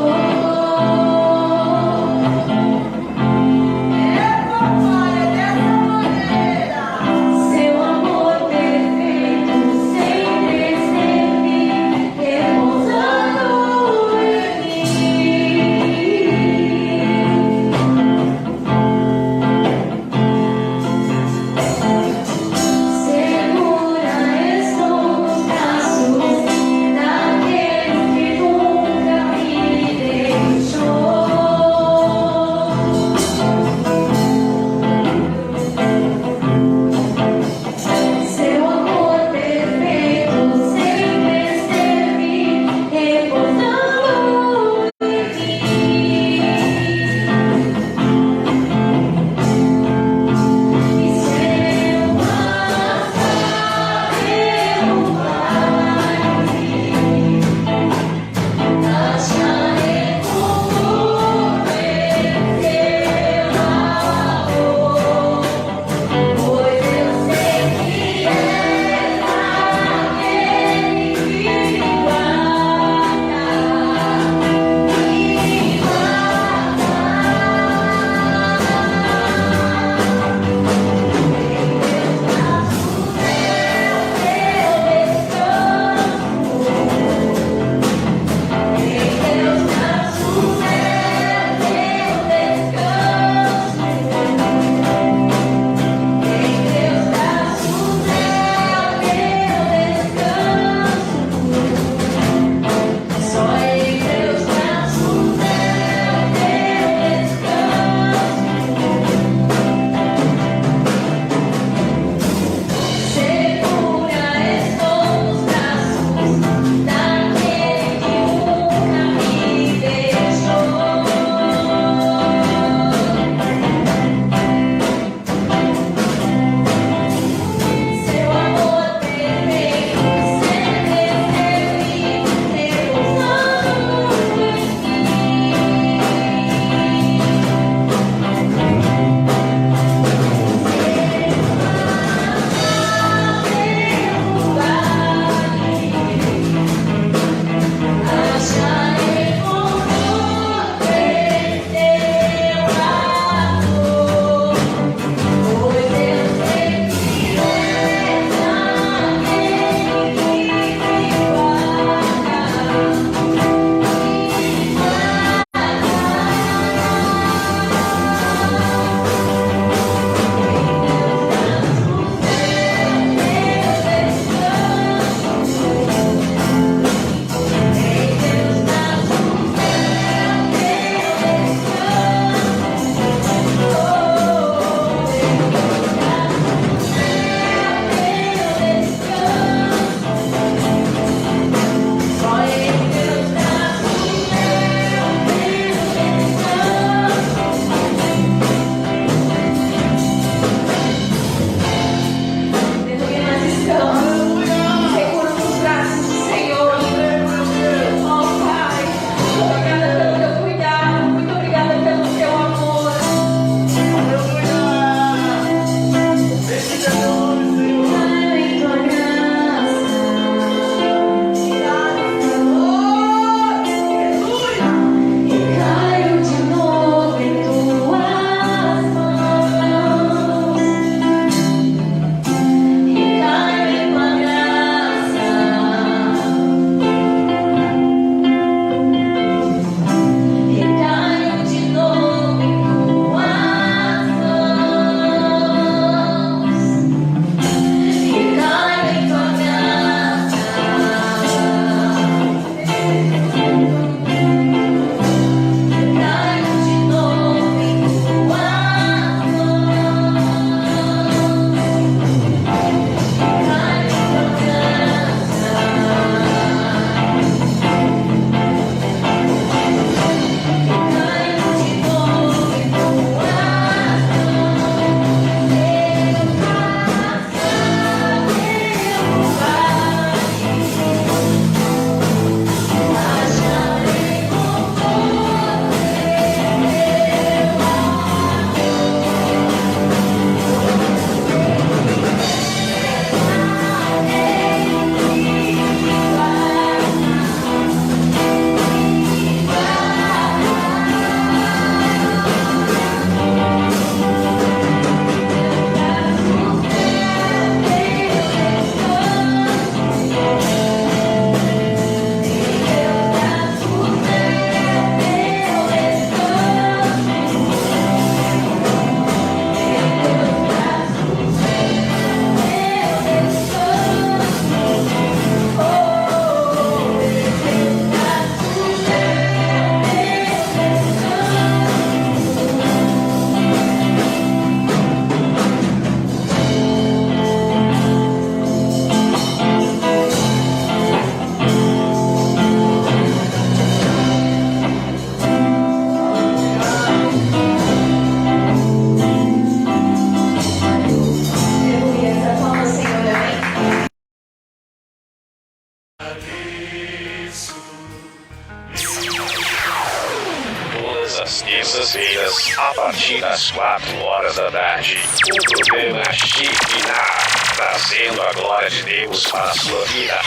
terças-feiras, a partir das 4 horas da tarde, o programa Shekinah, trazendo a glória de Deus para a sua vida.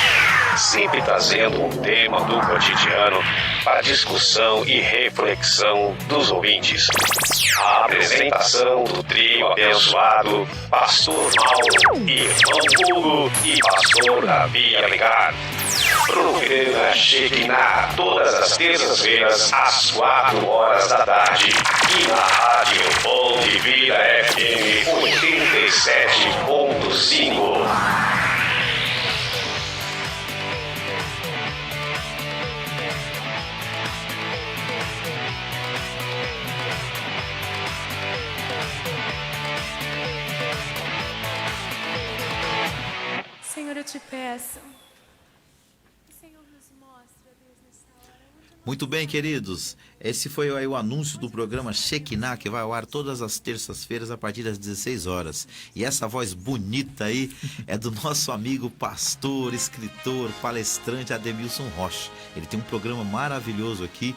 Sempre trazendo um tema do cotidiano para discussão e reflexão dos ouvintes. A apresentação do trio abençoado, Pastor Mauro, Irmão Hugo e Pastor Davi Alencar. Programa Shekinah, todas as terças-feiras, às 4 horas da tarde. E na Rádio Bom de Vida FM 87.5. Senhor, eu te peço. Que o Senhor nos mostre, Deus, nessa hora. Muito bem, queridos. Esse foi aí o anúncio do programa Shekinah, que vai ao ar todas as terças-feiras a partir das 16 horas. E essa voz bonita aí é do nosso amigo pastor, escritor, palestrante Ademilson Rocha. Ele tem um programa maravilhoso aqui,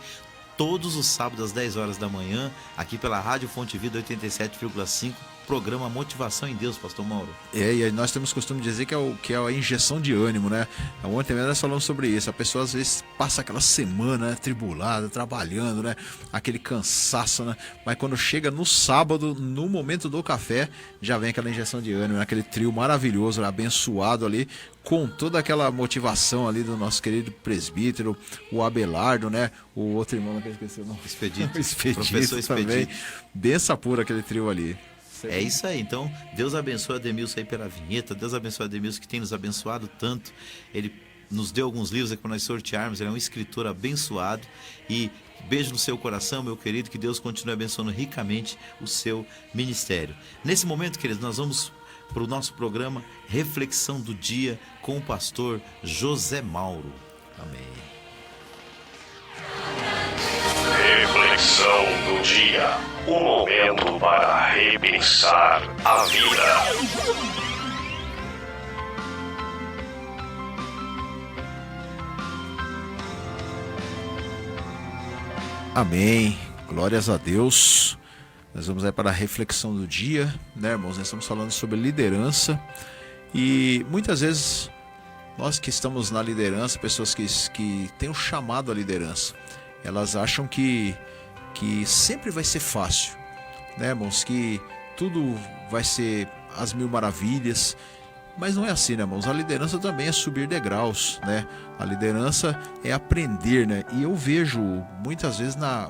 todos os sábados às 10 horas da manhã, aqui pela Rádio Fonte Vida 87,5. Programa Motivação em Deus, Pastor Mauro. E aí nós temos costume de dizer que é a injeção de ânimo, né? Ontem mesmo nós falamos sobre isso. A pessoa às vezes passa aquela semana, né, tribulada, trabalhando, né? Aquele cansaço, né? Mas quando chega no sábado, no momento do café, já vem aquela injeção de ânimo, né? Aquele trio maravilhoso, né? Abençoado ali, com toda aquela motivação ali do nosso querido presbítero, o Abelardo, né? O outro irmão que eu esqueci o nome. Expedito. Professor Expedito. também. Benção pura aquele trio ali. É isso aí, então Deus abençoe a Ademilson aí pela vinheta, Deus abençoe a Ademilson que tem nos abençoado tanto. Ele nos deu alguns livros aqui para nós sortearmos, ele é um escritor abençoado. E beijo no seu coração, meu querido, que Deus continue abençoando ricamente o seu ministério. Nesse momento, queridos, nós vamos para o nosso programa Reflexão do Dia com o pastor José Mauro. Amém. Reflexão do dia. Um momento para repensar a vida. Amém. Glórias a Deus. Nós vamos aí para a reflexão do dia, né, irmãos? Nós estamos falando sobre liderança. E muitas vezes nós que estamos na liderança, pessoas que têm um chamado à liderança, elas acham que sempre vai ser fácil, né, irmãos? Que tudo vai ser as mil maravilhas. Mas não é assim, né, irmãos? A liderança também é subir degraus, né? A liderança é aprender, né? E eu vejo muitas vezes na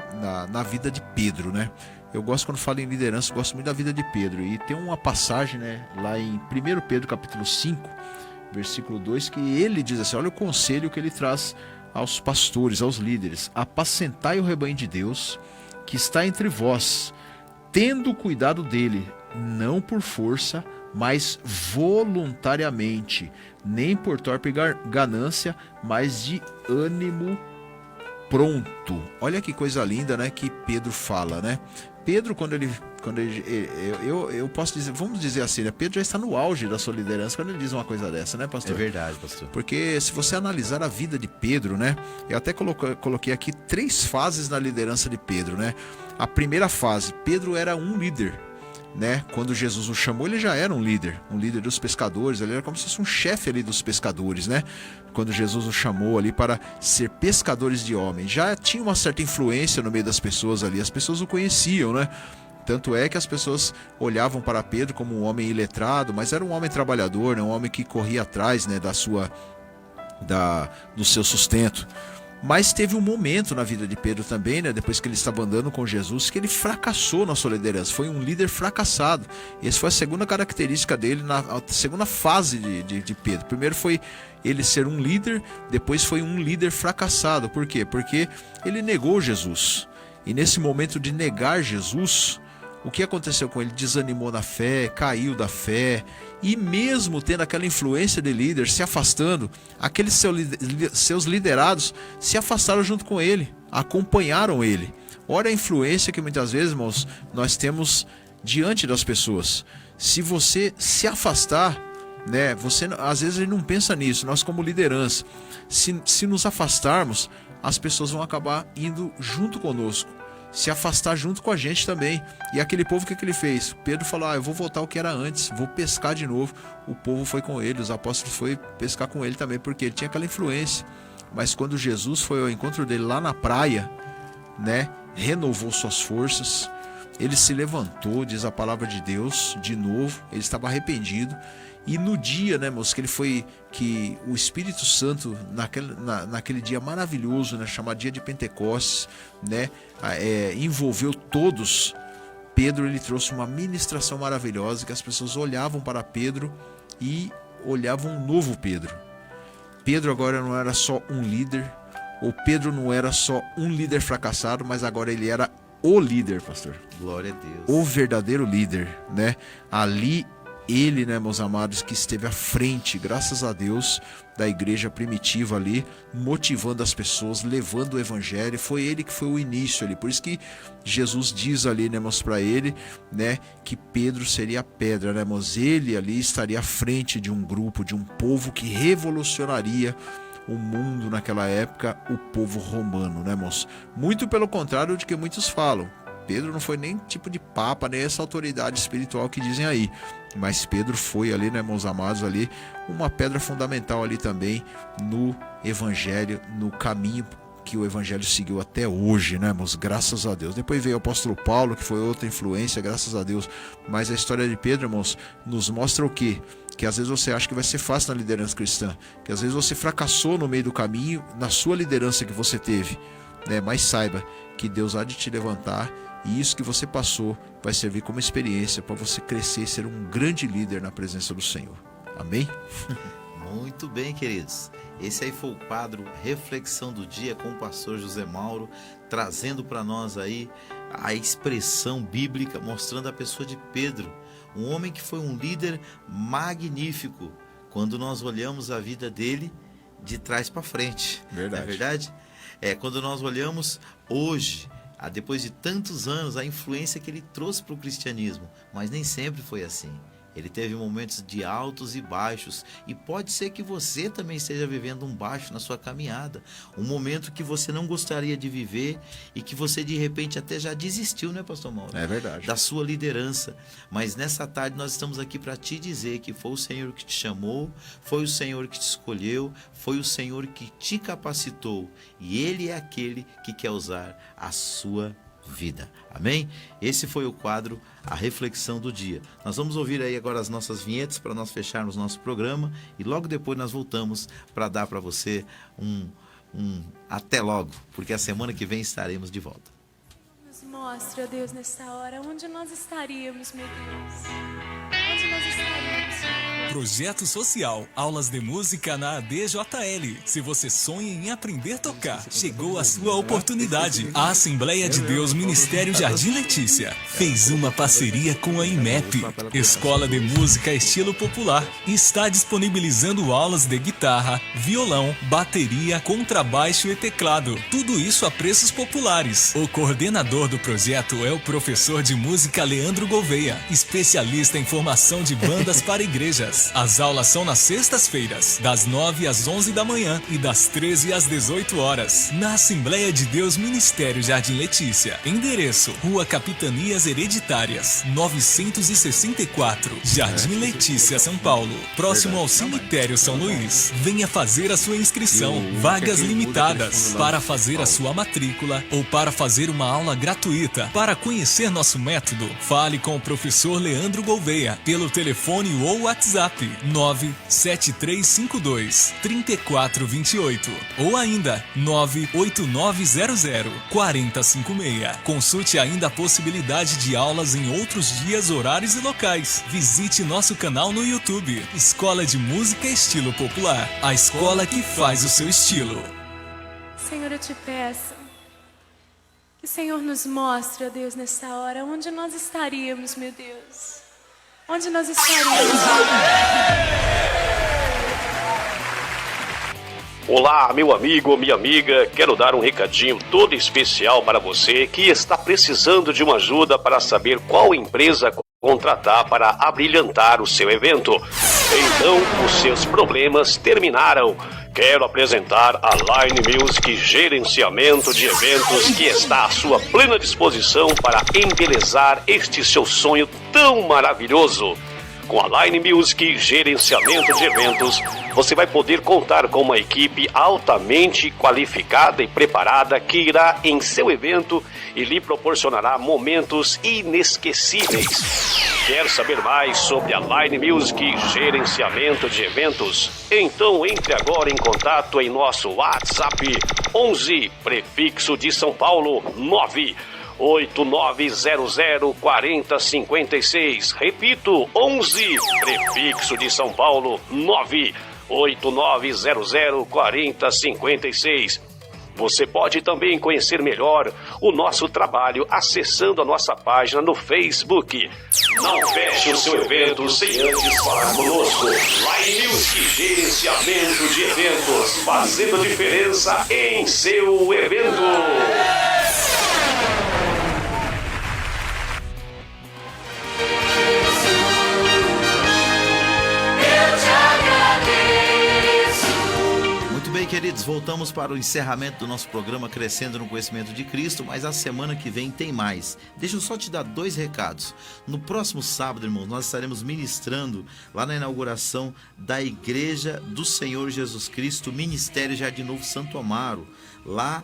vida de Pedro, né? Eu gosto, quando falo em liderança, eu gosto muito da vida de Pedro. E tem uma passagem, né, lá em 1 Pedro capítulo 5, versículo 2, que ele diz assim: olha o conselho que ele traz aos pastores, aos líderes: apacentai o rebanho de Deus que está entre vós, tendo cuidado dele, não por força, mas voluntariamente, nem por torpe ganância, mas de ânimo pronto. Olha que coisa linda, né, que Pedro fala, né? Pedro, eu posso dizer, vamos dizer assim, né? Pedro já está no auge da sua liderança quando ele diz uma coisa dessa, né, pastor? É verdade, pastor. Porque se você analisar a vida de Pedro, né? Eu até coloquei aqui 3 fases na liderança de Pedro, né? A primeira fase, Pedro era um líder, né? Quando Jesus o chamou, ele já era um líder dos pescadores. Ele era como se fosse um chefe ali dos pescadores, né? Quando Jesus o chamou ali para ser pescadores de homens, já tinha uma certa influência no meio das pessoas ali. As pessoas o conheciam, né? Tanto é que as pessoas olhavam para Pedro como um homem iletrado, mas era um homem trabalhador, né? Um homem que corria atrás, né, do seu sustento. Mas teve um momento na vida de Pedro também, né, depois que ele estava andando com Jesus, que ele fracassou na sua liderança. Foi um líder fracassado. Essa foi a segunda característica dele, na segunda fase de Pedro. Primeiro foi ele ser um líder, depois foi um líder fracassado. Por quê? Porque ele negou Jesus. E nesse momento de negar Jesus, o que aconteceu com ele? Desanimou na fé, caiu da fé. E mesmo tendo aquela influência de líder, se afastando, aqueles seus liderados se afastaram junto com ele, acompanharam ele. Olha a influência que muitas vezes, irmãos, nós temos diante das pessoas. Se você se afastar, né, às vezes não pensa nisso, nós como liderança, se nos afastarmos, as pessoas vão acabar indo junto conosco. se afastar junto com a gente também. E aquele povo, o que ele fez? Pedro falou, eu vou voltar ao que era antes, vou pescar de novo. O povo foi com ele, os apóstolos foi pescar com ele também, porque ele tinha aquela influência. Mas quando Jesus foi ao encontro dele lá na praia, né, renovou suas forças, ele se levantou, diz a palavra de Deus, de novo, ele estava arrependido. E no dia, né, moço, que o Espírito Santo, naquele dia maravilhoso, né, chamado dia de Pentecostes, né, envolveu todos, Pedro, ele trouxe uma ministração maravilhosa, que as pessoas olhavam para Pedro e olhavam um novo Pedro. Pedro agora não era só um líder, ou Pedro não era só um líder fracassado, mas agora ele era o líder, pastor. Glória a Deus. O verdadeiro líder, né? Ali ele, né, meus amados, que esteve à frente, graças a Deus, da igreja primitiva ali, motivando as pessoas, levando o evangelho. Foi ele que foi o início ali. Por isso que Jesus diz ali, né, irmãos, para ele, né, que Pedro seria a pedra, né, irmãos? Ele ali estaria à frente de um grupo, de um povo que revolucionaria o mundo naquela época, o povo romano, né, irmãos? Muito pelo contrário do que muitos falam. Pedro não foi nem tipo de papa, nem essa autoridade espiritual que dizem aí. Mas Pedro foi ali, né, meus amados, ali, uma pedra fundamental ali também no evangelho, no caminho que o evangelho seguiu até hoje, né, irmãos? Graças a Deus. Depois veio o apóstolo Paulo, que foi outra influência, graças a Deus. Mas a história de Pedro, irmãos, nos mostra o quê? Que às vezes você acha que vai ser fácil na liderança cristã, que às vezes você fracassou no meio do caminho, na sua liderança que você teve, né? Mas saiba que Deus há de te levantar, e isso que você passou vai servir como experiência para você crescer e ser um grande líder na presença do Senhor. Amém? Muito bem, queridos. Esse aí foi o quadro Reflexão do Dia com o pastor José Mauro, trazendo para nós aí a expressão bíblica, mostrando a pessoa de Pedro, um homem que foi um líder magnífico, quando nós olhamos a vida dele de trás para frente. Verdade. Não é verdade? Quando nós olhamos hoje, depois de tantos anos, a influência que ele trouxe para o cristianismo, mas nem sempre foi assim. Ele teve momentos de altos e baixos, e pode ser que você também esteja vivendo um baixo na sua caminhada, um momento que você não gostaria de viver e que você de repente até já desistiu, né, pastor Mauro? É verdade. Da sua liderança. Mas nessa tarde nós estamos aqui para te dizer que foi o Senhor que te chamou, foi o Senhor que te escolheu, foi o Senhor que te capacitou, e Ele é aquele que quer usar a sua vida. Amém? Esse foi o quadro A Reflexão do Dia. Nós vamos ouvir aí agora as nossas vinhetas para nós fecharmos nosso programa, e logo depois nós voltamos para dar para você um até logo, porque a semana que vem estaremos de volta. Nos mostre, ó Deus, nessa hora, onde nós estaríamos, meu Deus. Onde nós estaríamos, Senhor. Projeto Social, aulas de música na ADJL. Se você sonha em aprender a tocar, chegou a sua oportunidade. A Assembleia de Deus Ministério Jardim Letícia fez uma parceria com a IMEP, Escola de Música Estilo Popular, e está disponibilizando aulas de guitarra, violão, bateria, contrabaixo e teclado. Tudo isso a preços populares. O coordenador do projeto é o professor de música Leandro Gouveia, especialista em formação de bandas para igrejas. As aulas são nas sextas-feiras, das 9 às 11 da manhã e das 13 às 18 horas, na Assembleia de Deus Ministério Jardim Letícia. Endereço: Rua Capitanias Hereditárias, 964, Jardim Letícia, São Paulo, próximo ao Cemitério São Luís. Venha fazer a sua inscrição. Vagas limitadas. Para fazer a sua matrícula ou para fazer uma aula gratuita. Para conhecer nosso método, fale com o professor Leandro Gouveia pelo telefone ou WhatsApp 97352-3428 ou ainda 98900-4056. Consulte ainda a possibilidade de aulas em outros dias, horários e locais. Visite nosso canal no YouTube, Escola de Música Estilo Popular, a escola que faz o seu estilo. Senhor, eu te peço que o Senhor nos mostre, ó Deus, nessa hora, onde nós estaríamos, meu Deus. Onde nós estaríamos? Olá, meu amigo ou minha amiga, quero dar um recadinho todo especial para você que está precisando de uma ajuda para saber qual empresa contratar para abrilhantar o seu evento. Então, os seus problemas terminaram. Quero apresentar a Line Music Gerenciamento de Eventos, que está à sua plena disposição para embelezar este seu sonho tão maravilhoso. Com a Line Music Gerenciamento de Eventos, você vai poder contar com uma equipe altamente qualificada e preparada que irá em seu evento e lhe proporcionará momentos inesquecíveis. Quer saber mais sobre a Line Music Gerenciamento de Eventos? Então entre agora em contato em nosso WhatsApp 11, prefixo de São Paulo 989004056. Repito, 11, prefixo de São Paulo 989004056. Você pode também conhecer melhor o nosso trabalho acessando a nossa página no Facebook. Não feche o seu evento sem antes falar conosco. Line Music Gerenciamento de Eventos, fazendo diferença em seu evento. Queridos, voltamos para o encerramento do nosso programa Crescendo no Conhecimento de Cristo, mas a semana que vem tem mais. Deixa eu só te dar 2 recados. No próximo sábado, irmãos, nós estaremos ministrando lá na inauguração da Igreja do Senhor Jesus Cristo, Ministério Jardim Novo Santo Amaro. Lá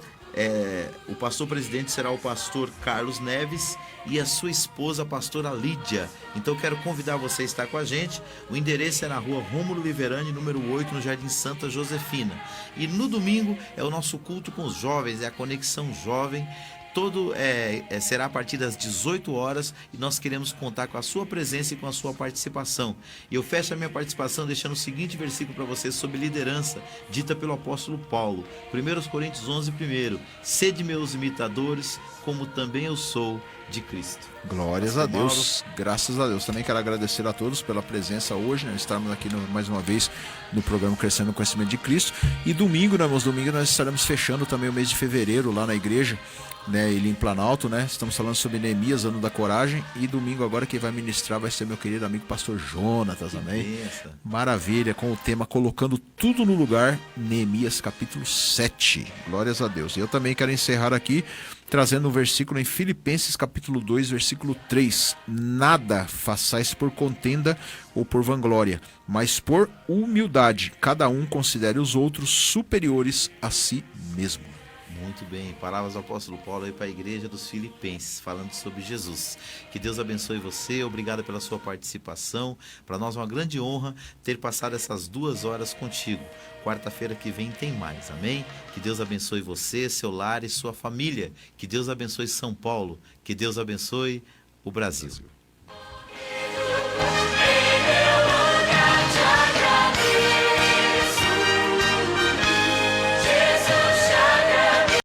o pastor presidente será o pastor Carlos Neves e a sua esposa, a pastora Lídia. Então eu quero convidar você a estar com a gente. O endereço é na rua Rômulo Liverani, número 8, no Jardim Santa Josefina. E no domingo é o nosso culto com os jovens, é a Conexão Jovem. Será a partir das 18 horas e nós queremos contar com a sua presença e com a sua participação. E eu fecho a minha participação deixando o seguinte versículo para vocês sobre liderança, dita pelo apóstolo Paulo. 1 Coríntios 11:1. Sede meus imitadores, como também eu sou de Cristo. Glórias a Deus, graças a Deus. Também quero agradecer a todos pela presença hoje, né? Estarmos aqui mais uma vez no programa Crescendo no Conhecimento de Cristo. E domingo, né, irmãos? Domingo nós estaremos fechando também o mês de fevereiro lá na igreja, né, ele em Planalto, né? Estamos falando sobre Neemias, ano da coragem. E domingo agora quem vai ministrar vai ser meu querido amigo pastor Jonatas também. Maravilha, com o tema Colocando Tudo no Lugar, Neemias capítulo 7. Glórias a Deus. E eu também quero encerrar aqui trazendo um versículo em Filipenses capítulo 2, versículo 3. Nada façais por contenda ou por vanglória, mas por humildade. Cada um considere os outros superiores a si mesmo. Muito bem, palavras do apóstolo Paulo aí para a igreja dos Filipenses, falando sobre Jesus. Que Deus abençoe você, obrigado pela sua participação. Para nós é uma grande honra ter passado essas 2 horas contigo. Quarta-feira que vem tem mais, amém? Que Deus abençoe você, seu lar e sua família. Que Deus abençoe São Paulo. Que Deus abençoe o Brasil.